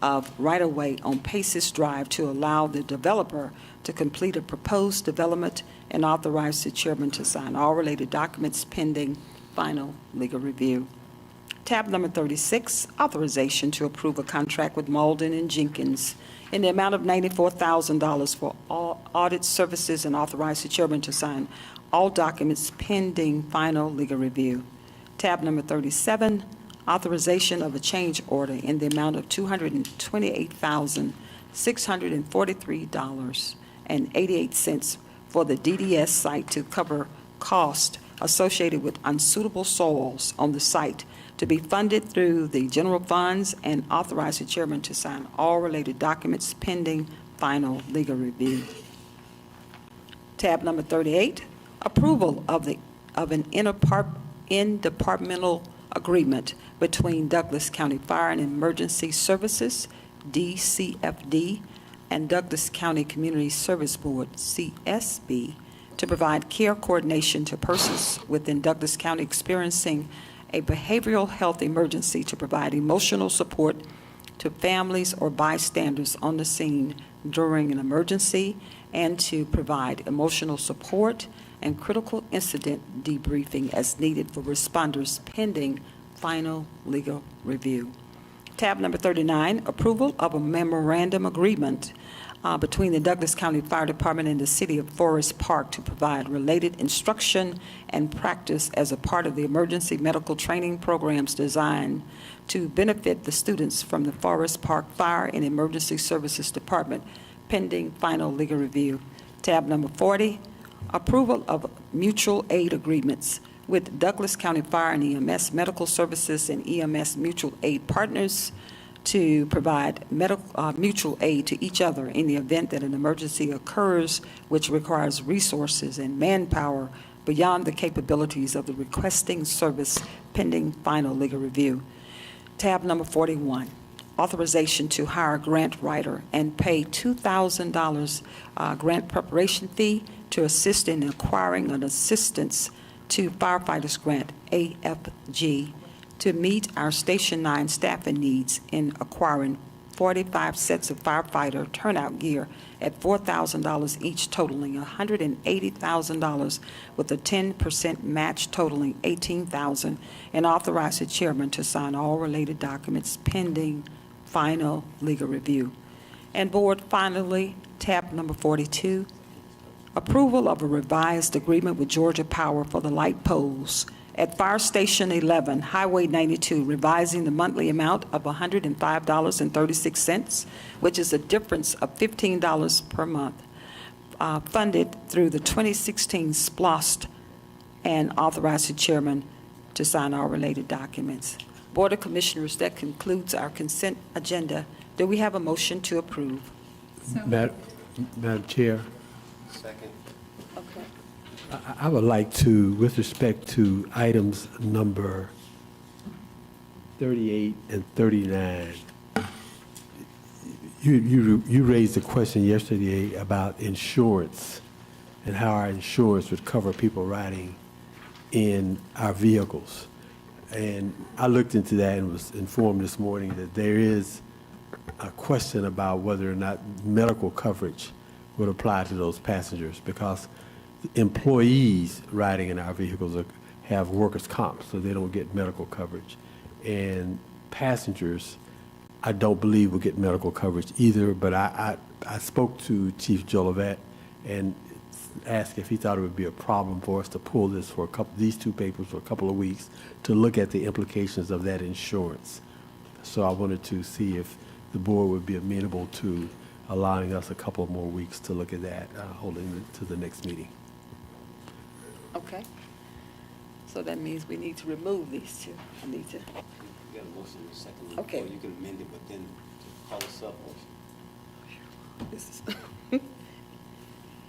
of right-of-way on Paces Drive to allow the developer to complete a proposed development, and authorize the chairman to sign all related documents pending final legal review. Tab number 36, authorization to approve a contract with Malden and Jenkins in the amount of $94,000 for all audit services, and authorize the chairman to sign all documents pending final legal review. Tab number 37, authorization of a change order in the amount of $228,643.88 for the DDS site to cover cost associated with unsuitable soils on the site, to be funded through the general funds, and authorize the chairman to sign all related documents pending final legal review. Tab number 38, approval of an interdepartmental agreement between Douglas County Fire and Emergency Services, DCFD, and Douglas County Community Service Board, CSB, to provide care coordination to persons within Douglas County experiencing a behavioral health emergency, to provide emotional support to families or bystanders on the scene during an emergency, and to provide emotional support and critical incident debriefing as needed for responders pending final legal review. Tab number 39, approval of a memorandum agreement between the Douglas County Fire Department and the City of Forest Park to provide related instruction and practice as a part of the emergency medical training programs designed to benefit the students from the Forest Park Fire and Emergency Services Department, pending final legal review. Tab number 40, approval of mutual aid agreements with Douglas County Fire and EMS Medical Services and EMS Mutual Aid Partners to provide mutual aid to each other in the event that an emergency occurs which requires resources and manpower beyond the capabilities of the requesting service, pending final legal review. Tab number 41, authorization to hire a grant writer and pay $2,000 grant preparation fee to assist in acquiring an assistance to firefighters grant, AFG, to meet our Station 9 staffing needs in acquiring 45 sets of firefighter turnout gear at $4,000 each, totaling $180,000, with a 10% match totaling $18,000, and authorize the chairman to sign all related documents pending final legal review. And board, finally, tab number 42, approval of a revised agreement with Georgia Power for the light poles at Fire Station 11, Highway 92, revising the monthly amount of $105.36, which is a difference of $15 per month, funded through the 2016 SPLOST, and authorize the chairman to sign all related documents. Board of Commissioners, that concludes our consent agenda. Do we have a motion to approve? Madam Chair, Second. Okay. I would like to, with respect to items number 38 and 39, you raised a question yesterday about insurance and how our insurance would cover people riding in our vehicles. And I looked into that and was informed this morning that there is a question about whether or not medical coverage would apply to those passengers, because employees riding in our vehicles have workers' comp, so they don't get medical coverage. And passengers, I don't believe will get medical coverage either, but I spoke to Chief Jolivet and asked if he thought it would be a problem for us to pull this for these two papers for a couple of weeks to look at the implications of that insurance. So I wanted to see if the board would be amenable to allowing us a couple more weeks to look at that, holding it to the next meeting. Okay. So that means we need to remove these two. I need to. You got a motion in a second. Okay. Or you can amend it, but then call us up. This is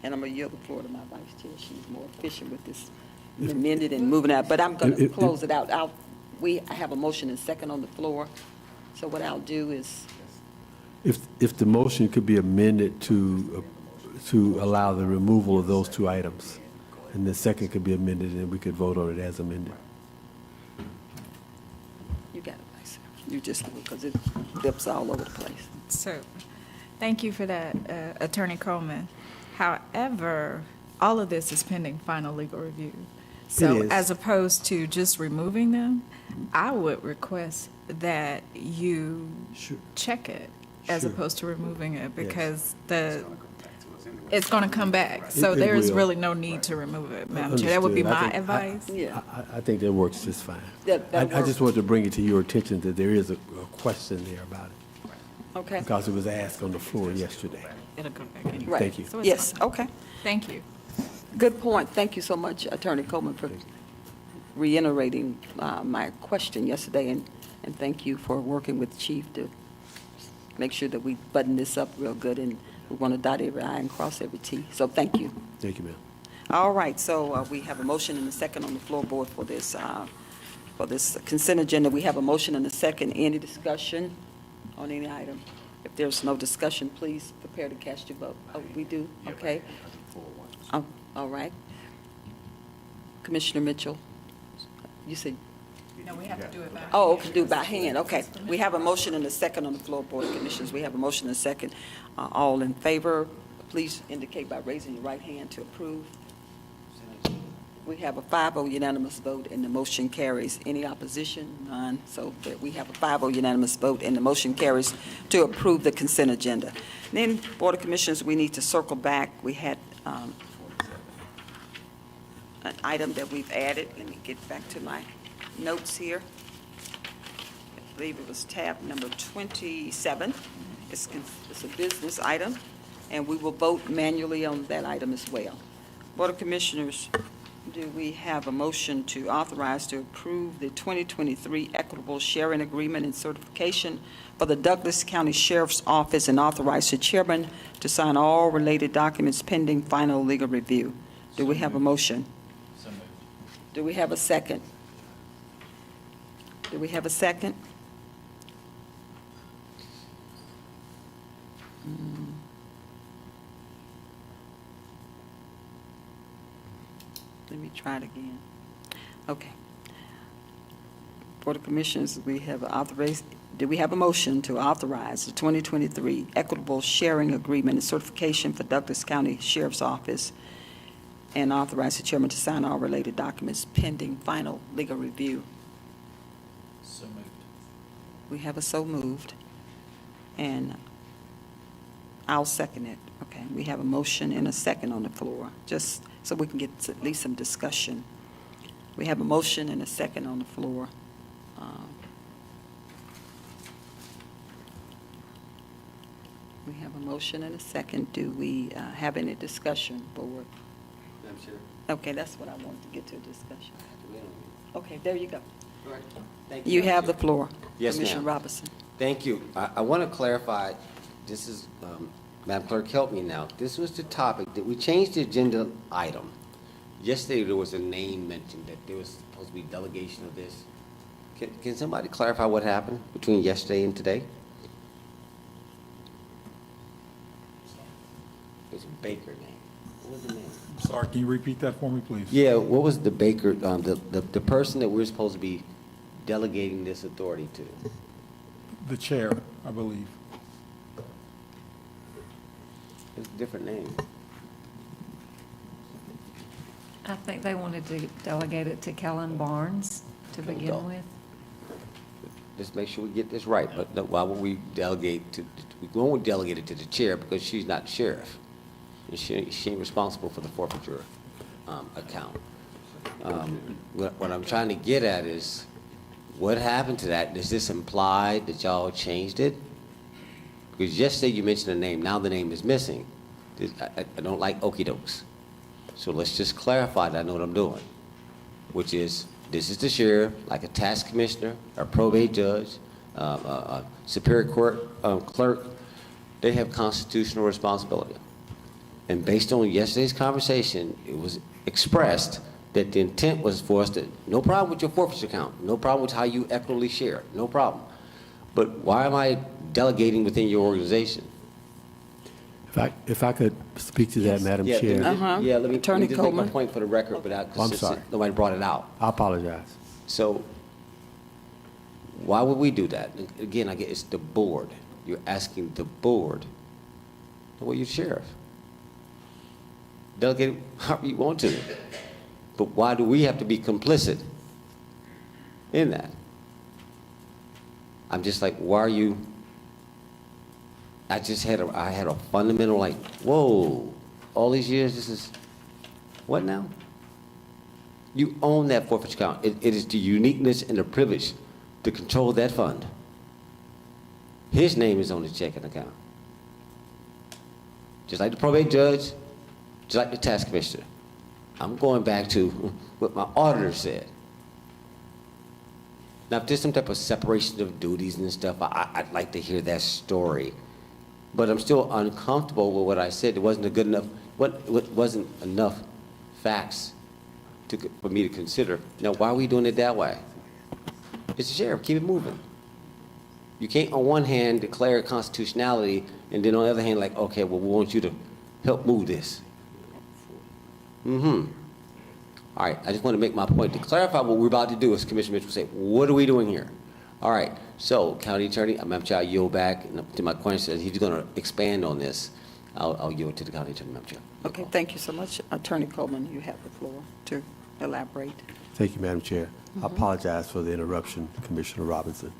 and I'm going to yield the floor to my vice chair. She's more efficient with this amended and moving out. But I'm going to close it out. I have a motion and second on the floor. So what I'll do is. If the motion could be amended to allow the removal of those two items, and the second could be amended, and we could vote on it as amended. You got it, Vice. You just, because it flips all over the place. So, thank you for that, Attorney Coleman. However, all of this is pending final legal review. So is. as opposed to just removing them, I would request that you Sure. check it as Sure. opposed to removing it, Yes. because it's going to come back. So It there is will. really no need to remove it, Madam Chair. That would be Understood. my advice. Yeah. I think that works just fine. That I just works. wanted to bring it to your attention that there is a question there about it, Okay. because it was asked on the floor yesterday. It'll come back anyway. Right. Thank you. So it's Yes, fine. okay. Thank you. Good point. Thank you so much, Attorney Coleman, for reiterating my question yesterday, and thank you for working with Chief to make sure that we button this up real good, and we want to dot every I and cross every T. So thank you. Thank you, ma'am. All right, so we have a motion and a second on the floor board for this consent agenda. We have a motion and a second. Any discussion on any item? If there's no discussion, please prepare to cast your vote. Oh, we do? Okay. Oh, all right. Commissioner Mitchell, you said, No, we have to do it by. oh, okay, do it by hand, okay. We have a motion and a second on the floor, Board of Commissioners. We have a motion and a second. All in favor, please indicate by raising your right hand to approve. We have a 5-0 unanimous vote, and the motion carries. Any opposition? None. So that we have a 5-0 unanimous vote, and the motion carries to approve the consent agenda. Then, Board of Commissioners, we need to circle back. We had an item that we've added. Let me get back to my notes here. I believe it was tab number 27. It's a business item, and we will vote manually on that item as well. Board of Commissioners, do we have a motion to authorize to approve the 2023 Equitable Sharing Agreement and Certification for the Douglas County Sheriff's Office, and authorize the chairman to sign all related documents pending final legal review? Do we have a motion? Do we have a second? Do we have a second? Let me try it again. Okay. Board of Commissioners, we have authorized, do we have a motion to authorize the 2023 Equitable Sharing Agreement and Certification for Douglas County Sheriff's Office, and authorize the chairman to sign all related documents pending final legal review? So moved. We have a so moved, and I'll second it. Okay, we have a motion and a second on the floor, just so we can get at least some discussion. We have a motion and a second on the floor. We have a motion and a second. Do we have any discussion, board? Madam Chair. Okay, that's what I wanted to get to, discussion. Okay, there you go. All right. Thank You Madam have the Chair. floor. Yes, Commissioner ma'am. Robinson. Thank you. I want to clarify, this is, Madam Clerk, help me now. This was the topic, that we changed the agenda item. Yesterday, there was a name mentioned that there was supposed to be delegation of this. Can somebody clarify what happened between yesterday and today? It was a Baker name. What was the name? Sorry, can you repeat that for me, please? Yeah, what was the Baker, the person that we're supposed to be delegating this authority to? The chair, I believe. It's a different name. I think they wanted to delegate it to Kellen Barnes to Okay, begin go. with. Just make sure we get this right, but why would we delegate to, we won't delegate it to the chair because she's not the sheriff. And she ain't responsible for the forfeiture account. What I'm trying to get at is, what happened to that? Does this imply that y'all changed it? Because yesterday you mentioned a name, now the name is missing. I don't like okey dokes. So let's just clarify that I know what I'm doing, which is, this is the sheriff, like a tax commissioner, a probate judge, a superior court clerk. They have constitutional responsibility. And based on yesterday's conversation, it was expressed that the intent was for us to, no problem with your forfeiture account, no problem with how you equitably share, no problem. But why am I delegating within your organization? If I could speak to that, Madam Yeah, Chair. Yeah, let me Attorney just make my Coleman. point for the record, but I'm sorry. nobody brought it out. I apologize. So why would we do that? Again, I get it's the board. You're asking the board. Well, you're sheriff. Delegate it however you want to. But why do we have to be complicit in that? I'm just like, why are you? I had a fundamental like, whoa, all these years, this is, what now? You own that forfeiture account. It is the uniqueness and the privilege to control that fund. His name is on the checking account. Just like the probate judge, just like the tax commissioner. I'm going back to what my auditor said. Now, if there's some type of separation of duties and stuff, I'd like to hear that story. But I'm still uncomfortable with what I said. It wasn't a good enough, what wasn't enough facts for me to consider. Now, why are we doing it that way? Mr. Sheriff, keep it moving. You can't, on one hand, declare constitutionality, and then on the other hand, like, okay, well, we want you to help move this. All right, I just want to make my point. To clarify what we're about to do, as Commissioner Mitchell said, what are we doing here? All right, so, County Attorney, Madam Chair, I yield back to my question. He's going to expand on this. I'll yield to the County Attorney, Madam Chair. Okay, thank you so much. Attorney Coleman, you have the floor to elaborate. Thank you, Madam Chair. I apologize for the interruption, Commissioner Robinson.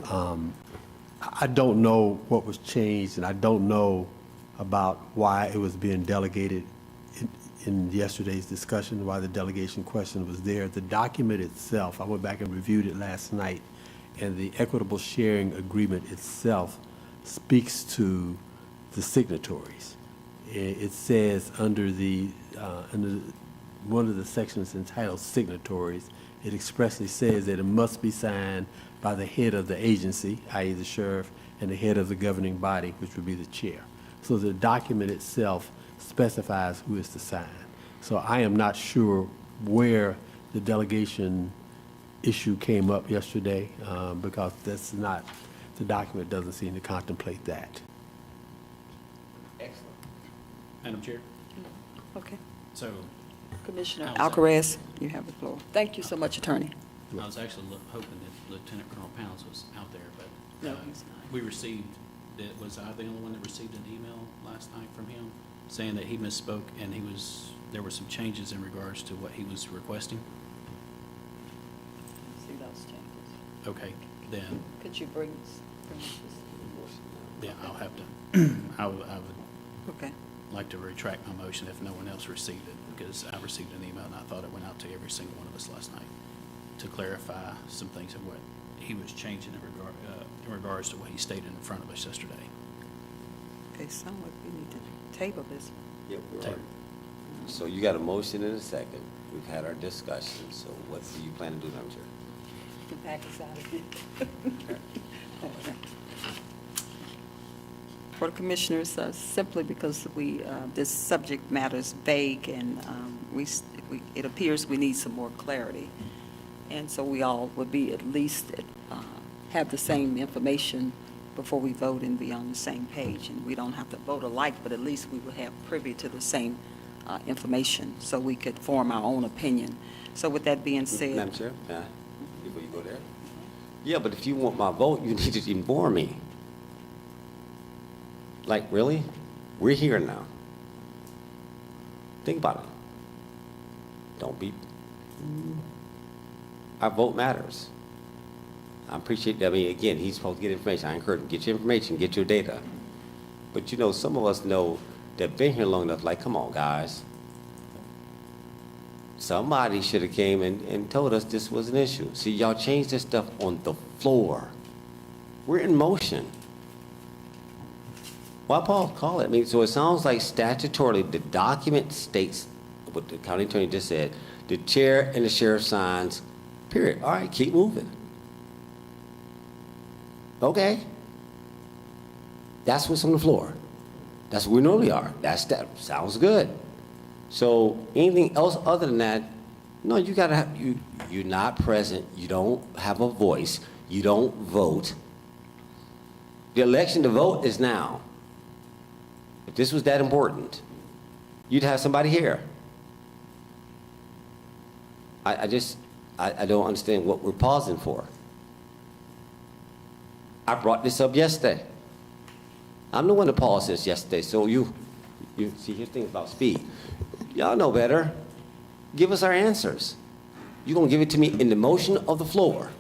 I don't know what was changed, and I don't know about why it was being delegated in yesterday's discussion, why the delegation question was there. The document itself, I went back and reviewed it last night, and the equitable sharing agreement itself speaks to the signatories. It says under one of the sections entitled signatories, it expressly says that it must be signed by the head of the agency, i.e. the sheriff, and the head of the governing body, which would be the chair. So the document itself specifies who is to sign. So I am not sure where the delegation issue came up yesterday, because that's not, the document doesn't seem to contemplate that. Excellent. Madam Chair, Okay. so Commissioner How's that? Alcaraz, you have the floor. Thank you so much, Attorney. I was actually hoping that Lieutenant Colonel Pounds was out there, but No, he's not. we received, was I the only one that received an email last night from him saying that he misspoke and there were some changes in regards to what he was requesting? See those changes. Okay, then, Could you bring this? yeah, I'll have to, I would Okay. like to retract my motion if no one else received it, because I received an email and I thought it went out to every single one of us last night to clarify some things of what he was changing in regards to what he stated in front of us yesterday. Okay, sound like we need to table this. Yeah, so you got a motion and a second. We've had our discussion, so what do you plan to do, Madam Chair? The back is out again. Okay. For the commissioners, simply because this subject matter is vague and it appears we need some more clarity. And so we all would be at least have the same information before we vote and be on the same page. And we don't have to vote alike, but at least we will have privy to the same information so we could form our own opinion. So with that being said. Madam Chair, before you go there. Yeah, but if you want my vote, you need to inform me. Like, really? We're here now. Think about it. Don't be. Our vote matters. I appreciate that. I mean, again, he's supposed to get information. I encourage him, get your information, get your data. But you know, some of us know that been here long enough, like, come on, guys. Somebody should have came and told us this was an issue. See, y'all changed this stuff on the floor. We're in motion. Why Paul call it? I mean, so it sounds like statutorily the document states what the county attorney just said. The chair and the sheriff signs, period. All right, keep moving. Okay. That's what's on the floor. That's where we normally are. That sounds good. So anything else other than that, no, you gotta have, you're not present, you don't have a voice, you don't vote. The election to vote is now. If this was that important, you'd have somebody here. I don't understand what we're pausing for. I brought this up yesterday. I'm the one that paused this yesterday, so you see, here's things about speed. Y'all know better. give us our answers. You're going to give it to me in the motion of the floor.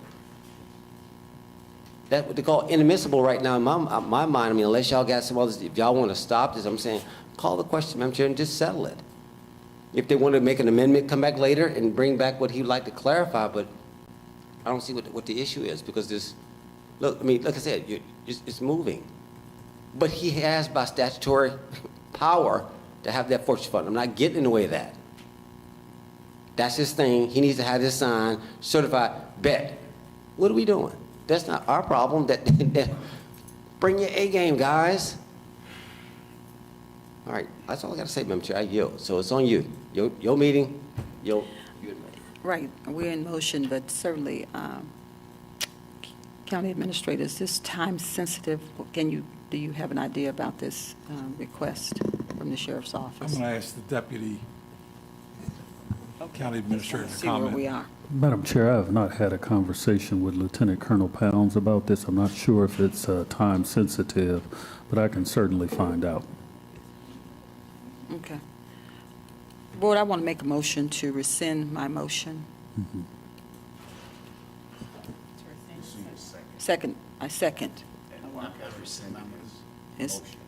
That's what they call inadmissible right now in my mind. I mean, unless y'all got some others, if y'all want to stop this, I'm saying, call the question, Madam Chair, and just settle it. If they want to make an amendment, come back later and bring back what he'd like to clarify, but I don't see what the issue is, because this, look, I mean, like I said, it's moving. But he has, by statutory power, to have that fortune fund. I'm not getting in the way of that. That's his thing. He needs to have this signed, certified, bet. What are we doing? That's not our problem. Bring your A game, guys. All right, that's all I got to say, Madam Chair. I yield. So it's on you. Your meeting, Right, we're in motion, but certainly, County Administrator, is this time sensitive? Do you have an idea about this request from the Sheriff's I'm Office? going to ask the Deputy County Administrator to See where comment. we are. Madam Chair, I have not had a conversation with Lieutenant Colonel Pounds about this. I'm not sure if it's time sensitive, but I can certainly find out. Okay. Board, I want to make a motion to rescind my motion. Second, I second.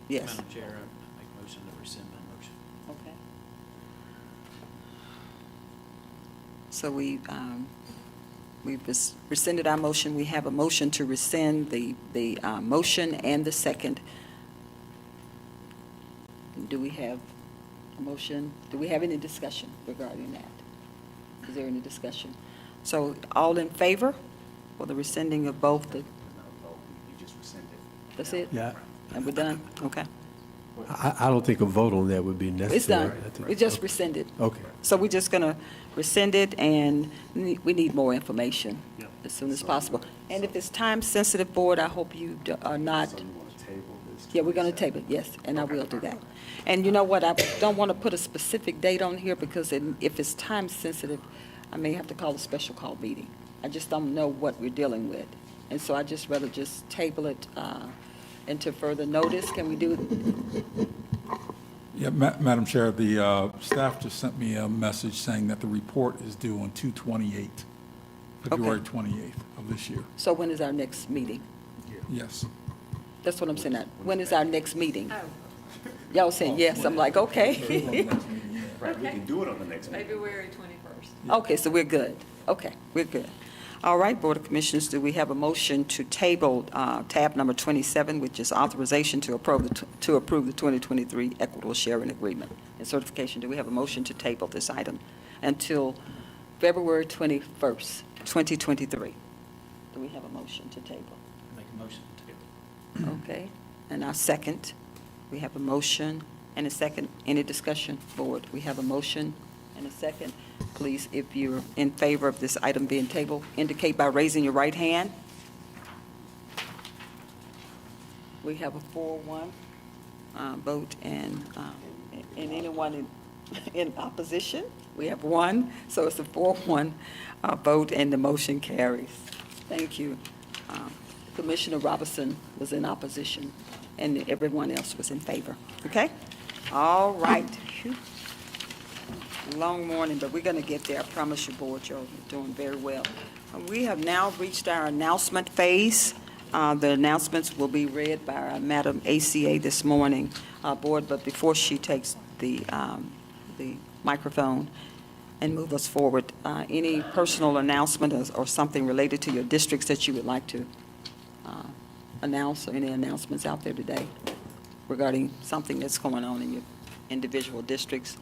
Yes. Madam Chair, I make a motion to rescind my motion. Okay. So we've rescinded our motion. We have a motion to rescind the motion and the second. Do we have a motion? Do we have any discussion regarding that? Is there any discussion? So all in favor for the rescinding of both the? That's it? Yeah. And we're done? Okay. I don't think a vote on that would be necessary. It's done. I think- We just rescinded. Okay. So we're just going to rescind it, and we need more information as soon as possible. And if it's time-sensitive, Board, I hope you are not. Yeah, we're going to table it, yes, and I will do that. And you know what, I don't want to put a specific date on here, because if it's time-sensitive, I may have to call a special call meeting. I just don't know what we're dealing with. And so I just rather just table it until further notice. Can we do it? Yeah, Madam Chair, the staff just sent me a message saying that the report is due on 2/28, February 28th of this year. So when is our next meeting? Yes. That's what I'm saying. When is our next meeting? Y'all saying yes. I'm like, okay. Right, we can do it on the next meeting. February 21st. Okay, so we're good. Okay, we're good. All right, Board of Commissioners, do we have a motion to table tab number 27, which is authorization to approve the 2023 Equitable Sharing Agreement and certification? Do we have a motion to table this item until February 21st, 2023? Do we have a motion to table? Make a motion to table. Okay, and our second, we have a motion and a second. Any discussion, Board? We have a motion and a second. Please, if you're in favor of this item being tabled, indicate by raising your right hand. We have a 4-1 vote, and anyone in opposition? We have one, so it's a 4-1 vote, and the motion carries. Thank you. Commissioner Robinson was in opposition, and everyone else was in favor. Okay? All right. Phew. Long morning, but we're going to get there. I promise you, Board, you're doing very well. We have now reached our announcement phase. The announcements will be read by our Madam ACA this morning, Board, but before she takes the microphone and move us forward, any personal announcement or something related to your districts that you would like to announce, or any announcements out there today regarding something that's going on in your individual districts?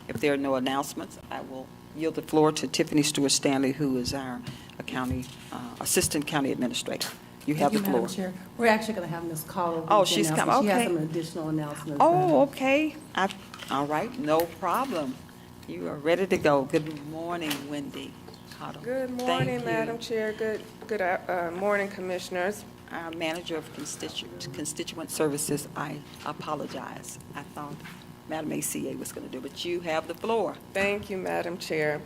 If there are no announcements, I will yield the floor to Tiffany Stewart-Stanley, who is our Assistant County Administrator. You have the floor. Madam Chair. We're actually going to have Ms. Cottle. Oh, she's coming, She has okay. some additional announcements. Oh, okay. All right, no problem. You are ready to go. Good morning, Wendy Cottle. Good Thank morning, you. Madam Chair. Good morning, Commissioners. Our Manager of Constituent Services, I apologize. I thought Madam ACA was going to do, but you have the floor. Thank you, Madam Chair.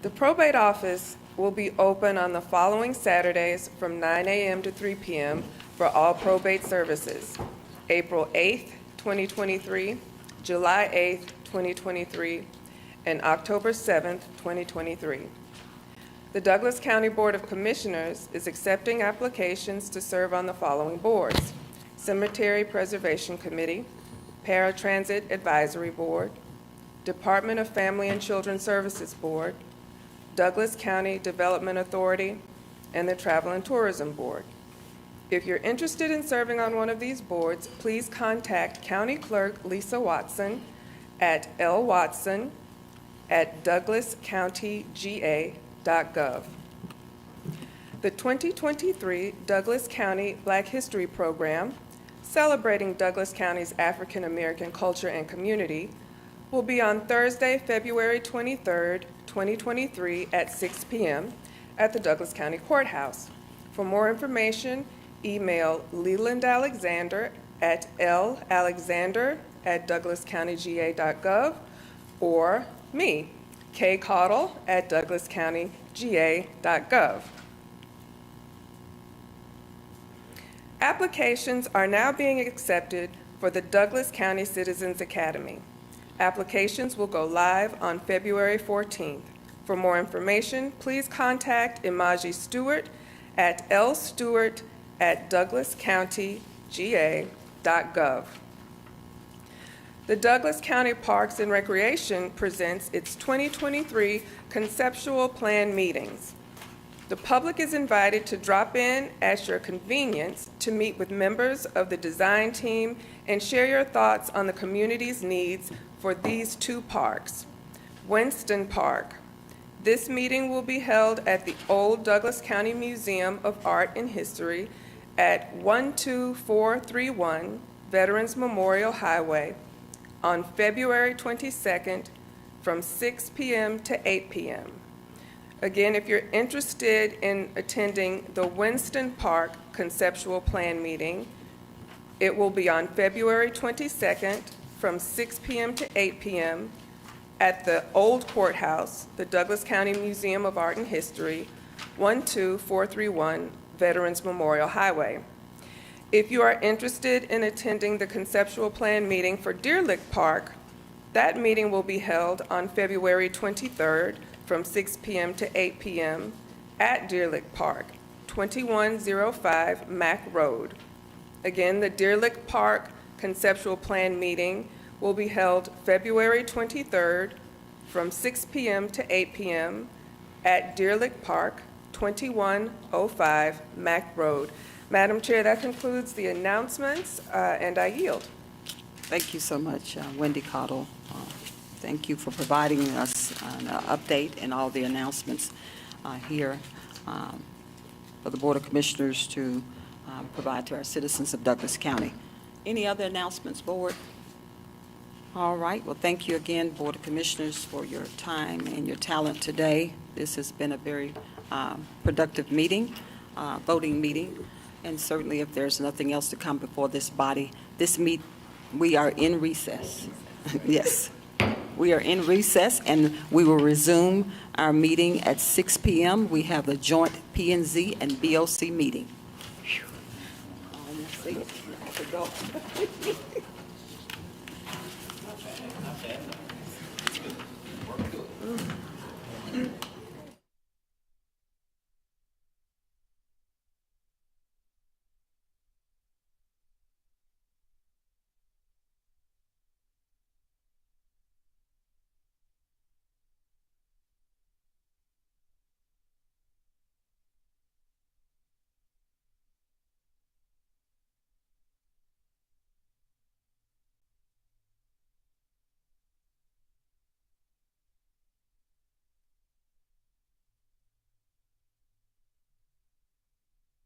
The probate office will be open on the following Saturdays from 9 a.m. to 3 p.m. for all probate services: April 8th, 2023, July 8th, 2023, and October 7th, 2023. The Douglas County Board of Commissioners is accepting applications to serve on the following boards: Cemetery Preservation Committee, Paratransit Advisory Board, Department of Family and Children Services Board, Douglas County Development Authority, and the Travel and Tourism Board. If you're interested in serving on one of these boards, please contact County Clerk Lisa Watson at lwatson@douglascountyga.gov. The 2023 Douglas County Black History Program, celebrating Douglas County's African American culture and community, will be on Thursday, February 23rd, 2023 at 6 p.m. at the Douglas County Courthouse. For more information, email Leland Alexander at lalexander@douglascountyga.gov or me, Kay Cottle at douglascountyga.gov. Applications are now being accepted for the Douglas County Citizens Academy. Applications will go live on February 14th. For more information, please contact Imaji Stewart at lstewart@douglascountyga.gov. The Douglas County Parks and Recreation presents its 2023 Conceptual Plan Meetings. The public is invited to drop in at your convenience to meet with members of the design team and share your thoughts on the community's needs for these two parks. Winston Park. This meeting will be held at the Old Douglas County Museum of Art and History at 12431 Veterans Memorial Highway on February 22nd from 6 p.m. to 8 p.m. Again, if you're interested in attending the Winston Park Conceptual Plan Meeting, it will be on February 22nd from 6 p.m. to 8 p.m. at the Old Courthouse, the Douglas County Museum of Art and History, 12431 Veterans Memorial Highway. If you are interested in attending the conceptual plan meeting for Deer Lick Park, that meeting will be held on February 23rd from 6 p.m. to 8 p.m. at Deer Lick Park, 2105 Mack Road. Again, the Deer Lick Park conceptual plan meeting will be held February 23rd from 6 p.m. to 8 p.m. at Deer Lick Park, 2105 Mack Road. Madam Chair, that concludes the announcements, and I yield. Thank you so much, Wendy Cottle. Thank you for providing us an update and all the announcements here for the Board of Commissioners to provide to our citizens of Douglas County. Any other announcements, Board? All right. Well, thank you again, Board of Commissioners, for your time and your talent today. This has been a very productive meeting, voting meeting, and certainly if there's nothing else to come before this body, we are in recess. Yes. We are in recess, and we will resume our meeting at 6 p.m. We have the joint P&Z and BOC meeting. Whew. I almost see it. I have to go.